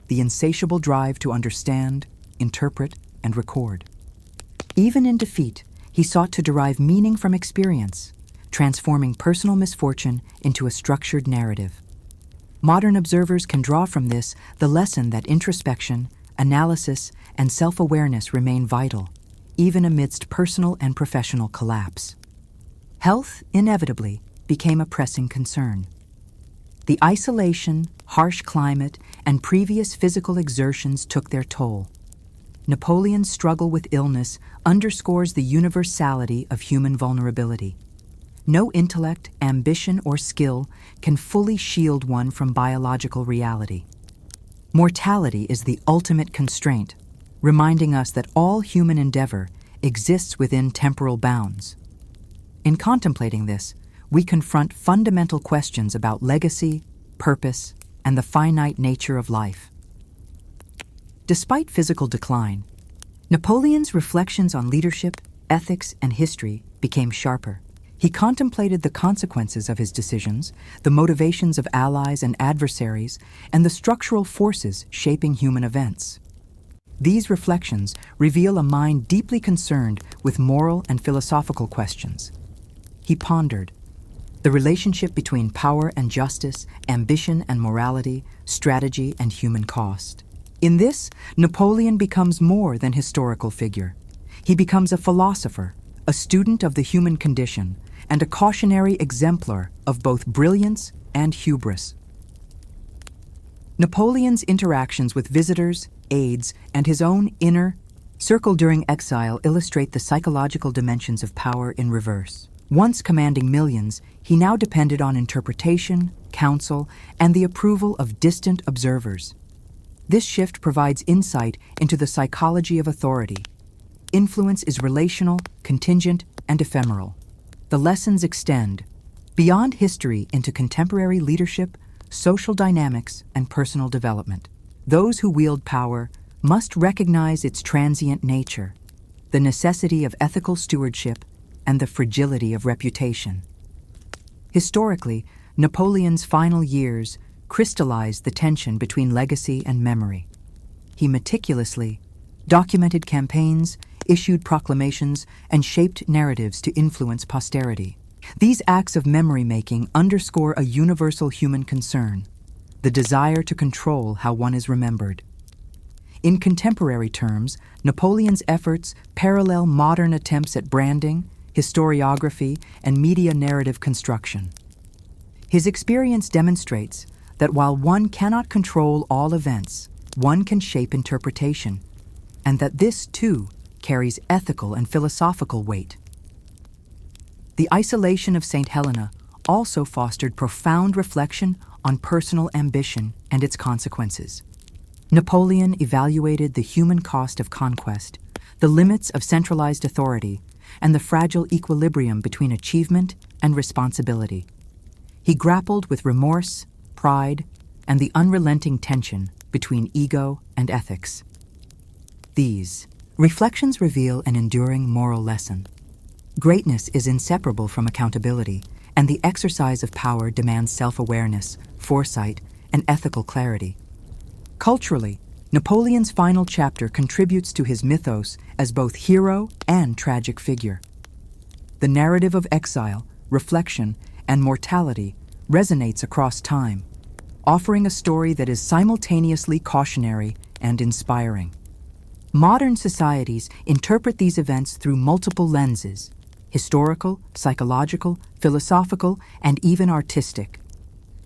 the insatiable drive to understand, interpret, and record. Even in defeat, he sought to derive meaning from experience, transforming personal misfortune into a structured narrative. Modern observers can draw from this the lesson that introspection, analysis, and self-awareness remain vital, even amidst personal and professional collapse. Health, inevitably, became a pressing concern. The isolation, harsh climate, and previous physical exertions took their toll. Napoleon's struggle with illness underscores the universality of human vulnerability. No intellect, ambition, or skill can fully shield one from biological reality. Mortality is the ultimate constraint, reminding us that all human endeavor exists within temporal bounds. In contemplating this, we confront fundamental questions about legacy, purpose, and the finite nature of life. Despite physical decline, Napoleon's reflections on leadership, ethics, and history became sharper. He contemplated the consequences of his decisions, the motivations of allies and adversaries, and the structural forces shaping human events. These reflections reveal a mind deeply concerned with moral and philosophical questions. He pondered the relationship between power and justice, ambition and morality, strategy and human cost. In this, Napoleon becomes more than historical figure. He becomes a philosopher, a student of the human condition, and a cautionary exemplar of both brilliance and hubris. Napoleon's interactions with visitors, aides, and his own inner circle during exile illustrate the psychological dimensions of power in reverse. Once commanding millions, he now depended on interpretation, counsel, and the approval of distant observers. This shift provides insight into the psychology of authority. Influence is relational, contingent, and ephemeral. The lessons extend beyond history into contemporary leadership, social dynamics, and personal development. Those who wield power must recognize its transient nature, the necessity of ethical stewardship, and the fragility of reputation. Historically, Napoleon's final years crystallized the tension between legacy and memory. He meticulously documented campaigns, issued proclamations, and shaped narratives to influence posterity. These acts of memory-making underscore a universal human concern, the desire to control how one is remembered. In contemporary terms, Napoleon's efforts parallel modern attempts at branding, historiography, and media narrative construction. His experience demonstrates that while one cannot control all events, one can shape interpretation, and that this, too, carries ethical and philosophical weight. The isolation of St. Helena also fostered profound reflection on personal ambition and its consequences. Napoleon evaluated the human cost of conquest, the limits of centralized authority, and the fragile equilibrium between achievement and responsibility. He grappled with remorse, pride, and the unrelenting tension between ego and ethics. These reflections reveal an enduring moral lesson. Greatness is inseparable from accountability, and the exercise of power demands self-awareness, foresight, and ethical clarity. Culturally, Napoleon's final chapter contributes to his mythos as both hero and tragic figure. The narrative of exile, reflection, and mortality resonates across time, offering a story that is simultaneously cautionary and inspiring. Modern societies interpret these events through multiple lenses: historical, psychological, philosophical, and even artistic.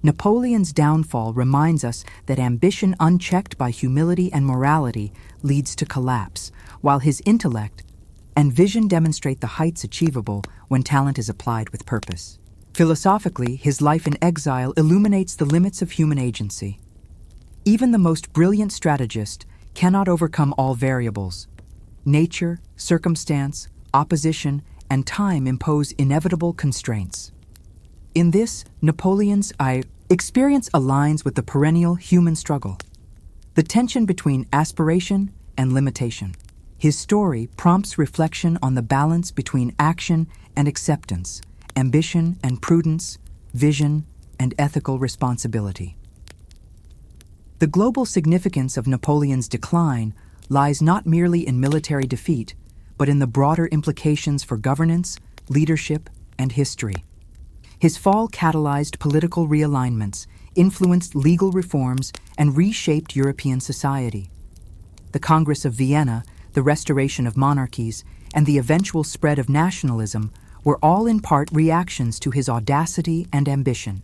Napoleon's downfall reminds us that ambition unchecked by humility and morality leads to collapse, while his intellect and vision demonstrate the heights achievable when talent is applied with purpose. Philosophically, his life in exile illuminates the limits of human agency. Even the most brilliant strategist cannot overcome all variables. Nature, circumstance, opposition, and time impose inevitable constraints. In this, Napoleon's experience aligns with the perennial human struggle, the tension between aspiration and limitation. His story prompts reflection on the balance between action and acceptance, ambition and prudence, vision and ethical responsibility. The global significance of Napoleon's decline lies not merely in military defeat, but in the broader implications for governance, leadership, and history. His fall catalyzed political realignments, influenced legal reforms, and reshaped European society. The Congress of Vienna, the restoration of monarchies, and the eventual spread of nationalism were all in part reactions to his audacity and ambition.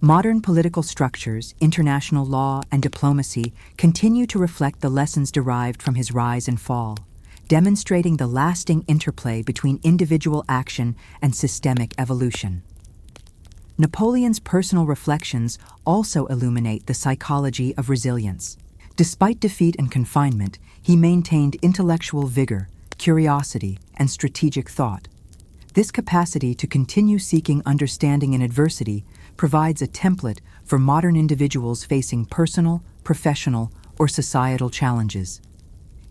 Modern political structures, international law, and diplomacy continue to reflect the lessons derived from his rise and fall, demonstrating the lasting interplay between individual action and systemic evolution. Napoleon's personal reflections also illuminate the psychology of resilience. Despite defeat and confinement, he maintained intellectual vigor, curiosity, and strategic thought. This capacity to continue seeking understanding in adversity provides a template for modern individuals facing personal, professional, or societal challenges.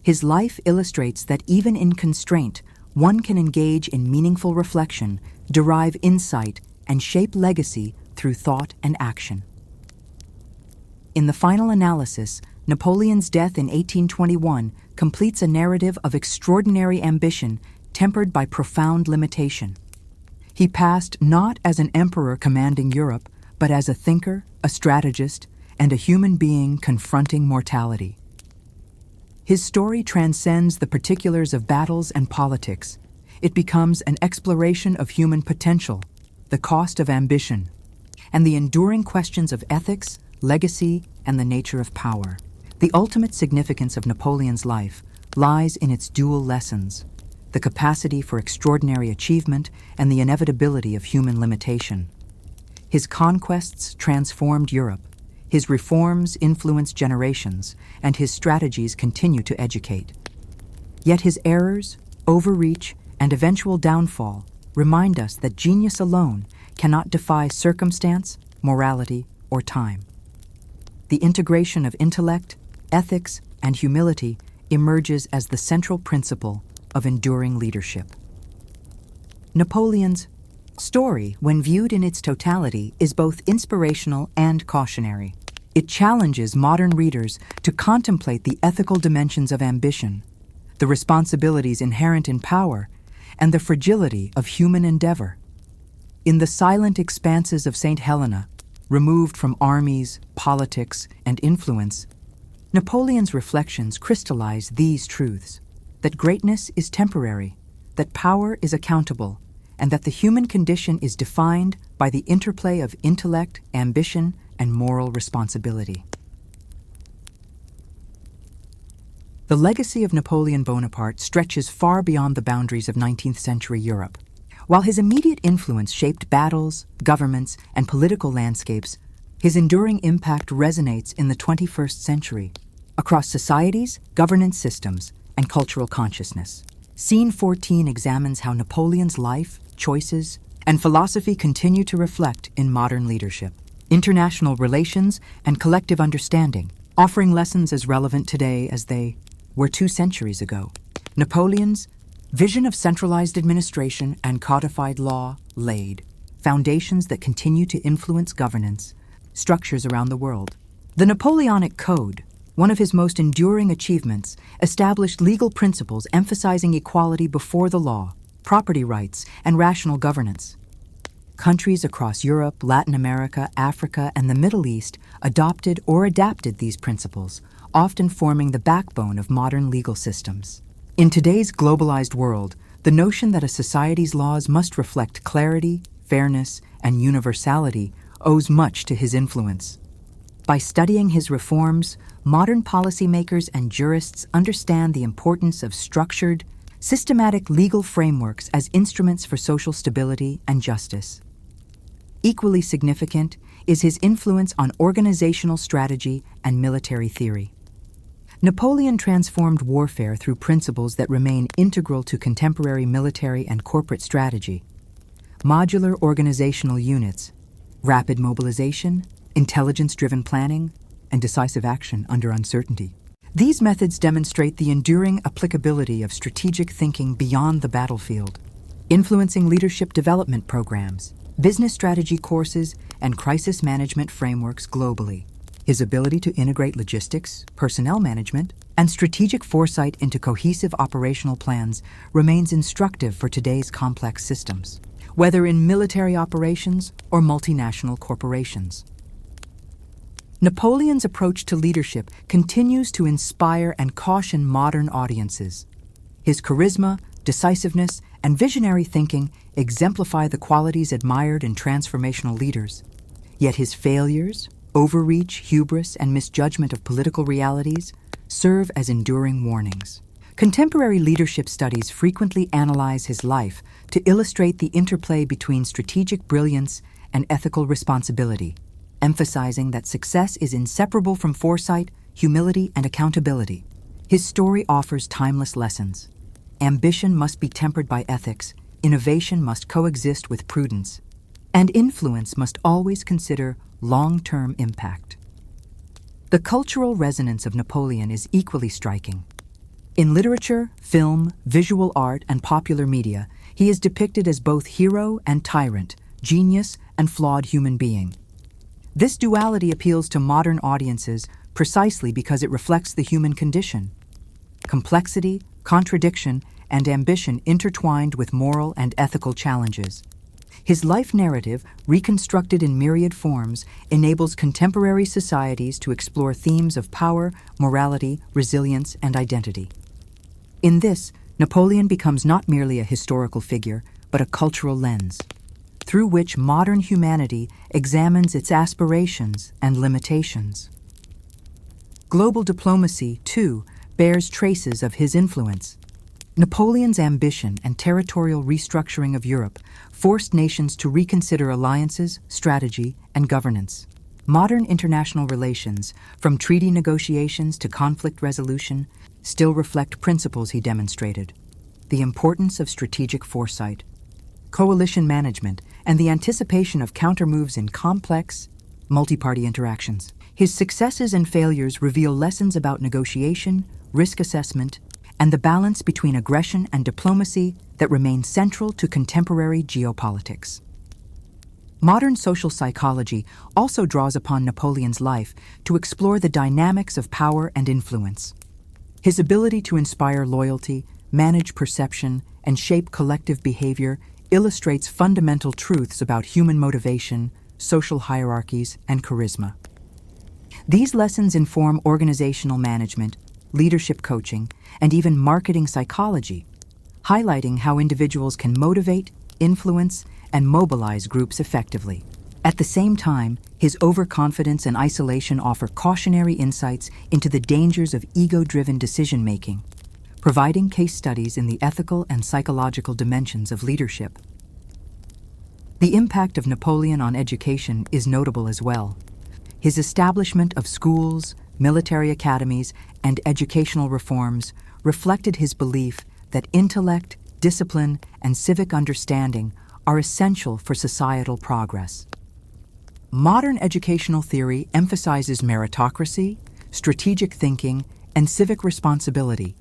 His life illustrates that even in constraint, one can engage in meaningful reflection, derive insight, and shape legacy through thought and action. In the final analysis, Napoleon's death in 1821 completes a narrative of extraordinary ambition tempered by profound limitation. He passed not as an emperor commanding Europe, but as a thinker, a strategist, and a human being confronting mortality. His story transcends the particulars of battles and politics. It becomes an exploration of human potential, the cost of ambition, and the enduring questions of ethics, legacy, and the nature of power. The ultimate significance of Napoleon's life lies in its dual lessons: the capacity for extraordinary achievement and the inevitability of human limitation. His conquests transformed Europe, his reforms influenced generations, and his strategies continue to educate. Yet his errors, overreach, and eventual downfall remind us that genius alone cannot defy circumstance, morality, or time. The integration of intellect, ethics, and humility emerges as the central principle of enduring leadership. Napoleon's story, when viewed in its totality, is both inspirational and cautionary. It challenges modern readers to contemplate the ethical dimensions of ambition, the responsibilities inherent in power, and the fragility of human endeavor. In the silent expanses of St. Helena, removed from armies, politics, and influence, Napoleon's reflections crystallize these truths: that greatness is temporary, that power is accountable, and that the human condition is defined by the interplay of intellect, ambition, and moral responsibility. The legacy of Napoleon Bonaparte stretches far beyond the boundaries of 19th century Europe. While his immediate influence shaped battles, governments, and political landscapes, his enduring impact resonates in the 21st century. across societies, governance systems, and cultural consciousness. Scene 14 examines how Napoleon's life, choices, and philosophy continue to reflect in modern leadership, international relations, and collective understanding, offering lessons as relevant today as they were 2 centuries ago. Napoleon's vision of centralized administration and codified law laid foundations that continue to influence governance structures around the world. The Napoleonic Code, one of his most enduring achievements, established legal principles emphasizing equality before the law, property rights, and rational governance. Countries across Europe, Latin America, Africa, and the Middle East adopted or adapted these principles, often forming the backbone of modern legal systems. In today's globalized world, the notion that a society's laws must reflect clarity, fairness, and universality owes much to his influence. By studying his reforms, modern policymakers and jurists understand the importance of structured, systematic legal frameworks as instruments for social stability and justice. Equally significant is his influence on organizational strategy and military theory. Napoleon transformed warfare through principles that remain integral to contemporary military and corporate strategy: modular organizational units, rapid mobilization, intelligence-driven planning, and decisive action under uncertainty. These methods demonstrate the enduring applicability of strategic thinking beyond the battlefield, influencing leadership development programs, business strategy courses, and crisis management frameworks globally. His ability to integrate logistics, personnel management, and strategic foresight into cohesive operational plans remains instructive for today's complex systems, whether in military operations or multinational corporations. Napoleon's approach to leadership continues to inspire and caution modern audiences. His charisma, decisiveness, and visionary thinking exemplify the qualities admired in transformational leaders. Yet his failures, overreach, hubris, and misjudgment of political realities serve as enduring warnings. Contemporary leadership studies frequently analyze his life to illustrate the interplay between strategic brilliance and ethical responsibility, emphasizing that success is inseparable from foresight, humility, and accountability. His story offers timeless lessons. Ambition must be tempered by ethics, innovation must coexist with prudence, and influence must always consider long-term impact. The cultural resonance of Napoleon is equally striking. In literature, film, visual art, and popular media, he is depicted as both hero and tyrant, genius and flawed human being. This duality appeals to modern audiences precisely because it reflects the human condition. Complexity, contradiction, and ambition intertwined with moral and ethical challenges. His life narrative, reconstructed in myriad forms, enables contemporary societies to explore themes of power, morality, resilience, and identity. In this, Napoleon becomes not merely a historical figure, but a cultural lens, through which modern humanity examines its aspirations and limitations. Global diplomacy, too, bears traces of his influence. Napoleon's ambition and territorial restructuring of Europe forced nations to reconsider alliances, strategy, and governance. Modern international relations, from treaty negotiations to conflict resolution, still reflect principles he demonstrated: the importance of strategic foresight, coalition management, and the anticipation of countermoves in complex, multi-party interactions. His successes and failures reveal lessons about negotiation, risk assessment, and the balance between aggression and diplomacy that remain central to contemporary geopolitics. Modern social psychology also draws upon Napoleon's life to explore the dynamics of power and influence. His ability to inspire loyalty, manage perception, and shape collective behavior illustrates fundamental truths about human motivation, social hierarchies, and charisma. These lessons inform organizational management, leadership coaching, and even marketing psychology, highlighting how individuals can motivate, influence, and mobilize groups effectively. At the same time, his overconfidence and isolation offer cautionary insights into the dangers of ego-driven decision-making, providing case studies in the ethical and psychological dimensions of leadership. The impact of Napoleon on education is notable as well. His establishment of schools, military academies, and educational reforms reflected his belief that intellect, discipline, and civic understanding are essential for societal progress. Modern educational theory emphasizes meritocracy, strategic thinking, and civic responsibility,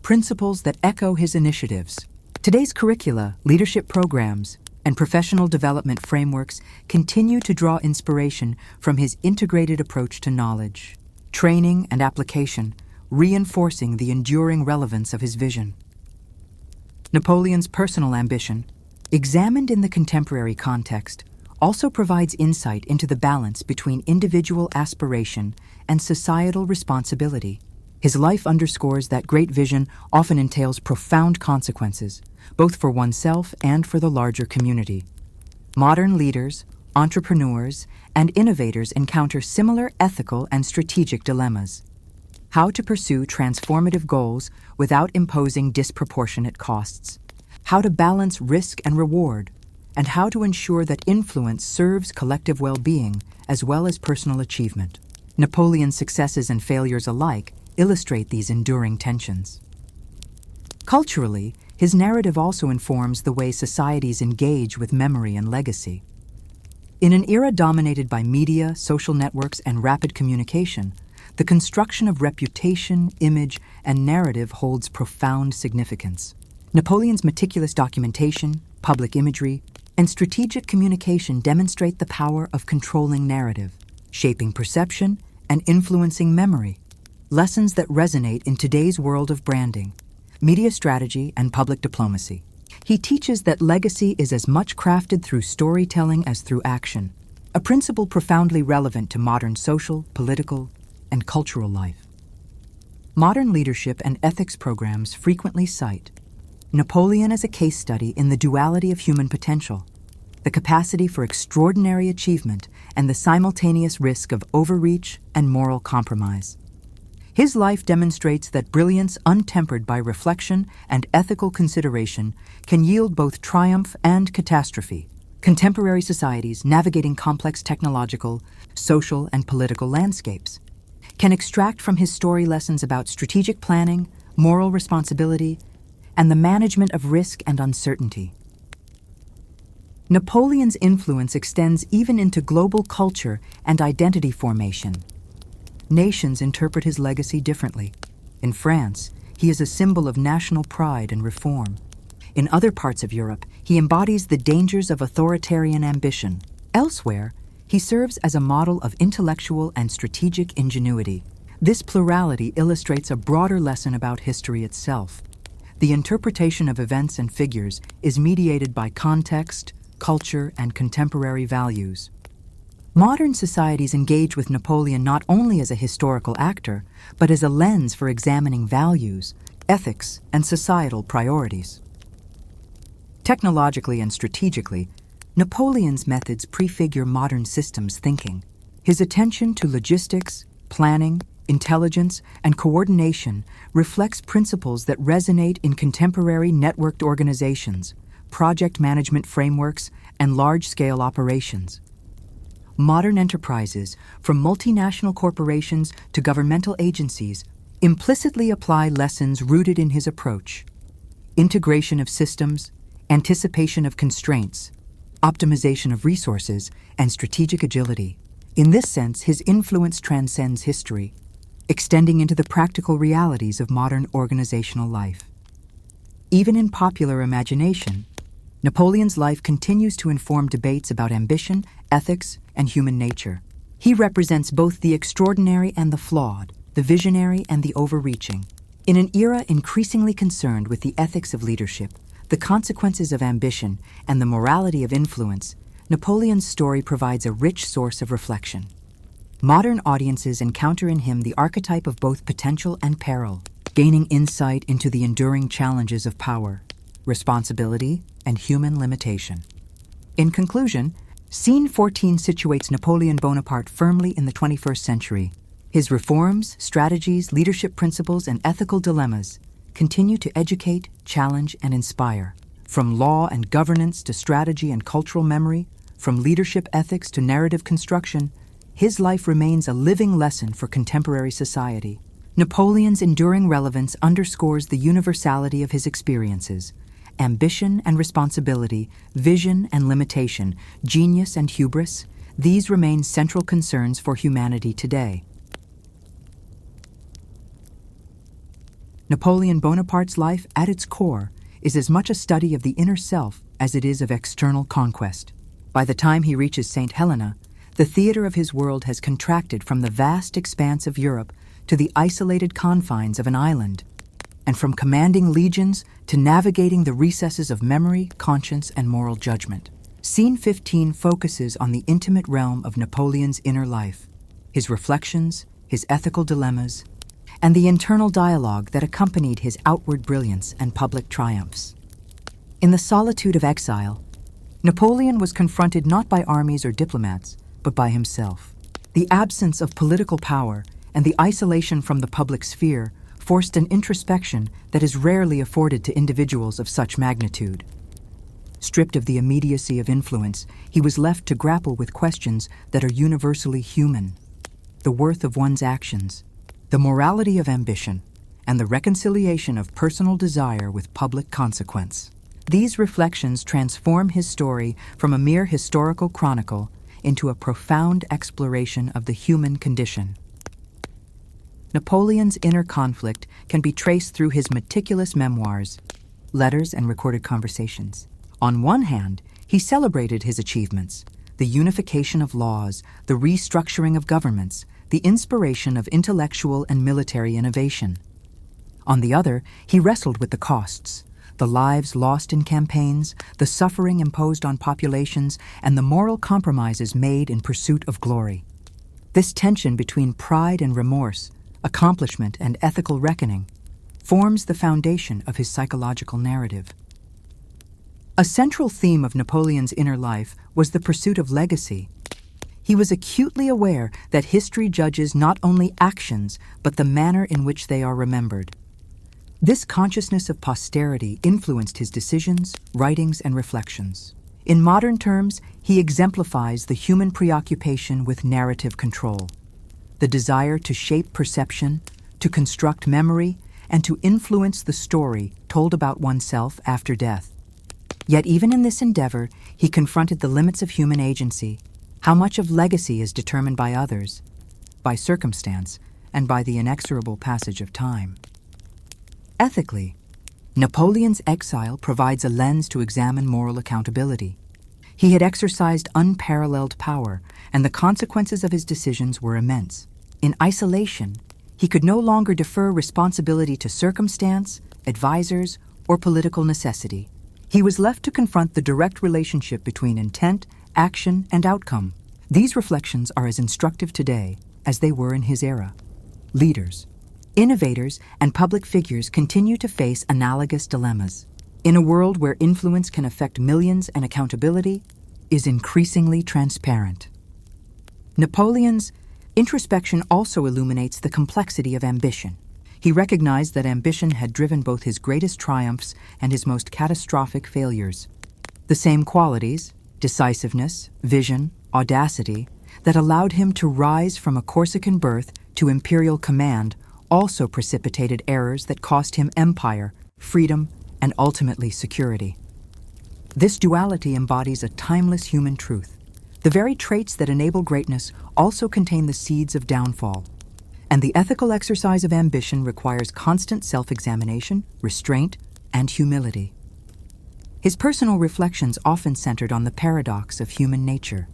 principles that echo his initiatives. Today's curricula, leadership programs, and professional development frameworks continue to draw inspiration from his integrated approach to knowledge, training, and application, reinforcing the enduring relevance of his vision. Napoleon's personal ambition, examined in the contemporary context, also provides insight into the balance between individual aspiration and societal responsibility. His life underscores that great vision often entails profound consequences, both for oneself and for the larger community. Modern leaders, entrepreneurs, and innovators encounter similar ethical and strategic dilemmas. How to pursue transformative goals without imposing disproportionate costs. How to balance risk and reward, and how to ensure that influence serves collective well-being as well as personal achievement. Napoleon's successes and failures alike illustrate these enduring tensions. Culturally, his narrative also informs the way societies engage with memory and legacy. In an era dominated by media, social networks, and rapid communication, the construction of reputation, image, and narrative holds profound significance. Napoleon's meticulous documentation, public imagery, and strategic communication demonstrate the power of controlling narrative, shaping perception, and influencing memory. Lessons that resonate in today's world of branding, media strategy, and public diplomacy. He teaches that legacy is as much crafted through storytelling as through action, a principle profoundly relevant to modern social, political, and cultural life. Modern leadership and ethics programs frequently cite Napoleon as a case study in the duality of human potential, the capacity for extraordinary achievement, and the simultaneous risk of overreach and moral compromise. His life demonstrates that brilliance untempered by reflection and ethical consideration can yield both triumph and catastrophe. Contemporary societies navigating complex technological, social, and political landscapes can extract from his story lessons about strategic planning, moral responsibility, and the management of risk and uncertainty. Napoleon's influence extends even into global culture and identity formation. Nations interpret his legacy differently. In France, he is a symbol of national pride and reform. In other parts of Europe, he embodies the dangers of authoritarian ambition. Elsewhere, he serves as a model of intellectual and strategic ingenuity. This plurality illustrates a broader lesson about history itself. The interpretation of events and figures is mediated by context, culture, and contemporary values. Modern societies engage with Napoleon not only as a historical actor, but as a lens for examining values, ethics, and societal priorities. Technologically and strategically, Napoleon's methods prefigure modern systems thinking. His attention to logistics, planning, intelligence, and coordination reflects principles that resonate in contemporary networked organizations, project management frameworks, and large-scale operations. Modern enterprises, from multinational corporations to governmental agencies, implicitly apply lessons rooted in his approach: integration of systems, anticipation of constraints, optimization of resources, and strategic agility. In this sense, his influence transcends history, extending into the practical realities of modern organizational life. Even in popular imagination, Napoleon's life continues to inform debates about ambition, ethics, and human nature. He represents both the extraordinary and the flawed, the visionary and the overreaching. In an era increasingly concerned with the ethics of leadership, the consequences of ambition, and the morality of influence, Napoleon's story provides a rich source of reflection. Modern audiences encounter in him the archetype of both potential and peril, gaining insight into the enduring challenges of power, responsibility, and human limitation. In conclusion, Scene 14 situates Napoleon Bonaparte firmly in the 21st century. His reforms, strategies, leadership principles, and ethical dilemmas continue to educate, challenge, and inspire. From law and governance to strategy and cultural memory, from leadership ethics to narrative construction, his life remains a living lesson for contemporary society. Napoleon's enduring relevance underscores the universality of his experiences. Ambition and responsibility, vision and limitation, genius and hubris, these remain central concerns for humanity today. Napoleon Bonaparte's life, at its core, is as much a study of the inner self as it is of external conquest. By the time he reaches St. Helena, the theater of his world has contracted from the vast expanse of Europe to the isolated confines of an island, and from commanding legions to navigating the recesses of memory, conscience, and moral judgment. Scene 15 focuses on the intimate realm of Napoleon's inner life, his reflections, his ethical dilemmas, and the internal dialogue that accompanied his outward brilliance and public triumphs. In the solitude of exile, Napoleon was confronted not by armies or diplomats, but by himself. The absence of political power and the isolation from the public sphere forced an introspection that is rarely afforded to individuals of such magnitude. Stripped of the immediacy of influence, he was left to grapple with questions that are universally human: the worth of one's actions, the morality of ambition, and the reconciliation of personal desire with public consequence. These reflections transform his story from a mere historical chronicle into a profound exploration of the human condition. Napoleon's inner conflict can be traced through his meticulous memoirs, letters, and recorded conversations. On one hand, he celebrated his achievements: the unification of laws, the restructuring of governments, the inspiration of intellectual and military innovation. On the other, he wrestled with the costs: the lives lost in campaigns, the suffering imposed on populations, and the moral compromises made in pursuit of glory. This tension between pride and remorse, accomplishment and ethical reckoning, forms the foundation of his psychological narrative. A central theme of Napoleon's inner life was the pursuit of legacy. He was acutely aware that history judges not only actions, but the manner in which they are remembered. This consciousness of posterity influenced his decisions, writings, and reflections. In modern terms, he exemplifies the human preoccupation with narrative control, the desire to shape perception, to construct memory, and to influence the story told about oneself after death. Yet even in this endeavor, he confronted the limits of human agency. How much of legacy is determined by others, by circumstance, and by the inexorable passage of time? Ethically, Napoleon's exile provides a lens to examine moral accountability. He had exercised unparalleled power, and the consequences of his decisions were immense. In isolation, he could no longer defer responsibility to circumstance, advisors, or political necessity. He was left to confront the direct relationship between intent, action, and outcome. These reflections are as instructive today as they were in his era. Leaders, innovators, and public figures continue to face analogous dilemmas. In a world where influence can affect millions and accountability is increasingly transparent. Napoleon's introspection also illuminates the complexity of ambition. He recognized that ambition had driven both his greatest triumphs and his most catastrophic failures. The same qualities, decisiveness, vision, audacity, that allowed him to rise from a Corsican birth to imperial command also precipitated errors that cost him empire, freedom, and ultimately security. This duality embodies a timeless human truth. The very traits that enable greatness also contain the seeds of downfall. And the ethical exercise of ambition requires constant self-examination, restraint, and humility. His personal reflections often centered on the paradox of human nature.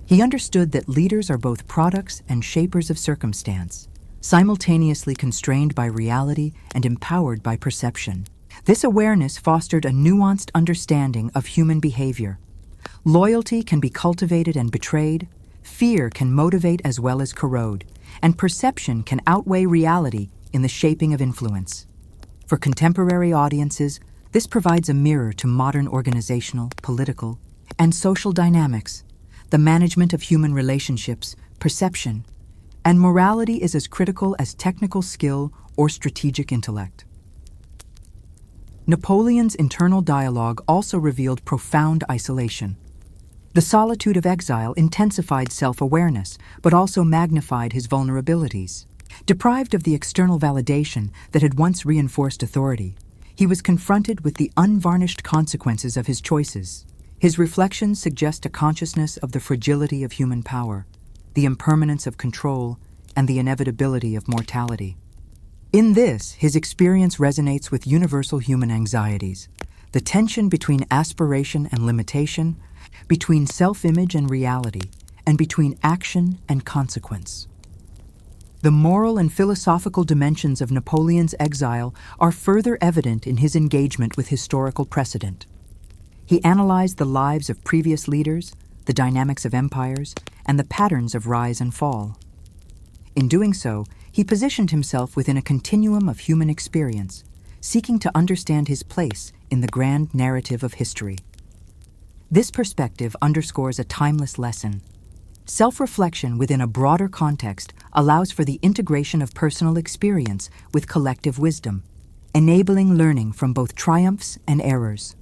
He understood that leaders are both products and shapers of circumstance, simultaneously constrained by reality and empowered by perception. This awareness fostered a nuanced understanding of human behavior. Loyalty can be cultivated and betrayed, fear can motivate as well as corrode, and perception can outweigh reality in the shaping of influence. For contemporary audiences, this provides a mirror to modern organizational, political, and social dynamics. The management of human relationships, perception, and morality is as critical as technical skill or strategic intellect. Napoleon's internal dialogue also revealed profound isolation. The solitude of exile intensified self-awareness, but also magnified his vulnerabilities. Deprived of the external validation that had once reinforced authority, he was confronted with the unvarnished consequences of his choices. His reflections suggest a consciousness of the fragility of human power, the impermanence of control, and the inevitability of mortality. In this, his experience resonates with universal human anxieties, the tension between aspiration and limitation, between self-image and reality, and between action and consequence. The moral and philosophical dimensions of Napoleon's exile are further evident in his engagement with historical precedent. He analyzed the lives of previous leaders, the dynamics of empires, and the patterns of rise and fall. In doing so, he positioned himself within a continuum of human experience, seeking to understand his place in the grand narrative of history. This perspective underscores a timeless lesson. Self-reflection within a broader context allows for the integration of personal experience with collective wisdom, enabling learning from both triumphs and errors.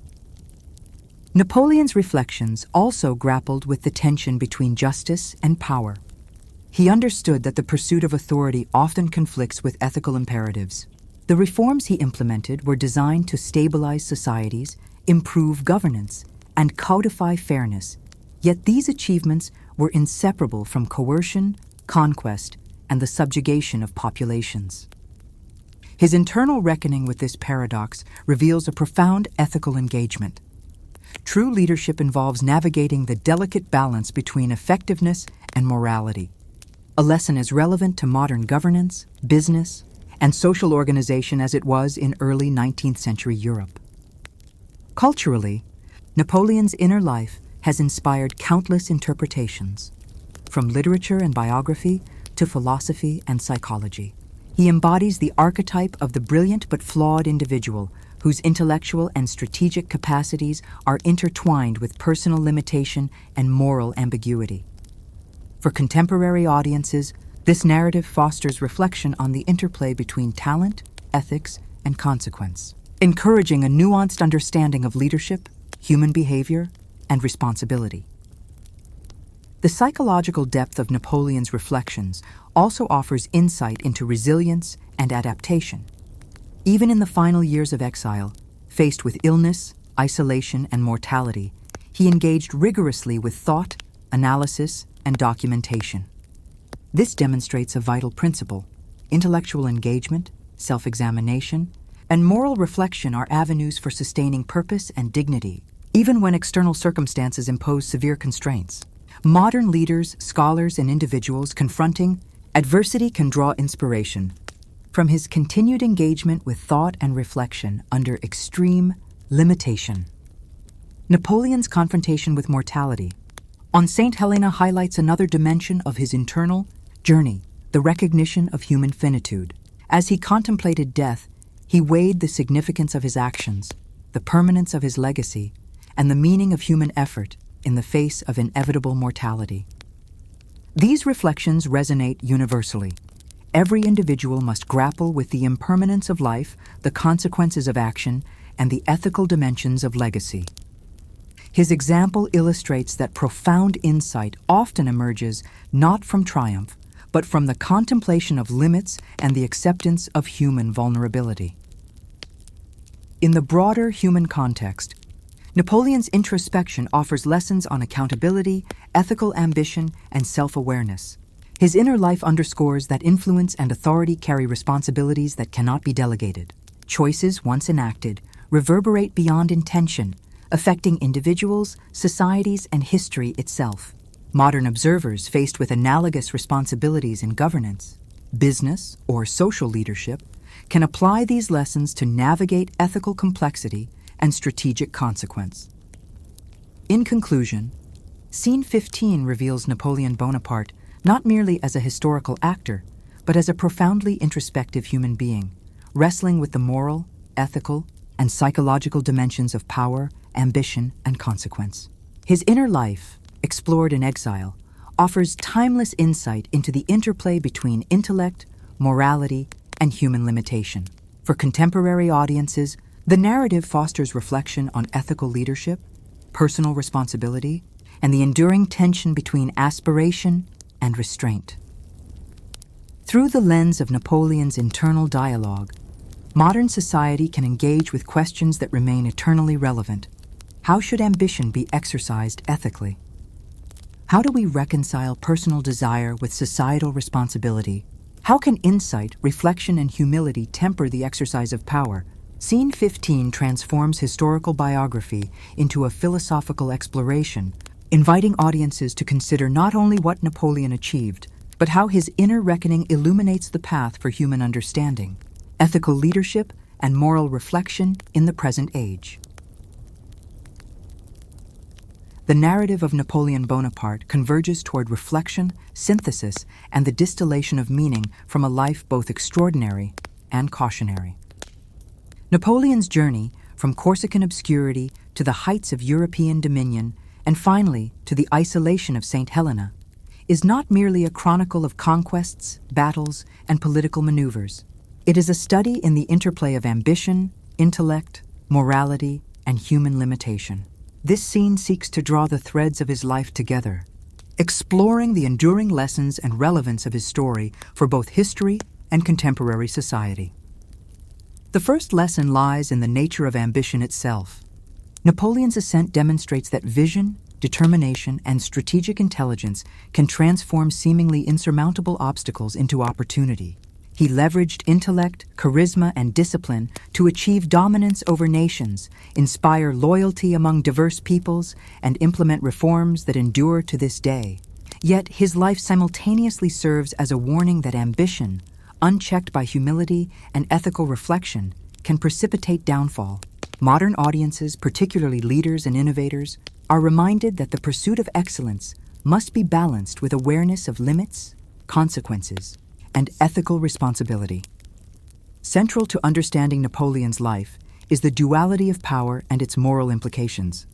Napoleon's reflections also grappled with the tension between justice and power. He understood that the pursuit of authority often conflicts with ethical imperatives. The reforms he implemented were designed to stabilize societies, improve governance, and codify fairness, yet these achievements were inseparable from coercion, conquest, and the subjugation of populations. His internal reckoning with this paradox reveals a profound ethical engagement. True leadership involves navigating the delicate balance between effectiveness and morality, a lesson as relevant to modern governance, business, and social organization as it was in early 19th century Europe. Culturally, Napoleon's inner life has inspired countless interpretations, from literature and biography to philosophy and psychology. He embodies the archetype of the brilliant but flawed individual whose intellectual and strategic capacities are intertwined with personal limitation and moral ambiguity. For contemporary audiences, this narrative fosters reflection on the interplay between talent, ethics, and consequence, encouraging a nuanced understanding of leadership, human behavior, and responsibility. The psychological depth of Napoleon's reflections also offers insight into resilience and adaptation. Even in the final years of exile, faced with illness, isolation, and mortality, he engaged rigorously with thought, analysis, and documentation. This demonstrates a vital principle. Intellectual engagement, self-examination, and moral reflection are avenues for sustaining purpose and dignity, even when external circumstances impose severe constraints. Modern leaders, scholars, and individuals confronting adversity can draw inspiration from his continued engagement with thought and reflection under extreme limitation. Napoleon's confrontation with mortality on St. Helena highlights another dimension of his internal journey, the recognition of human finitude. As he contemplated death, he weighed the significance of his actions, the permanence of his legacy, and the meaning of human effort in the face of inevitable mortality. These reflections resonate universally. Every individual must grapple with the impermanence of life, the consequences of action, and the ethical dimensions of legacy. His example illustrates that profound insight often emerges not from triumph, but from the contemplation of limits and the acceptance of human vulnerability. In the broader human context, Napoleon's introspection offers lessons on accountability, ethical ambition, and self-awareness. His inner life underscores that influence and authority carry responsibilities that cannot be delegated. Choices, once enacted, reverberate beyond intention, affecting individuals, societies, and history itself. Modern observers faced with analogous responsibilities in governance, business, or social leadership can apply these lessons to navigate ethical complexity and strategic consequence. In conclusion, Scene 15 reveals Napoleon Bonaparte not merely as a historical actor, but as a profoundly introspective human being, wrestling with the moral, ethical, and psychological dimensions of power, ambition, and consequence. His inner life, explored in exile, offers timeless insight into the interplay between intellect, morality, and human limitation. For contemporary audiences, the narrative fosters reflection on ethical leadership, personal responsibility, and the enduring tension between aspiration and restraint. Through the lens of Napoleon's internal dialogue, modern society can engage with questions that remain eternally relevant. How should ambition be exercised ethically? How do we reconcile personal desire with societal responsibility? How can insight, reflection, and humility temper the exercise of power? Scene 15 transforms historical biography into a philosophical exploration, inviting audiences to consider not only what Napoleon achieved, but how his inner reckoning illuminates the path for human understanding, ethical leadership, and moral reflection in the present age. The narrative of Napoleon Bonaparte converges toward reflection, synthesis, and the distillation of meaning from a life both extraordinary and cautionary. Napoleon's journey from Corsican obscurity to the heights of European dominion, and finally to the isolation of St. Helena, is not merely a chronicle of conquests, battles, and political maneuvers. It is a study in the interplay of ambition, intellect, morality, and human limitation. This scene seeks to draw the threads of his life together, exploring the enduring lessons and relevance of his story for both history and contemporary society. The first lesson lies in the nature of ambition itself. Napoleon's ascent demonstrates that vision, determination, and strategic intelligence can transform seemingly insurmountable obstacles into opportunity. He leveraged intellect, charisma, and discipline to achieve dominance over nations, inspire loyalty among diverse peoples, and implement reforms that endure to this day. Yet his life simultaneously serves as a warning that ambition, unchecked by humility and ethical reflection, can precipitate downfall. Modern audiences, particularly leaders and innovators, are reminded that the pursuit of excellence must be balanced with awareness of limits, consequences, and ethical responsibility. Central to understanding Napoleon's life is the duality of power and its moral implications.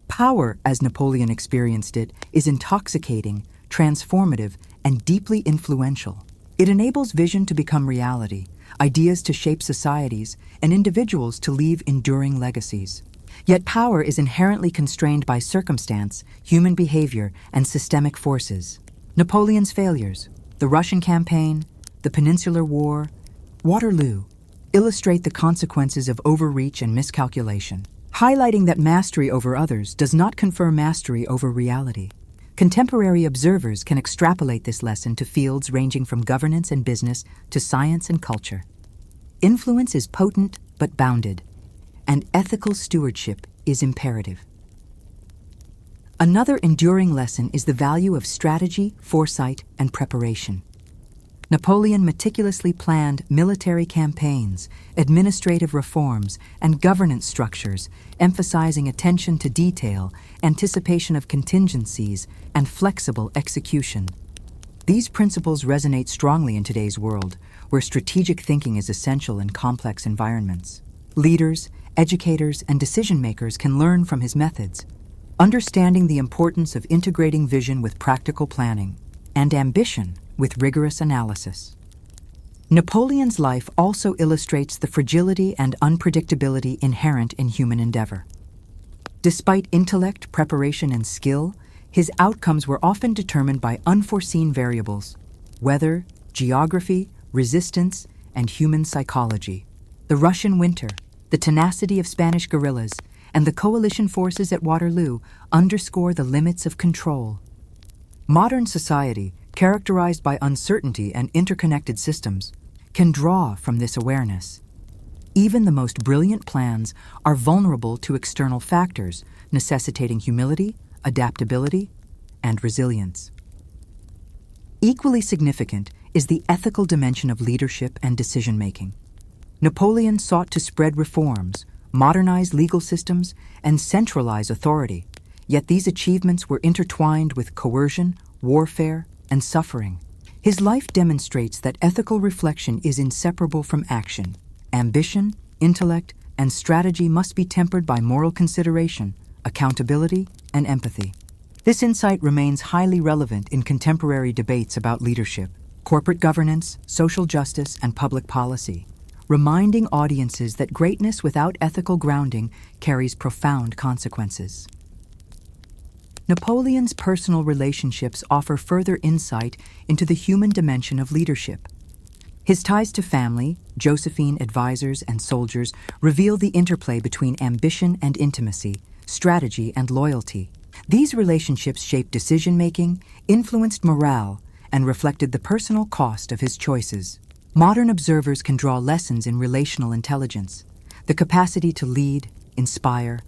Power, as Napoleon experienced it, is intoxicating, transformative, and deeply influential. It enables vision to become reality, ideas to shape societies, and individuals to leave enduring legacies. Yet power is inherently constrained by circumstance, human behavior, and systemic forces. Napoleon's failures, the Russian campaign, the Peninsular War, Waterloo, illustrate the consequences of overreach and miscalculation, highlighting that mastery over others does not confer mastery over reality. Contemporary observers can extrapolate this lesson to fields ranging from governance and business to science and culture. Influence is potent but bounded, and ethical stewardship is imperative. Another enduring lesson is the value of strategy, foresight, and preparation. Napoleon meticulously planned military campaigns, administrative reforms, and governance structures, emphasizing attention to detail, anticipation of contingencies, and flexible execution. These principles resonate strongly in today's world, where strategic thinking is essential in complex environments. Leaders, educators, and decision-makers can learn from his methods, understanding the importance of integrating vision with practical planning and ambition with rigorous analysis. Napoleon's life also illustrates the fragility and unpredictability inherent in human endeavor. Despite intellect, preparation, and skill, his outcomes were often determined by unforeseen variables: weather, geography, resistance, and human psychology. The Russian winter, the tenacity of Spanish guerrillas, and the coalition forces at Waterloo underscore the limits of control. Modern society, characterized by uncertainty and interconnected systems, can draw from this awareness. Even the most brilliant plans are vulnerable to external factors, necessitating humility, adaptability, and resilience. Equally significant is the ethical dimension of leadership and decision-making. Napoleon sought to spread reforms, modernize legal systems, and centralize authority, yet these achievements were intertwined with coercion, warfare, and suffering. His life demonstrates that ethical reflection is inseparable from action. Ambition, intellect, and strategy must be tempered by moral consideration, accountability, and empathy. This insight remains highly relevant in contemporary debates about leadership, corporate governance, social justice, and public policy, reminding audiences that greatness without ethical grounding carries profound consequences. Napoleon's personal relationships offer further insight into the human dimension of leadership. His ties to family, Josephine advisors, and soldiers reveal the interplay between ambition and intimacy, strategy and loyalty. These relationships shaped decision-making, influenced morale, and reflected the personal cost of his choices. Modern observers can draw lessons in relational intelligence. The capacity to lead, inspire,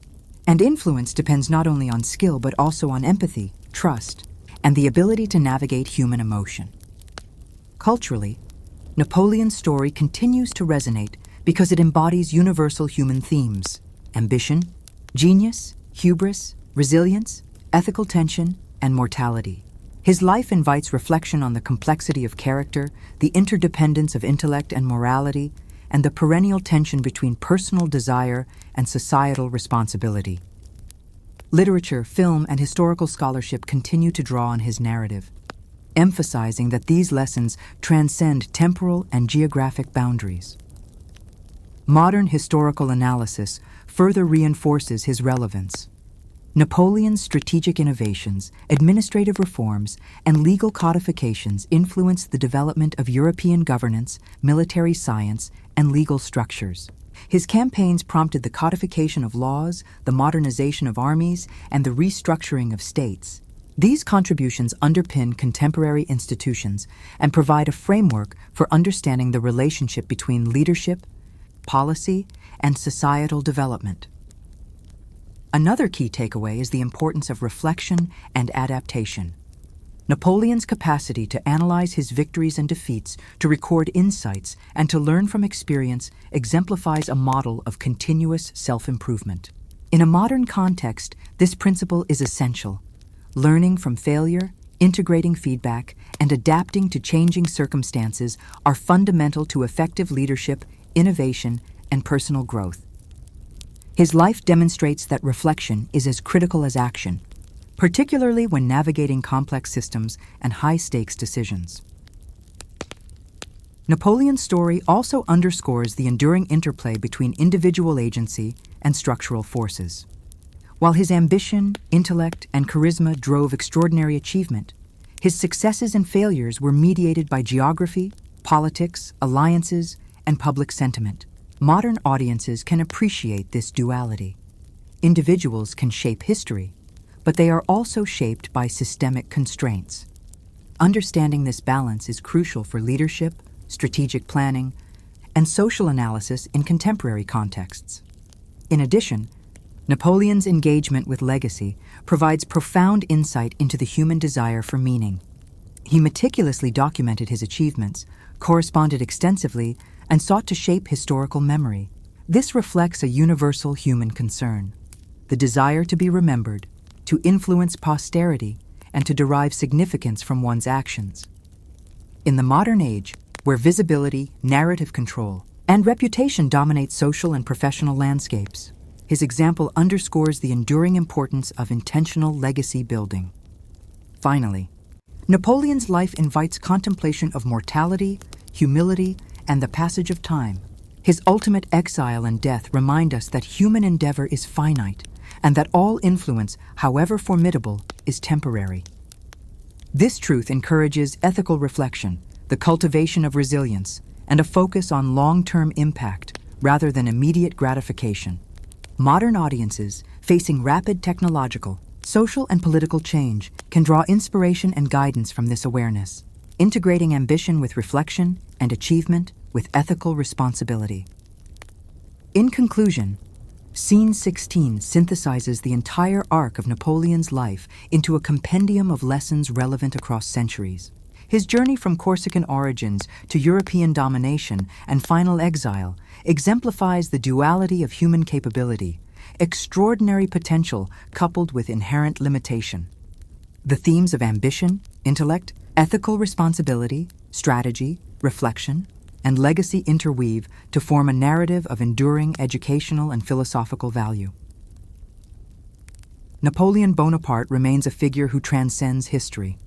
and influence depends not only on skill but also on empathy, trust, and the ability to navigate human emotion. Culturally, Napoleon's story continues to resonate because it embodies universal human themes: ambition, genius, hubris, resilience, ethical tension, and mortality. His life invites reflection on the complexity of character, the interdependence of intellect and morality, and the perennial tension between personal desire and societal responsibility. Literature, film, and historical scholarship continue to draw on his narrative, emphasizing that these lessons transcend temporal and geographic boundaries. Modern historical analysis further reinforces his relevance. Napoleon's strategic innovations, administrative reforms, and legal codifications influenced the development of European governance, military science, and legal structures. His campaigns prompted the codification of laws, the modernization of armies, and the restructuring of states. These contributions underpin contemporary institutions and provide a framework for understanding the relationship between leadership, policy, and societal development. Another key takeaway is the importance of reflection and adaptation. Napoleon's capacity to analyze his victories and defeats, to record insights, and to learn from experience exemplifies a model of continuous self-improvement. In a modern context, this principle is essential. Learning from failure, integrating feedback, and adapting to changing circumstances are fundamental to effective leadership, innovation, and personal growth. His life demonstrates that reflection is as critical as action, particularly when navigating complex systems and high-stakes decisions. Napoleon's story also underscores the enduring interplay between individual agency and structural forces. While his ambition, intellect, and charisma drove extraordinary achievement, his successes and failures were mediated by geography, politics, alliances, and public sentiment. Modern audiences can appreciate this duality. Individuals can shape history, but they are also shaped by systemic constraints. Understanding this balance is crucial for leadership, strategic planning, and social analysis in contemporary contexts. In addition, Napoleon's engagement with legacy provides profound insight into the human desire for meaning. He meticulously documented his achievements, corresponded extensively, and sought to shape historical memory. This reflects a universal human concern: the desire to be remembered, to influence posterity, and to derive significance from one's actions. In the modern age, where visibility, narrative control, and reputation dominate social and professional landscapes, his example underscores the enduring importance of intentional legacy building. Finally, Napoleon's life invites contemplation of mortality, humility, and the passage of time. His ultimate exile and death remind us that human endeavor is finite, and that all influence, however formidable, is temporary. This truth encourages ethical reflection, the cultivation of resilience, and a focus on long-term impact rather than immediate gratification. Modern audiences, facing rapid technological, social, and political change, can draw inspiration and guidance from this awareness, integrating ambition with reflection and achievement with ethical responsibility. In conclusion, Scene 16 synthesizes the entire arc of Napoleon's life into a compendium of lessons relevant across centuries. His journey from Corsican origins to European domination and final exile exemplifies the duality of human capability, extraordinary potential coupled with inherent limitation. The themes of ambition, intellect, ethical responsibility, strategy, reflection, and legacy interweave to form a narrative of enduring educational and philosophical value. Napoleon Bonaparte remains a figure who transcends history.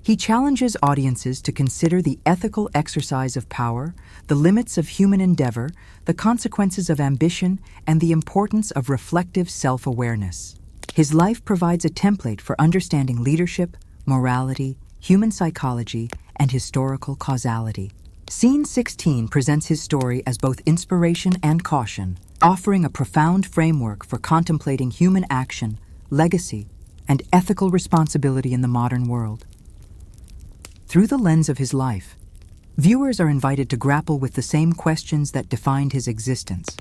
He challenges audiences to consider the ethical exercise of power, the limits of human endeavor, the consequences of ambition, and the importance of reflective self-awareness. His life provides a template for understanding leadership, morality, human psychology, and historical causality. Scene 16 presents his story as both inspiration and caution, offering a profound framework for contemplating human action, legacy, and ethical responsibility in the modern world. Through the lens of his life, viewers are invited to grapple with the same questions that defined his existence.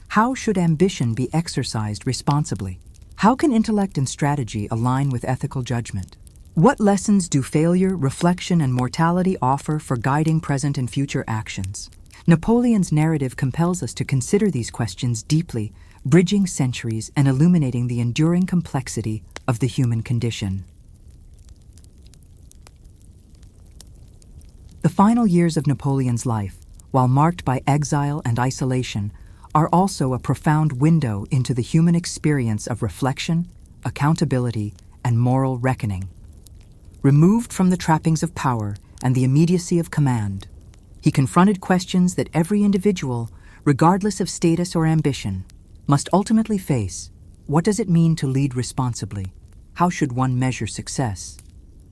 How should ambition be exercised responsibly? How can intellect and strategy align with ethical judgment? What lessons do failure, reflection, and mortality offer for guiding present and future actions? Napoleon's narrative compels us to consider these questions deeply, bridging centuries and illuminating the enduring complexity of the human condition. The final years of Napoleon's life, while marked by exile and isolation, are also a profound window into the human experience of reflection, accountability, and moral reckoning. Removed from the trappings of power and the immediacy of command, he confronted questions that every individual, regardless of status or ambition, must ultimately face. What does it mean to lead responsibly? How should one measure success?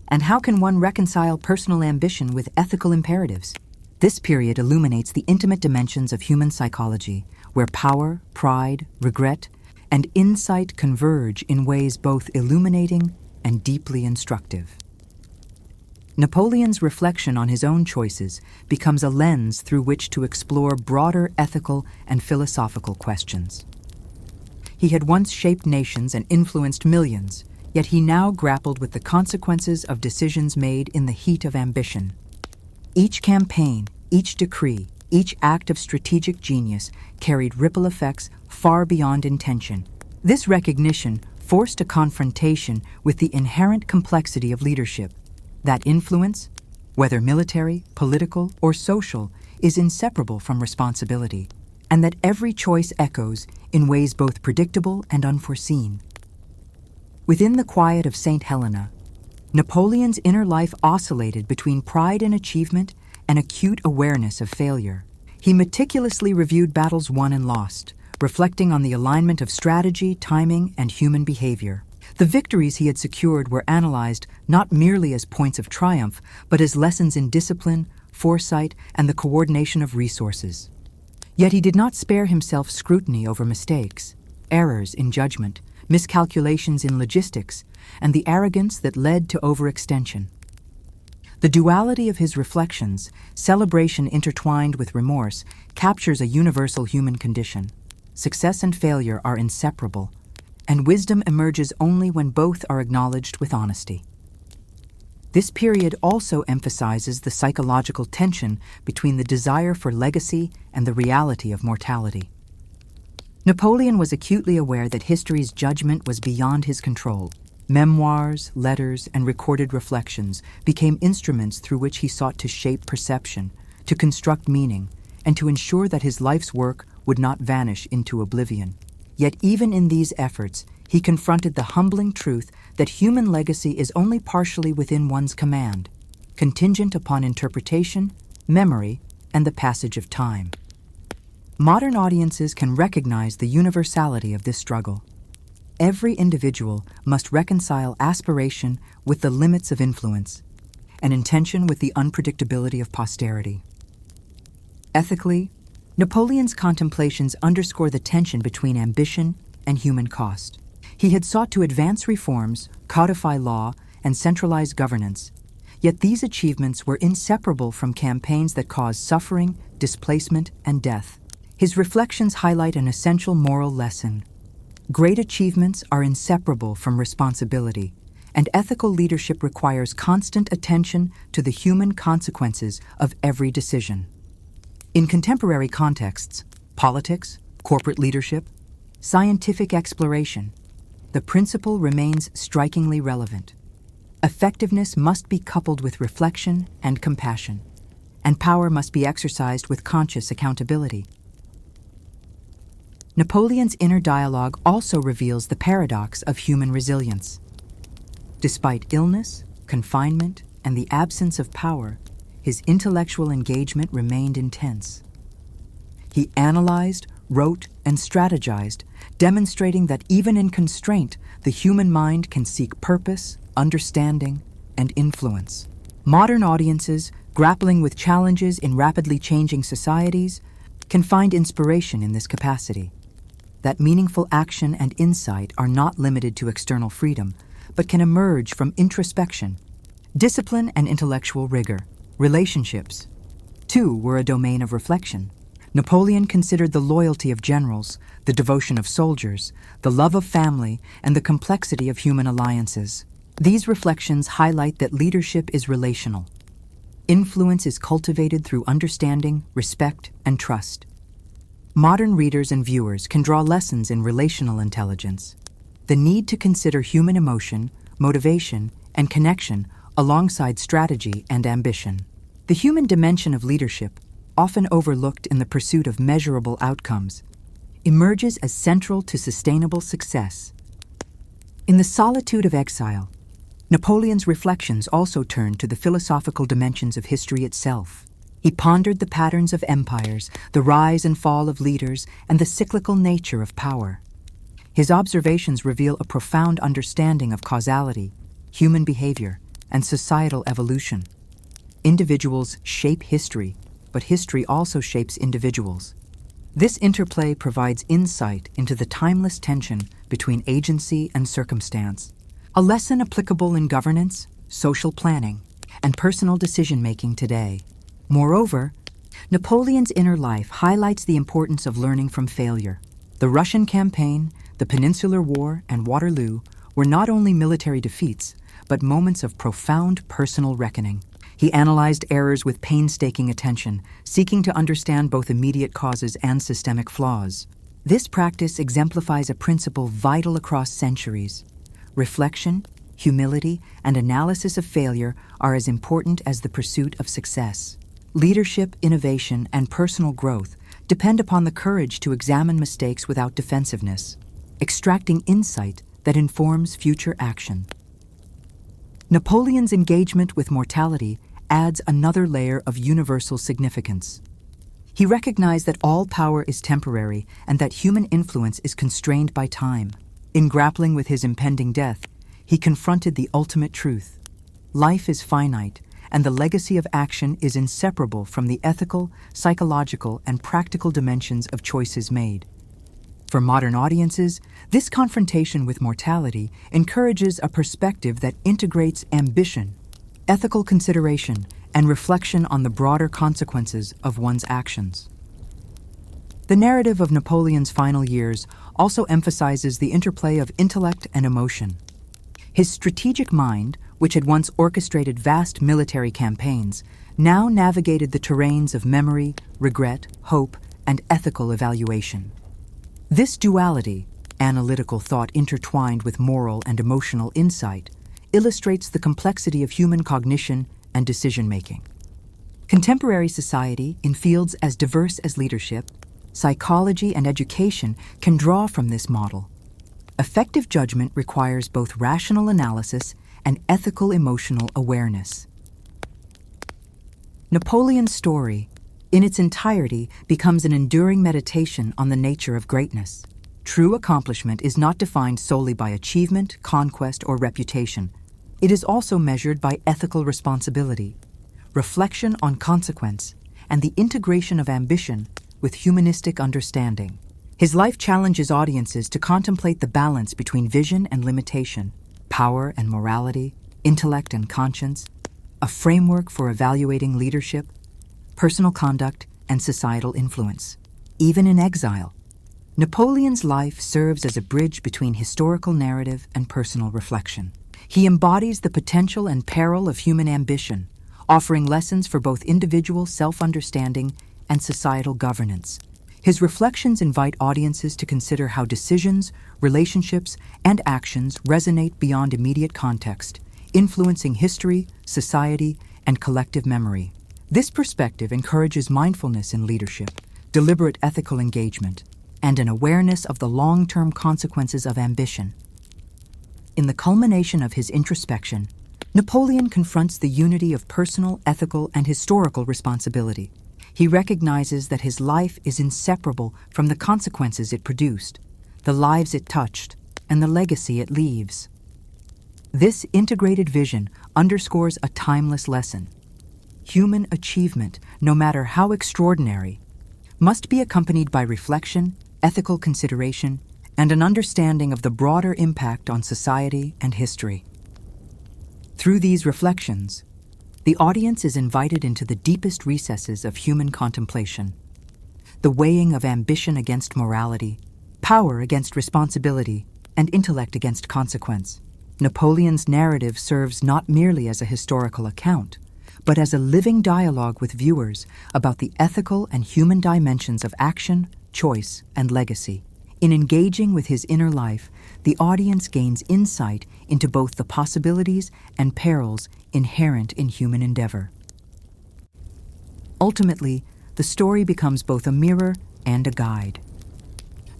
And how can one reconcile personal ambition with ethical imperatives? This period illuminates the intimate dimensions of human psychology, where power, pride, regret, and insight converge in ways both illuminating and deeply instructive. Napoleon's reflection on his own choices becomes a lens through which to explore broader ethical and philosophical questions. He had once shaped nations and influenced millions, yet he now grappled with the consequences of decisions made in the heat of ambition. Each campaign, each decree, each act of strategic genius carried ripple effects far beyond intention. This recognition forced a confrontation with the inherent complexity of leadership. That influence, whether military, political, or social, is inseparable from responsibility, and that every choice echoes in ways both predictable and unforeseen. Within the quiet of St. Helena, Napoleon's inner life oscillated between pride in achievement and acute awareness of failure. He meticulously reviewed battles won and lost, reflecting on the alignment of strategy, timing, and human behavior. The victories he had secured were analyzed not merely as points of triumph, but as lessons in discipline, foresight, and the coordination of resources. Yet he did not spare himself scrutiny over mistakes, errors in judgment, miscalculations in logistics, and the arrogance that led to overextension. The duality of his reflections, celebration intertwined with remorse, captures a universal human condition. Success and failure are inseparable, and wisdom emerges only when both are acknowledged with honesty. This period also emphasizes the psychological tension between the desire for legacy and the reality of mortality. Napoleon was acutely aware that history's judgment was beyond his control. Memoirs, letters, and recorded reflections became instruments through which he sought to shape perception, to construct meaning, and to ensure that his life's work would not vanish into oblivion. Yet even in these efforts, he confronted the humbling truth that human legacy is only partially within one's command, contingent upon interpretation, memory, and the passage of time. Modern audiences can recognize the universality of this struggle. Every individual must reconcile aspiration with the limits of influence, and intention with the unpredictability of posterity. Ethically, Napoleon's contemplations underscore the tension between ambition and human cost. He had sought to advance reforms, codify law, and centralize governance, yet these achievements were inseparable from campaigns that caused suffering, displacement, and death. His reflections highlight an essential moral lesson. Great achievements are inseparable from responsibility, and ethical leadership requires constant attention to the human consequences of every decision. In contemporary contexts, politics, corporate leadership, scientific exploration, the principle remains strikingly relevant. Effectiveness must be coupled with reflection and compassion, and power must be exercised with conscious accountability. Napoleon's inner dialogue also reveals the paradox of human resilience. Despite illness, confinement, and the absence of power, his intellectual engagement remained intense. He analyzed, wrote, and strategized, demonstrating that even in constraint, the human mind can seek purpose, understanding, and influence. Modern audiences, grappling with challenges in rapidly changing societies, can find inspiration in this capacity. That meaningful action and insight are not limited to external freedom, but can emerge from introspection, discipline, and intellectual rigor. Relationships, too, were a domain of reflection. Napoleon considered the loyalty of generals, the devotion of soldiers, the love of family, and the complexity of human alliances. These reflections highlight that leadership is relational. Influence is cultivated through understanding, respect, and trust. Modern readers and viewers can draw lessons in relational intelligence. The need to consider human emotion, motivation, and connection alongside strategy and ambition. The human dimension of leadership, often overlooked in the pursuit of measurable outcomes, emerges as central to sustainable success. In the solitude of exile, Napoleon's reflections also turned to the philosophical dimensions of history itself. He pondered the patterns of empires, the rise and fall of leaders, and the cyclical nature of power. His observations reveal a profound understanding of causality, human behavior, and societal evolution. Individuals shape history, but history also shapes individuals. This interplay provides insight into the timeless tension between agency and circumstance, a lesson applicable in governance, social planning, and personal decision-making today. Moreover, Napoleon's inner life highlights the importance of learning from failure. The Russian campaign, the Peninsular War, and Waterloo were not only military defeats, but moments of profound personal reckoning. He analyzed errors with painstaking attention, seeking to understand both immediate causes and systemic flaws. This practice exemplifies a principle vital across centuries. Reflection, humility, and analysis of failure are as important as the pursuit of success. Leadership, innovation, and personal growth depend upon the courage to examine mistakes without defensiveness, extracting insight that informs future action. Napoleon's engagement with mortality adds another layer of universal significance. He recognized that all power is temporary and that human influence is constrained by time. In grappling with his impending death, he confronted the ultimate truth. Life is finite, and the legacy of action is inseparable from the ethical, psychological, and practical dimensions of choices made. For modern audiences, this confrontation with mortality encourages a perspective that integrates ambition, ethical consideration, and reflection on the broader consequences of one's actions. The narrative of Napoleon's final years also emphasizes the interplay of intellect and emotion. His strategic mind, which had once orchestrated vast military campaigns, now navigated the terrains of memory, regret, hope, and ethical evaluation. This duality, analytical thought intertwined with moral and emotional insight, illustrates the complexity of human cognition and decision-making. Contemporary society, in fields as diverse as leadership, psychology, and education, can draw from this model. Effective judgment requires both rational analysis and ethical emotional awareness. Napoleon's story, in its entirety, becomes an enduring meditation on the nature of greatness. True accomplishment is not defined solely by achievement, conquest, or reputation. It is also measured by ethical responsibility, reflection on consequence, and the integration of ambition with humanistic understanding. His life challenges audiences to contemplate the balance between vision and limitation, power and morality, intellect and conscience, a framework for evaluating leadership, personal conduct, and societal influence. Even in exile, Napoleon's life serves as a bridge between historical narrative and personal reflection. He embodies the potential and peril of human ambition, offering lessons for both individual self-understanding and societal governance. His reflections invite audiences to consider how decisions, relationships, and actions resonate beyond immediate context, influencing history, society, and collective memory. This perspective encourages mindfulness in leadership, deliberate ethical engagement, and an awareness of the long-term consequences of ambition. In the culmination of his introspection, Napoleon confronts the unity of personal, ethical, and historical responsibility. He recognizes that his life is inseparable from the consequences it produced, the lives it touched, and the legacy it leaves. This integrated vision underscores a timeless lesson. Human achievement, no matter how extraordinary, must be accompanied by reflection, ethical consideration, and an understanding of the broader impact on society and history. Through these reflections, the audience is invited into the deepest recesses of human contemplation. The weighing of ambition against morality, power against responsibility, and intellect against consequence. Napoleon's narrative serves not merely as a historical account, but as a living dialogue with viewers about the ethical and human dimensions of action, choice, and legacy. In engaging with his inner life, the audience gains insight into both the possibilities and perils inherent in human endeavor. Ultimately, the story becomes both a mirror and a guide.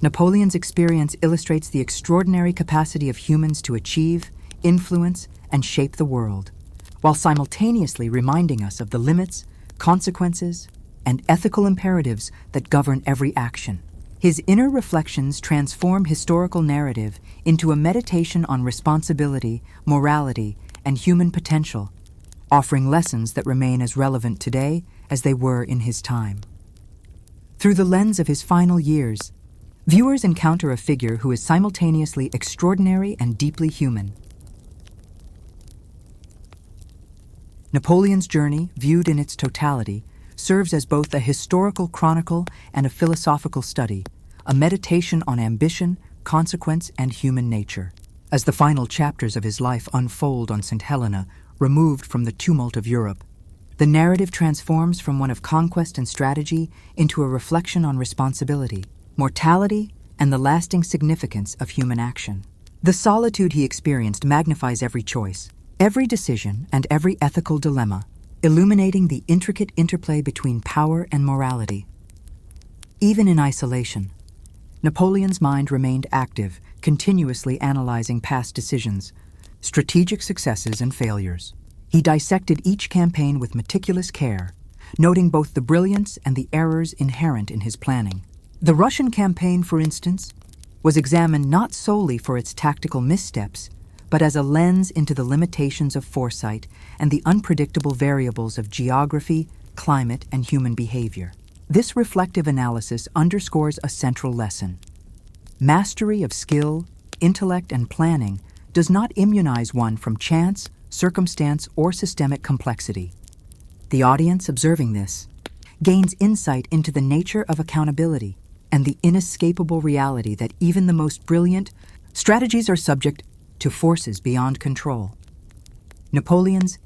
Napoleon's experience illustrates the extraordinary capacity of humans to achieve, influence, and shape the world, while simultaneously reminding us of the limits, consequences, and ethical imperatives that govern every action. His inner reflections transform historical narrative into a meditation on responsibility, morality, and human potential, offering lessons that remain as relevant today as they were in his time. Through the lens of his final years, viewers encounter a figure who is simultaneously extraordinary and deeply human. Napoleon's journey, viewed in its totality, serves as both a historical chronicle and a philosophical study, a meditation on ambition, consequence, and human nature. As the final chapters of his life unfold on St. Helena, removed from the tumult of Europe, the narrative transforms from one of conquest and strategy into a reflection on responsibility, mortality, and the lasting significance of human action. The solitude he experienced magnifies every choice, every decision, and every ethical dilemma, illuminating the intricate interplay between power and morality. Even in isolation, Napoleon's mind remained active, continuously analyzing past decisions, strategic successes and failures. He dissected each campaign with meticulous care, noting both the brilliance and the errors inherent in his planning. The Russian campaign, for instance, was examined not solely for its tactical missteps, but as a lens into the limitations of foresight and the unpredictable variables of geography, climate, and human behavior. This reflective analysis underscores a central lesson. Mastery of skill, intellect, and planning does not immunize one from chance, circumstance, or systemic complexity. The audience observing this gains insight into the nature of accountability and the inescapable reality that even the most brilliant strategies are subject to forces beyond control. Napoleon's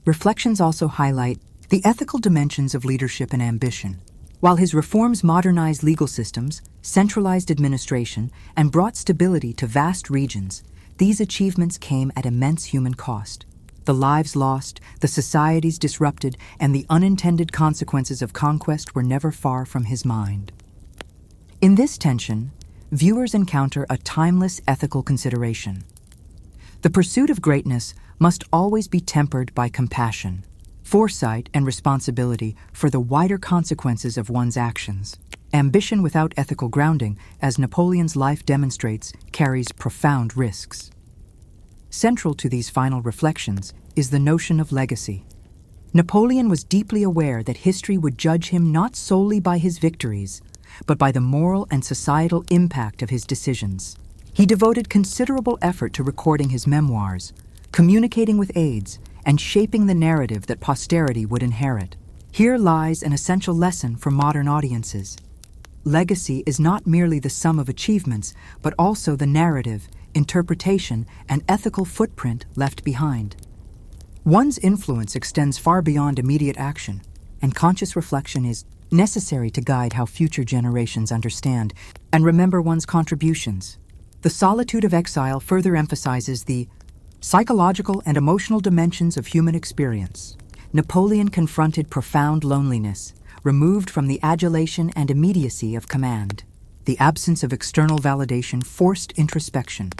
reflections also highlight the ethical dimensions of leadership and ambition. While his reforms modernized legal systems, centralized administration, and brought stability to vast regions, these achievements came at immense human cost. The lives lost, the societies disrupted, and the unintended consequences of conquest were never far from his mind. In this tension, viewers encounter a timeless ethical consideration. The pursuit of greatness must always be tempered by compassion, foresight, and responsibility for the wider consequences of one's actions. Ambition without ethical grounding, as Napoleon's life demonstrates, carries profound risks. Central to these final reflections is the notion of legacy. Napoleon was deeply aware that history would judge him not solely by his victories, but by the moral and societal impact of his decisions. He devoted considerable effort to recording his memoirs, communicating with aides, and shaping the narrative that posterity would inherit. Here lies an essential lesson for modern audiences. Legacy is not merely the sum of achievements, but also the narrative, interpretation, and ethical footprint left behind. One's influence extends far beyond immediate action, and conscious reflection is necessary to guide how future generations understand and remember one's contributions. The solitude of exile further emphasizes the psychological and emotional dimensions of human experience. Napoleon confronted profound loneliness, removed from the adulation and immediacy of command. The absence of external validation forced introspection,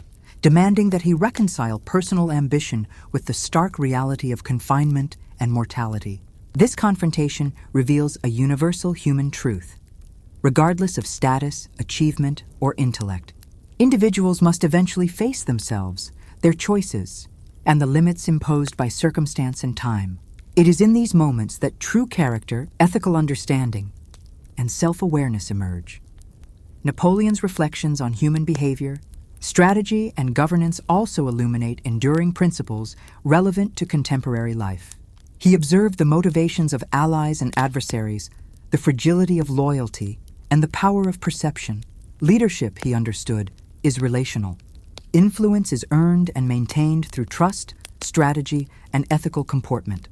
demanding that he reconcile personal ambition with the stark reality of confinement and mortality. This confrontation reveals a universal human truth. Regardless of status, achievement, or intellect, individuals must eventually face themselves, their choices, and the limits imposed by circumstance and time. It is in these moments that true character, ethical understanding, and self-awareness emerge. Napoleon's reflections on human behavior, strategy, and governance also illuminate enduring principles relevant to contemporary life. He observed the motivations of allies and adversaries, the fragility of loyalty, and the power of perception. Leadership, he understood, is relational. Influence is earned and maintained through trust, strategy, and ethical comportment.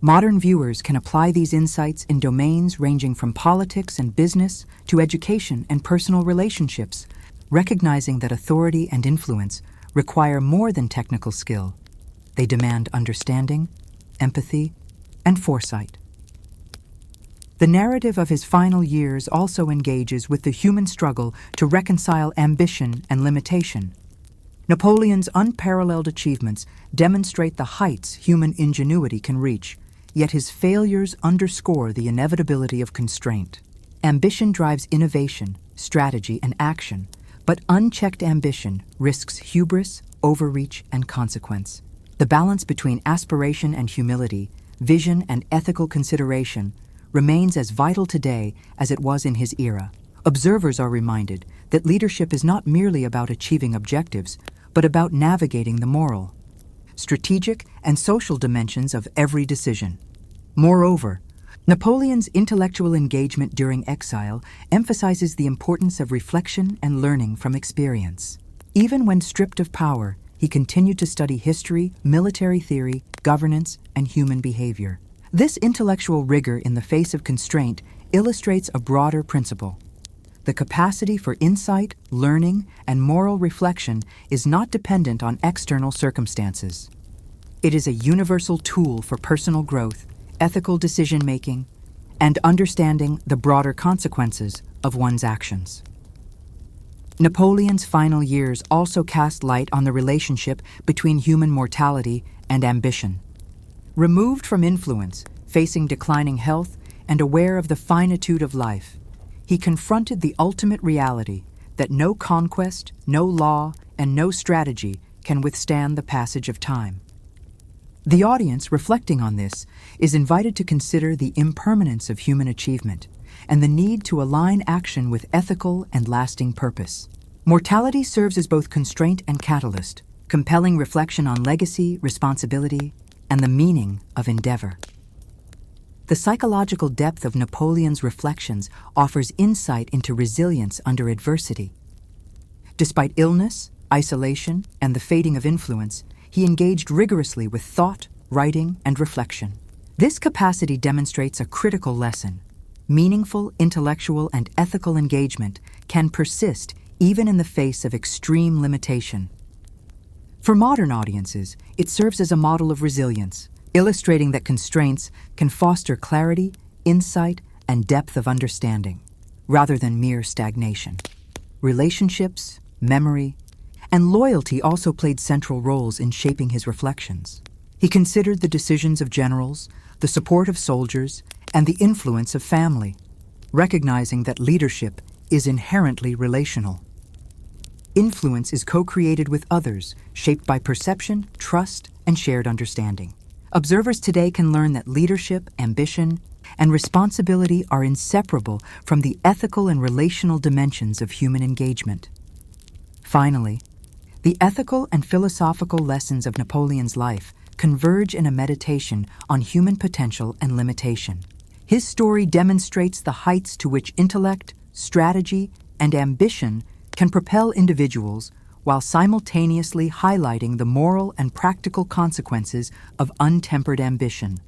Modern viewers can apply these insights in domains ranging from politics and business to education and personal relationships, recognizing that authority and influence require more than technical skill. They demand understanding, empathy, and foresight. The narrative of his final years also engages with the human struggle to reconcile ambition and limitation. Napoleon's unparalleled achievements demonstrate the heights human ingenuity can reach, yet his failures underscore the inevitability of constraint. Ambition drives innovation, strategy, and action, but unchecked ambition risks hubris, overreach, and consequence. The balance between aspiration and humility, vision and ethical consideration remains as vital today as it was in his era. Observers are reminded that leadership is not merely about achieving objectives, but about navigating the moral, strategic, and social dimensions of every decision. Moreover, Napoleon's intellectual engagement during exile emphasizes the importance of reflection and learning from experience. Even when stripped of power, he continued to study history, military theory, governance, and human behavior. This intellectual rigor in the face of constraint illustrates a broader principle. The capacity for insight, learning, and moral reflection is not dependent on external circumstances. It is a universal tool for personal growth, ethical decision-making, and understanding the broader consequences of one's actions. Napoleon's final years also cast light on the relationship between human mortality and ambition. Removed from influence, facing declining health, and aware of the finitude of life, he confronted the ultimate reality that no conquest, no law, and no strategy can withstand the passage of time. The audience, reflecting on this, is invited to consider the impermanence of human achievement and the need to align action with ethical and lasting purpose. Mortality serves as both constraint and catalyst, compelling reflection on legacy, responsibility, and the meaning of endeavor. The psychological depth of Napoleon's reflections offers insight into resilience under adversity. Despite illness, isolation, and the fading of influence, he engaged rigorously with thought, writing, and reflection. This capacity demonstrates a critical lesson. Meaningful, intellectual, and ethical engagement can persist even in the face of extreme limitation. For modern audiences, it serves as a model of resilience, illustrating that constraints can foster clarity, insight, and depth of understanding, rather than mere stagnation. Relationships, memory, and loyalty also played central roles in shaping his reflections. He considered the decisions of generals, the support of soldiers, and the influence of family, recognizing that leadership is inherently relational. Influence is co-created with others, shaped by perception, trust, and shared understanding. Observers today can learn that leadership, ambition, and responsibility are inseparable from the ethical and relational dimensions of human engagement. Finally, the ethical and philosophical lessons of Napoleon's life converge in a meditation on human potential and limitation. His story demonstrates the heights to which intellect, strategy, and ambition can propel individuals while simultaneously highlighting the moral and practical consequences of untempered ambition.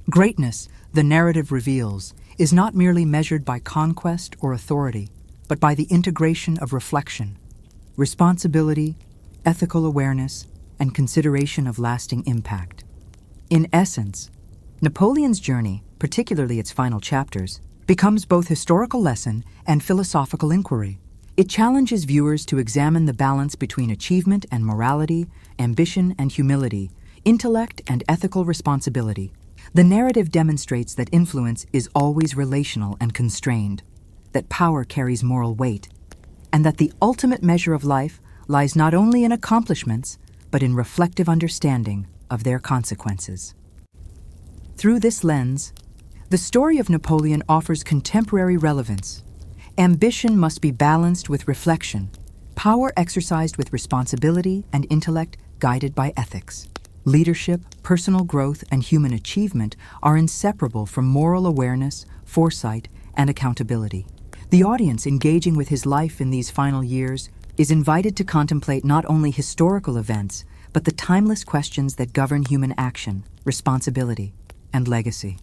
Greatness, the narrative reveals, is not merely measured by conquest or authority, but by the integration of reflection, responsibility, ethical awareness, and consideration of lasting impact. In essence, Napoleon's journey, particularly its final chapters, becomes both historical lesson and philosophical inquiry. It challenges viewers to examine the balance between achievement and morality, ambition and humility, intellect and ethical responsibility. The narrative demonstrates that influence is always relational and constrained, that power carries moral weight, and that the ultimate measure of life lies not only in accomplishments, but in reflective understanding of their consequences. Through this lens, the story of Napoleon offers contemporary relevance. Ambition must be balanced with reflection, power exercised with responsibility, and intellect guided by ethics. Leadership, personal growth, and human achievement are inseparable from moral awareness, foresight, and accountability. The audience engaging with his life in these final years is invited to contemplate not only historical events, but the timeless questions that govern human action, responsibility, and legacy.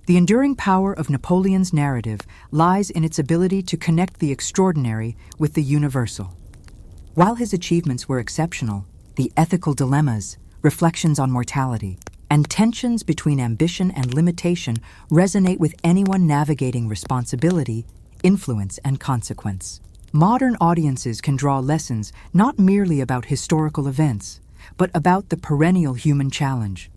The enduring power of Napoleon's narrative lies in its ability to connect the extraordinary with the universal. While his achievements were exceptional, the ethical dilemmas, reflections on mortality, and tensions between ambition and limitation resonate with anyone navigating responsibility, influence, and consequence. Modern audiences can draw lessons not merely about historical events, but about the perennial human challenge: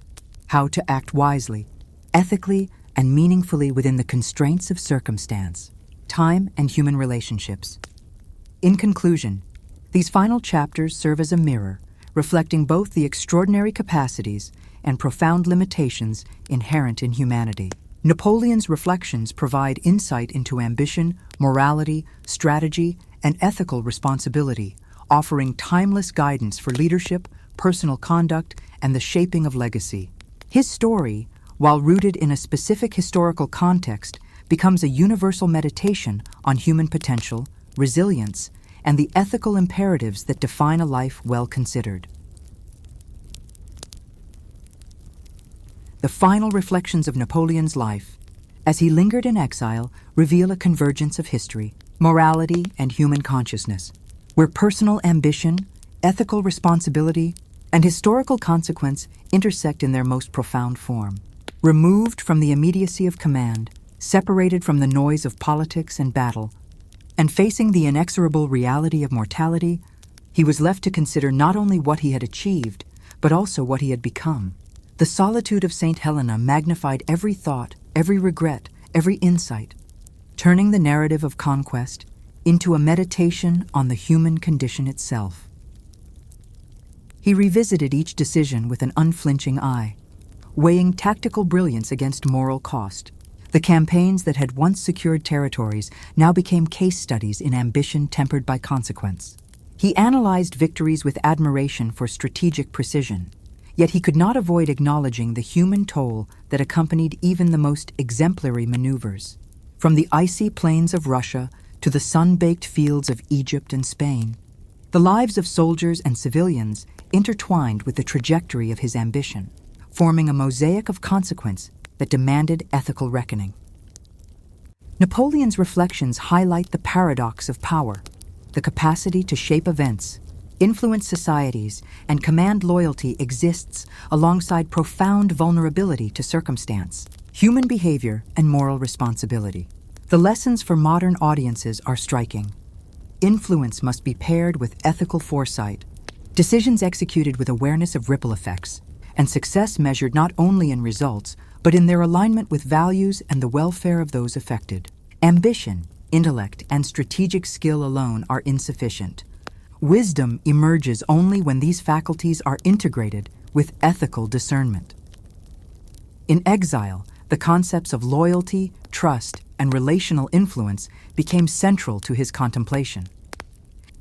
how to act wisely, ethically, and meaningfully within the constraints of circumstance, time, and human relationships. In conclusion, these final chapters serve as a mirror, reflecting both the extraordinary capacities and profound limitations inherent in humanity. Napoleon's reflections provide insight into ambition, morality, strategy, and ethical responsibility, offering timeless guidance for leadership, personal conduct, and the shaping of legacy. His story, while rooted in a specific historical context, becomes a universal meditation on human potential, resilience, and the ethical imperatives that define a life well considered. The final reflections of Napoleon's life, as he lingered in exile, reveal a convergence of history, morality, and human consciousness, where personal ambition, ethical responsibility, and historical consequence intersect in their most profound form. Removed from the immediacy of command, separated from the noise of politics and battle, and facing the inexorable reality of mortality, he was left to consider not only what he had achieved, but also what he had become. The solitude of St. Helena magnified every thought, every regret, every insight, turning the narrative of conquest into a meditation on the human condition itself. He revisited each decision with an unflinching eye, weighing tactical brilliance against moral cost. The campaigns that had once secured territories now became case studies in ambition tempered by consequence. He analyzed victories with admiration for strategic precision, yet he could not avoid acknowledging the human toll that accompanied even the most exemplary maneuvers. From the icy plains of Russia to the sun-baked fields of Egypt and Spain, the lives of soldiers and civilians intertwined with the trajectory of his ambition, forming a mosaic of consequence that demanded ethical reckoning. Napoleon's reflections highlight the paradox of power, the capacity to shape events, influence societies, and command loyalty exists alongside profound vulnerability to circumstance, human behavior, and moral responsibility. The lessons for modern audiences are striking. Influence must be paired with ethical foresight, decisions executed with awareness of ripple effects, and success measured not only in results, but in their alignment with values and the welfare of those affected. Ambition, intellect, and strategic skill alone are insufficient. Wisdom emerges only when these faculties are integrated with ethical discernment. In exile, the concepts of loyalty, trust, and relational influence became central to his contemplation.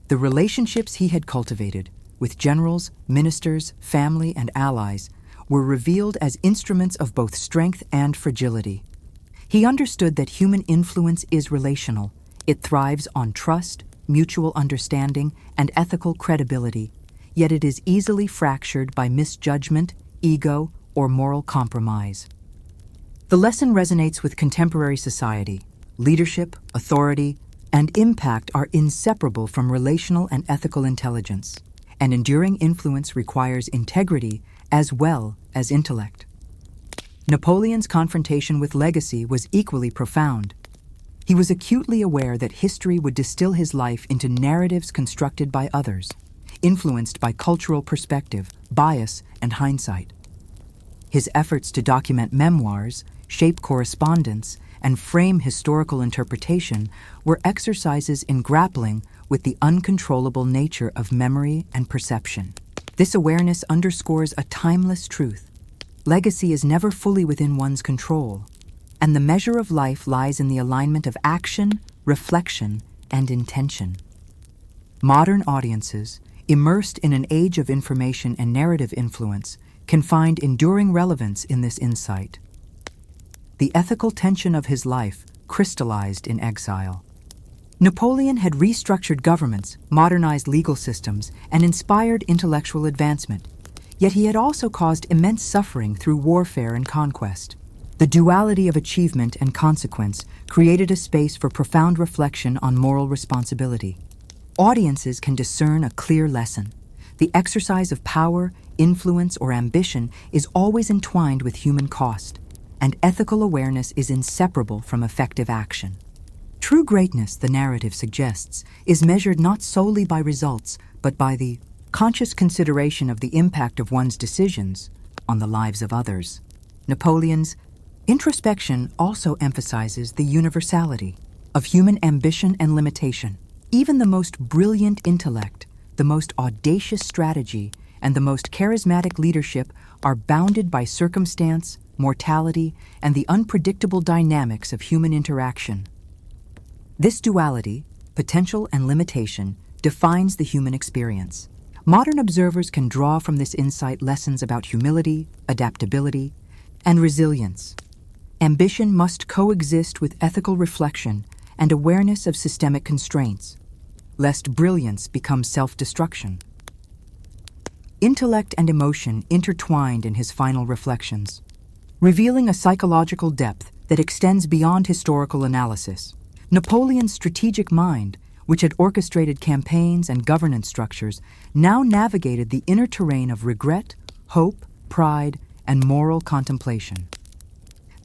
The relationships he had cultivated with generals, ministers, family, and allies were revealed as instruments of both strength and fragility. He understood that human influence is relational. It thrives on trust, mutual understanding, and ethical credibility, yet it is easily fractured by misjudgment, ego, or moral compromise. The lesson resonates with contemporary society. Leadership, authority, and impact are inseparable from relational and ethical intelligence, and enduring influence requires integrity as well as intellect. Napoleon's confrontation with legacy was equally profound. He was acutely aware that history would distill his life into narratives constructed by others, influenced by cultural perspective, bias, and hindsight. His efforts to document memoirs, shape correspondence, and frame historical interpretation were exercises in grappling with the uncontrollable nature of memory and perception. This awareness underscores a timeless truth. Legacy is never fully within one's control, and the measure of life lies in the alignment of action, reflection, and intention. Modern audiences, immersed in an age of information and narrative influence, can find enduring relevance in this insight. The ethical tension of his life crystallized in exile. Napoleon had restructured governments, modernized legal systems, and inspired intellectual advancement, yet he had also caused immense suffering through warfare and conquest. The duality of achievement and consequence created a space for profound reflection on moral responsibility. Audiences can discern a clear lesson. The exercise of power, influence, or ambition is always entwined with human cost, and ethical awareness is inseparable from effective action. True greatness, the narrative suggests, is measured not solely by results, but by the conscious consideration of the impact of one's decisions on the lives of others. Napoleon's introspection also emphasizes the universality of human ambition and limitation. Even the most brilliant intellect, the most audacious strategy, and the most charismatic leadership are bounded by circumstance, mortality, and the unpredictable dynamics of human interaction. This duality, potential and limitation, defines the human experience. Modern observers can draw from this insight lessons about humility, adaptability, and resilience. Ambition must coexist with ethical reflection and awareness of systemic constraints, lest brilliance become self-destruction. Intellect and emotion intertwined in his final reflections, revealing a psychological depth that extends beyond historical analysis. Napoleon's strategic mind, which had orchestrated campaigns and governance structures, now navigated the inner terrain of regret, hope, pride, and moral contemplation.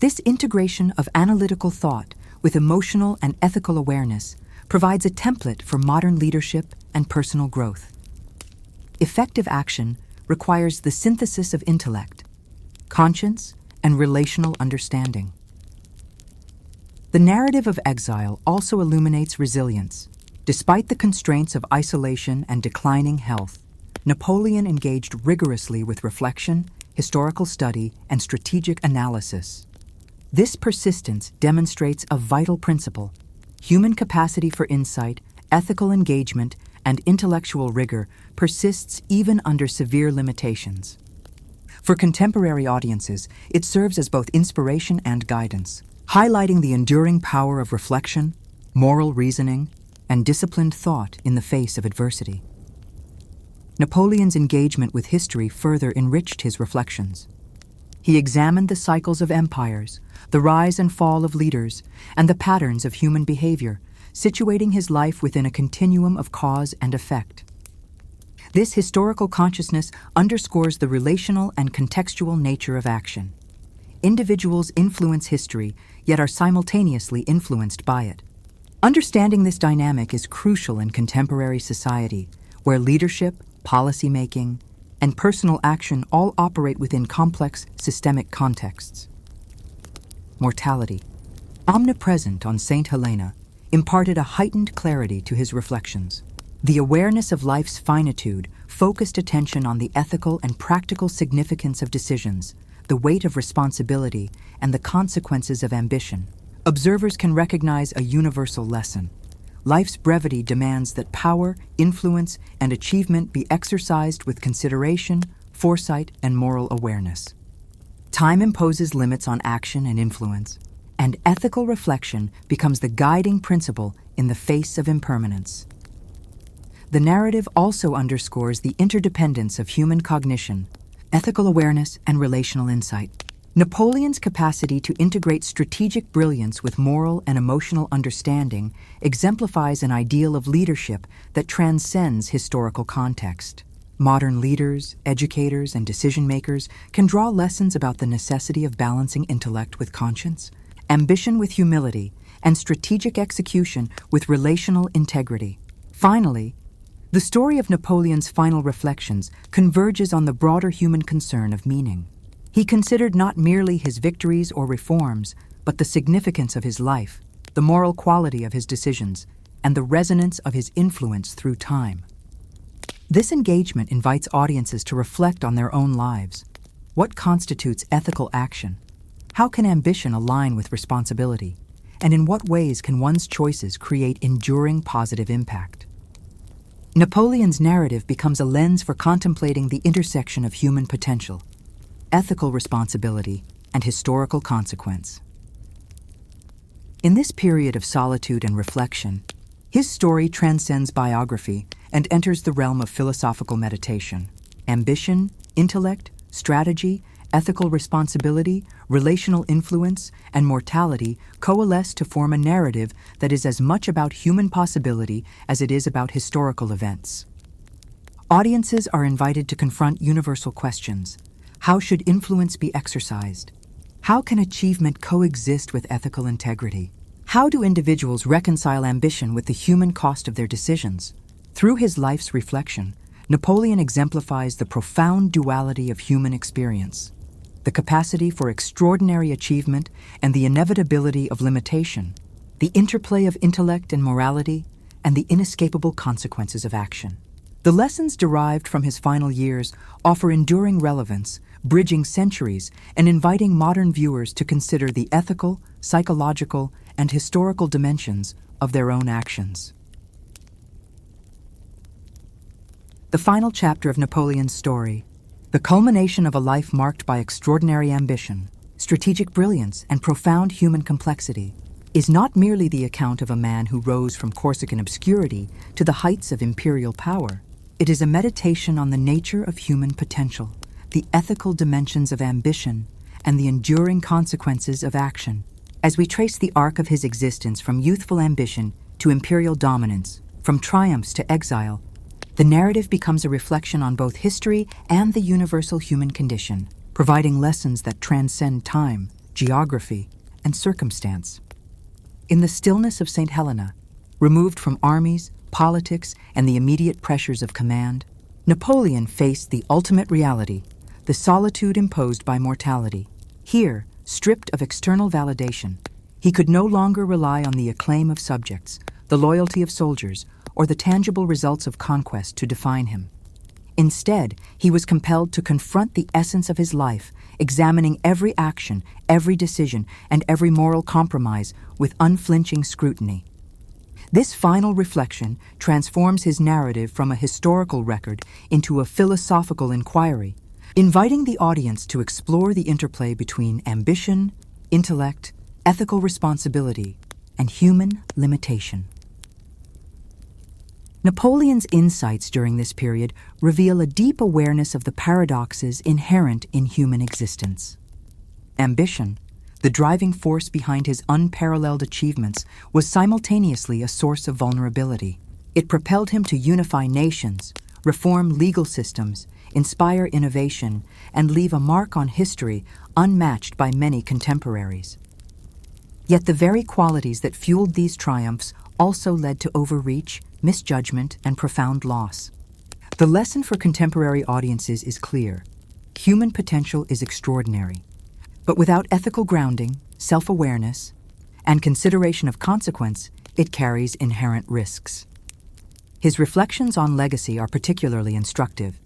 This integration of analytical thought with emotional and ethical awareness provides a template for modern leadership and personal growth. Effective action requires the synthesis of intellect, conscience, and relational understanding. The narrative of exile also illuminates resilience. Despite the constraints of isolation and declining health, Napoleon engaged rigorously with reflection, historical study, and strategic analysis. This persistence demonstrates a vital principle. Human capacity for insight, ethical engagement, and intellectual rigor persists even under severe limitations. For contemporary audiences, it serves as both inspiration and guidance, highlighting the enduring power of reflection, moral reasoning, and disciplined thought in the face of adversity. Napoleon's engagement with history further enriched his reflections. He examined the cycles of empires, the rise and fall of leaders, and the patterns of human behavior, situating his life within a continuum of cause and effect. This historical consciousness underscores the relational and contextual nature of action. Individuals influence history, yet are simultaneously influenced by it. Understanding this dynamic is crucial in contemporary society, where leadership, policymaking, and personal action all operate within complex, systemic contexts. Mortality, omnipresent on St. Helena, imparted a heightened clarity to his reflections. The awareness of life's finitude focused attention on the ethical and practical significance of decisions, the weight of responsibility, and the consequences of ambition. Observers can recognize a universal lesson. Life's brevity demands that power, influence, and achievement be exercised with consideration, foresight, and moral awareness. Time imposes limits on action and influence, and ethical reflection becomes the guiding principle in the face of impermanence. The narrative also underscores the interdependence of human cognition, ethical awareness, and relational insight. Napoleon's capacity to integrate strategic brilliance with moral and emotional understanding exemplifies an ideal of leadership that transcends historical context. Modern leaders, educators, and decision-makers can draw lessons about the necessity of balancing intellect with conscience, ambition with humility, and strategic execution with relational integrity. Finally, the story of Napoleon's final reflections converges on the broader human concern of meaning. He considered not merely his victories or reforms, but the significance of his life, the moral quality of his decisions, and the resonance of his influence through time. This engagement invites audiences to reflect on their own lives. What constitutes ethical action? How can ambition align with responsibility? And in what ways can one's choices create enduring positive impact? Napoleon's narrative becomes a lens for contemplating the intersection of human potential, ethical responsibility, and historical consequence. In this period of solitude and reflection, his story transcends biography and enters the realm of philosophical meditation. Ambition, intellect, strategy, ethical responsibility, relational influence, and mortality coalesce to form a narrative that is as much about human possibility as it is about historical events. Audiences are invited to confront universal questions. How should influence be exercised? How can achievement coexist with ethical integrity? How do individuals reconcile ambition with the human cost of their decisions? Through his life's reflection, Napoleon exemplifies the profound duality of human experience, the capacity for extraordinary achievement and the inevitability of limitation, the interplay of intellect and morality, and the inescapable consequences of action. The lessons derived from his final years offer enduring relevance, bridging centuries and inviting modern viewers to consider the ethical, psychological, and historical dimensions of their own actions. The final chapter of Napoleon's story, the culmination of a life marked by extraordinary ambition, strategic brilliance, and profound human complexity, is not merely the account of a man who rose from Corsican obscurity to the heights of imperial power. It is a meditation on the nature of human potential, the ethical dimensions of ambition, and the enduring consequences of action. As we trace the arc of his existence from youthful ambition to imperial dominance, from triumphs to exile, the narrative becomes a reflection on both history and the universal human condition, providing lessons that transcend time, geography, and circumstance. In the stillness of St. Helena, removed from armies, politics, and the immediate pressures of command, Napoleon faced the ultimate reality, the solitude imposed by mortality. Here, stripped of external validation, he could no longer rely on the acclaim of subjects, the loyalty of soldiers, or the tangible results of conquest to define him. Instead, he was compelled to confront the essence of his life, examining every action, every decision, and every moral compromise with unflinching scrutiny. This final reflection transforms his narrative from a historical record into a philosophical inquiry, inviting the audience to explore the interplay between ambition, intellect, ethical responsibility, and human limitation. Napoleon's insights during this period reveal a deep awareness of the paradoxes inherent in human existence. Ambition, the driving force behind his unparalleled achievements, was simultaneously a source of vulnerability. It propelled him to unify nations, reform legal systems, inspire innovation, and leave a mark on history unmatched by many contemporaries. Yet the very qualities that fueled these triumphs also led to overreach, misjudgment, and profound loss. The lesson for contemporary audiences is clear. Human potential is extraordinary, but without ethical grounding, self-awareness, and consideration of consequence, it carries inherent risks. His reflections on legacy are particularly instructive.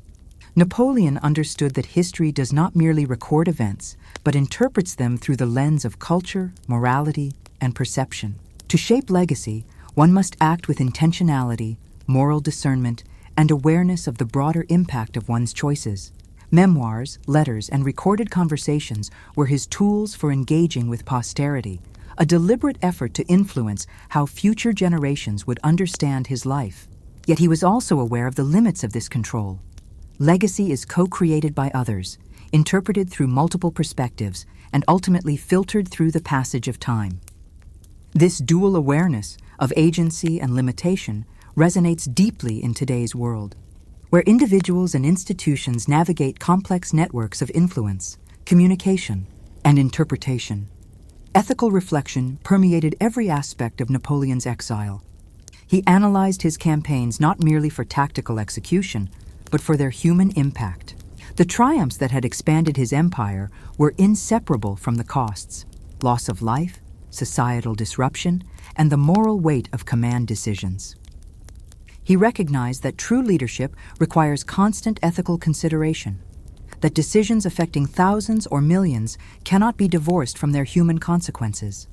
Napoleon understood that history does not merely record events, but interprets them through the lens of culture, morality, and perception. To shape legacy, one must act with intentionality, moral discernment, and awareness of the broader impact of one's choices. Memoirs, letters, and recorded conversations were his tools for engaging with posterity, a deliberate effort to influence how future generations would understand his life. Yet he was also aware of the limits of this control. Legacy is co-created by others, interpreted through multiple perspectives, and ultimately filtered through the passage of time. This dual awareness of agency and limitation resonates deeply in today's world, where individuals and institutions navigate complex networks of influence, communication, and interpretation. Ethical reflection permeated every aspect of Napoleon's exile. He analyzed his campaigns not merely for tactical execution, but for their human impact. The triumphs that had expanded his empire were inseparable from the costs: loss of life, societal disruption, and the moral weight of command decisions. He recognized that true leadership requires constant ethical consideration, that decisions affecting thousands or millions cannot be divorced from their human consequences.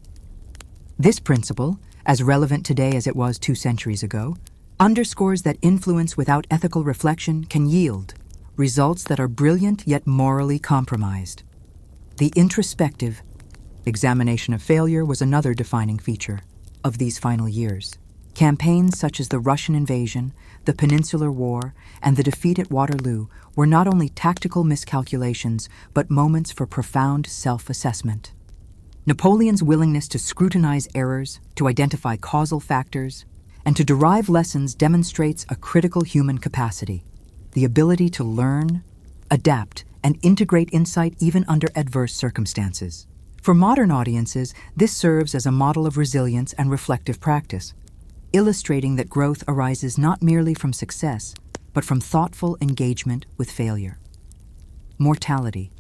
This principle, as relevant today as it was 2 centuries ago, underscores that influence without ethical reflection can yield results that are brilliant yet morally compromised. The introspective examination of failure was another defining feature of these final years. Campaigns such as the Russian invasion, the Peninsular War, and the defeat at Waterloo were not only tactical miscalculations, but moments for profound self-assessment. Napoleon's willingness to scrutinize errors, to identify causal factors, and to derive lessons demonstrates a critical human capacity: the ability to learn, adapt, and integrate insight even under adverse circumstances. For modern audiences, this serves as a model of resilience and reflective practice, illustrating that growth arises not merely from success, but from thoughtful engagement with failure. Mortality,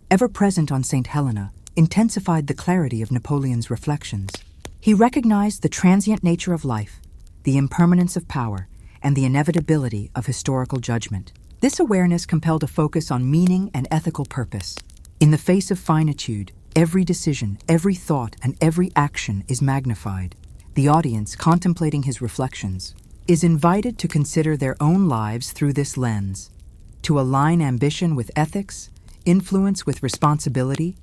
ever present on St. Helena, intensified the clarity of Napoleon's reflections. He recognized the transient nature of life, the impermanence of power, and the inevitability of historical judgment. This awareness compelled a focus on meaning and ethical purpose. In the face of finitude, every decision, every thought, and every action is magnified. The audience, contemplating his reflections, is invited to consider their own lives through this lens, to align ambition with ethics, influence with responsibility,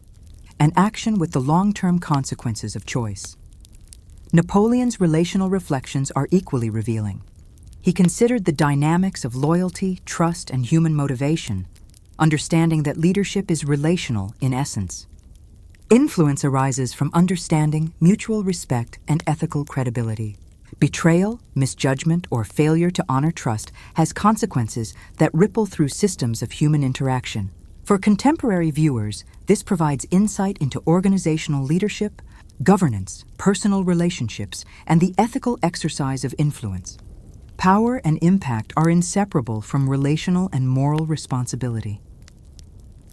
and action with the long-term consequences of choice. Napoleon's relational reflections are equally revealing. He considered the dynamics of loyalty, trust, and human motivation, understanding that leadership is relational in essence. Influence arises from understanding, mutual respect, and ethical credibility. Betrayal, misjudgment, or failure to honor trust has consequences that ripple through systems of human interaction. For contemporary viewers, this provides insight into organizational leadership, governance, personal relationships, and the ethical exercise of influence. Power and impact are inseparable from relational and moral responsibility.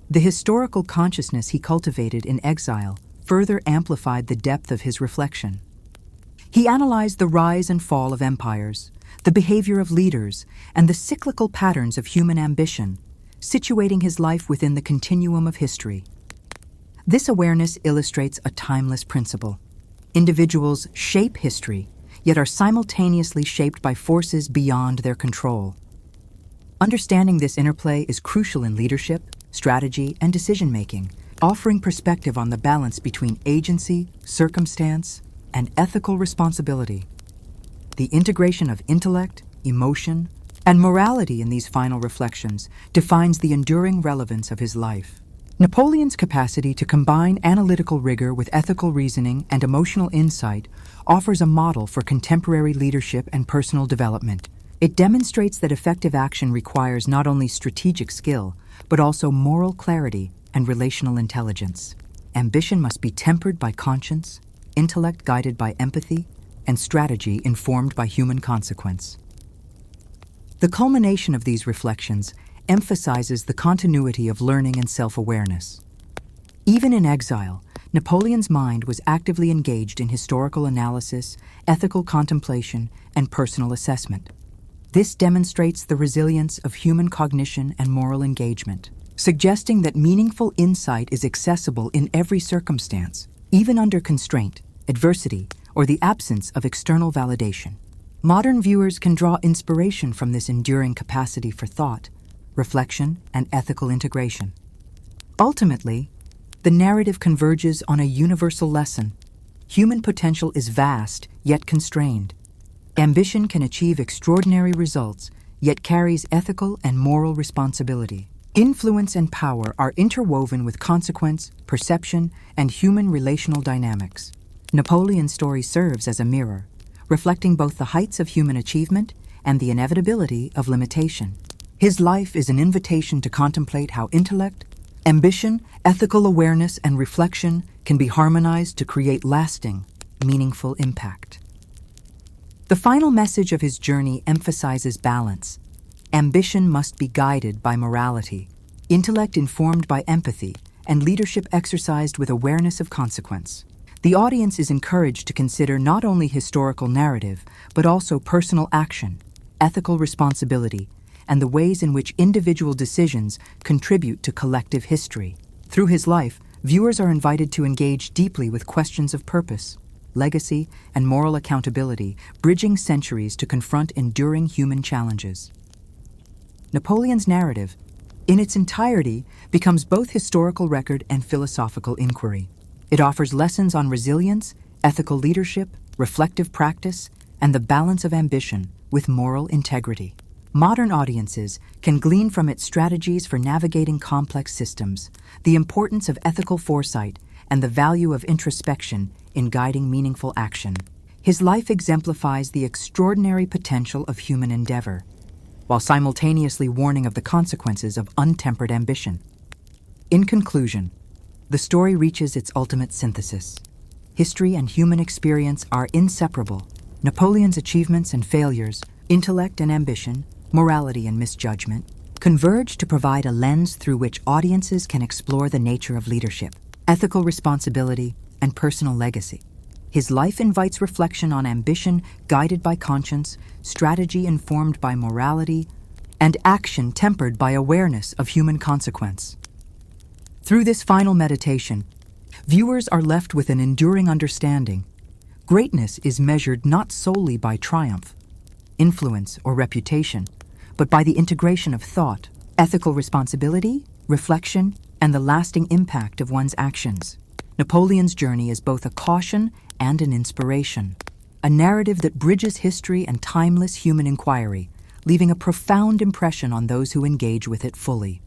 The historical consciousness he cultivated in exile further amplified the depth of his reflection. He analyzed the rise and fall of empires, the behavior of leaders, and the cyclical patterns of human ambition, situating his life within the continuum of history. This awareness illustrates a timeless principle. Individuals shape history, yet are simultaneously shaped by forces beyond their control. Understanding this interplay is crucial in leadership, strategy, and decision-making, offering perspective on the balance between agency, circumstance, and ethical responsibility. The integration of intellect, emotion, and morality in these final reflections defines the enduring relevance of his life. Napoleon's capacity to combine analytical rigor with ethical reasoning and emotional insight offers a model for contemporary leadership and personal development. It demonstrates that effective action requires not only strategic skill, but also moral clarity and relational intelligence. Ambition must be tempered by conscience, intellect guided by empathy, and strategy informed by human consequence. The culmination of these reflections emphasizes the continuity of learning and self-awareness. Even in exile, Napoleon's mind was actively engaged in historical analysis, ethical contemplation, and personal assessment. This demonstrates the resilience of human cognition and moral engagement, suggesting that meaningful insight is accessible in every circumstance, even under constraint, adversity, or the absence of external validation. Modern viewers can draw inspiration from this enduring capacity for thought, reflection, and ethical integration. Ultimately, the narrative converges on a universal lesson. Human potential is vast, yet constrained. Ambition can achieve extraordinary results, yet carries ethical and moral responsibility. Influence and power are interwoven with consequence, perception, and human relational dynamics. Napoleon's story serves as a mirror, reflecting both the heights of human achievement and the inevitability of limitation. His life is an invitation to contemplate how intellect, ambition, ethical awareness, and reflection can be harmonized to create lasting, meaningful impact. The final message of his journey emphasizes balance. Ambition must be guided by morality. intellect informed by empathy, and leadership exercised with awareness of consequence. The audience is encouraged to consider not only historical narrative, but also personal action, ethical responsibility, and the ways in which individual decisions contribute to collective history. Through his life, viewers are invited to engage deeply with questions of purpose, legacy, and moral accountability, bridging centuries to confront enduring human challenges. Napoleon's narrative, in its entirety, becomes both historical record and philosophical inquiry. It offers lessons on resilience, ethical leadership, reflective practice, and the balance of ambition with moral integrity. Modern audiences can glean from its strategies for navigating complex systems, the importance of ethical foresight, and the value of introspection in guiding meaningful action. His life exemplifies the extraordinary potential of human endeavor, while simultaneously warning of the consequences of untempered ambition. In conclusion, the story reaches its ultimate synthesis. History and human experience are inseparable. Napoleon's achievements and failures, intellect and ambition, morality and misjudgment, converge to provide a lens through which audiences can explore the nature of leadership, ethical responsibility, and personal legacy. His life invites reflection on ambition guided by conscience, strategy informed by morality, and action tempered by awareness of human consequence. Through this final meditation, viewers are left with an enduring understanding. Greatness is measured not solely by triumph, influence, or reputation, but by the integration of thought, ethical responsibility, reflection, and the lasting impact of one's actions. Napoleon's journey is both a caution and an inspiration, a narrative that bridges history and timeless human inquiry, leaving a profound impression on those who engage with it fully.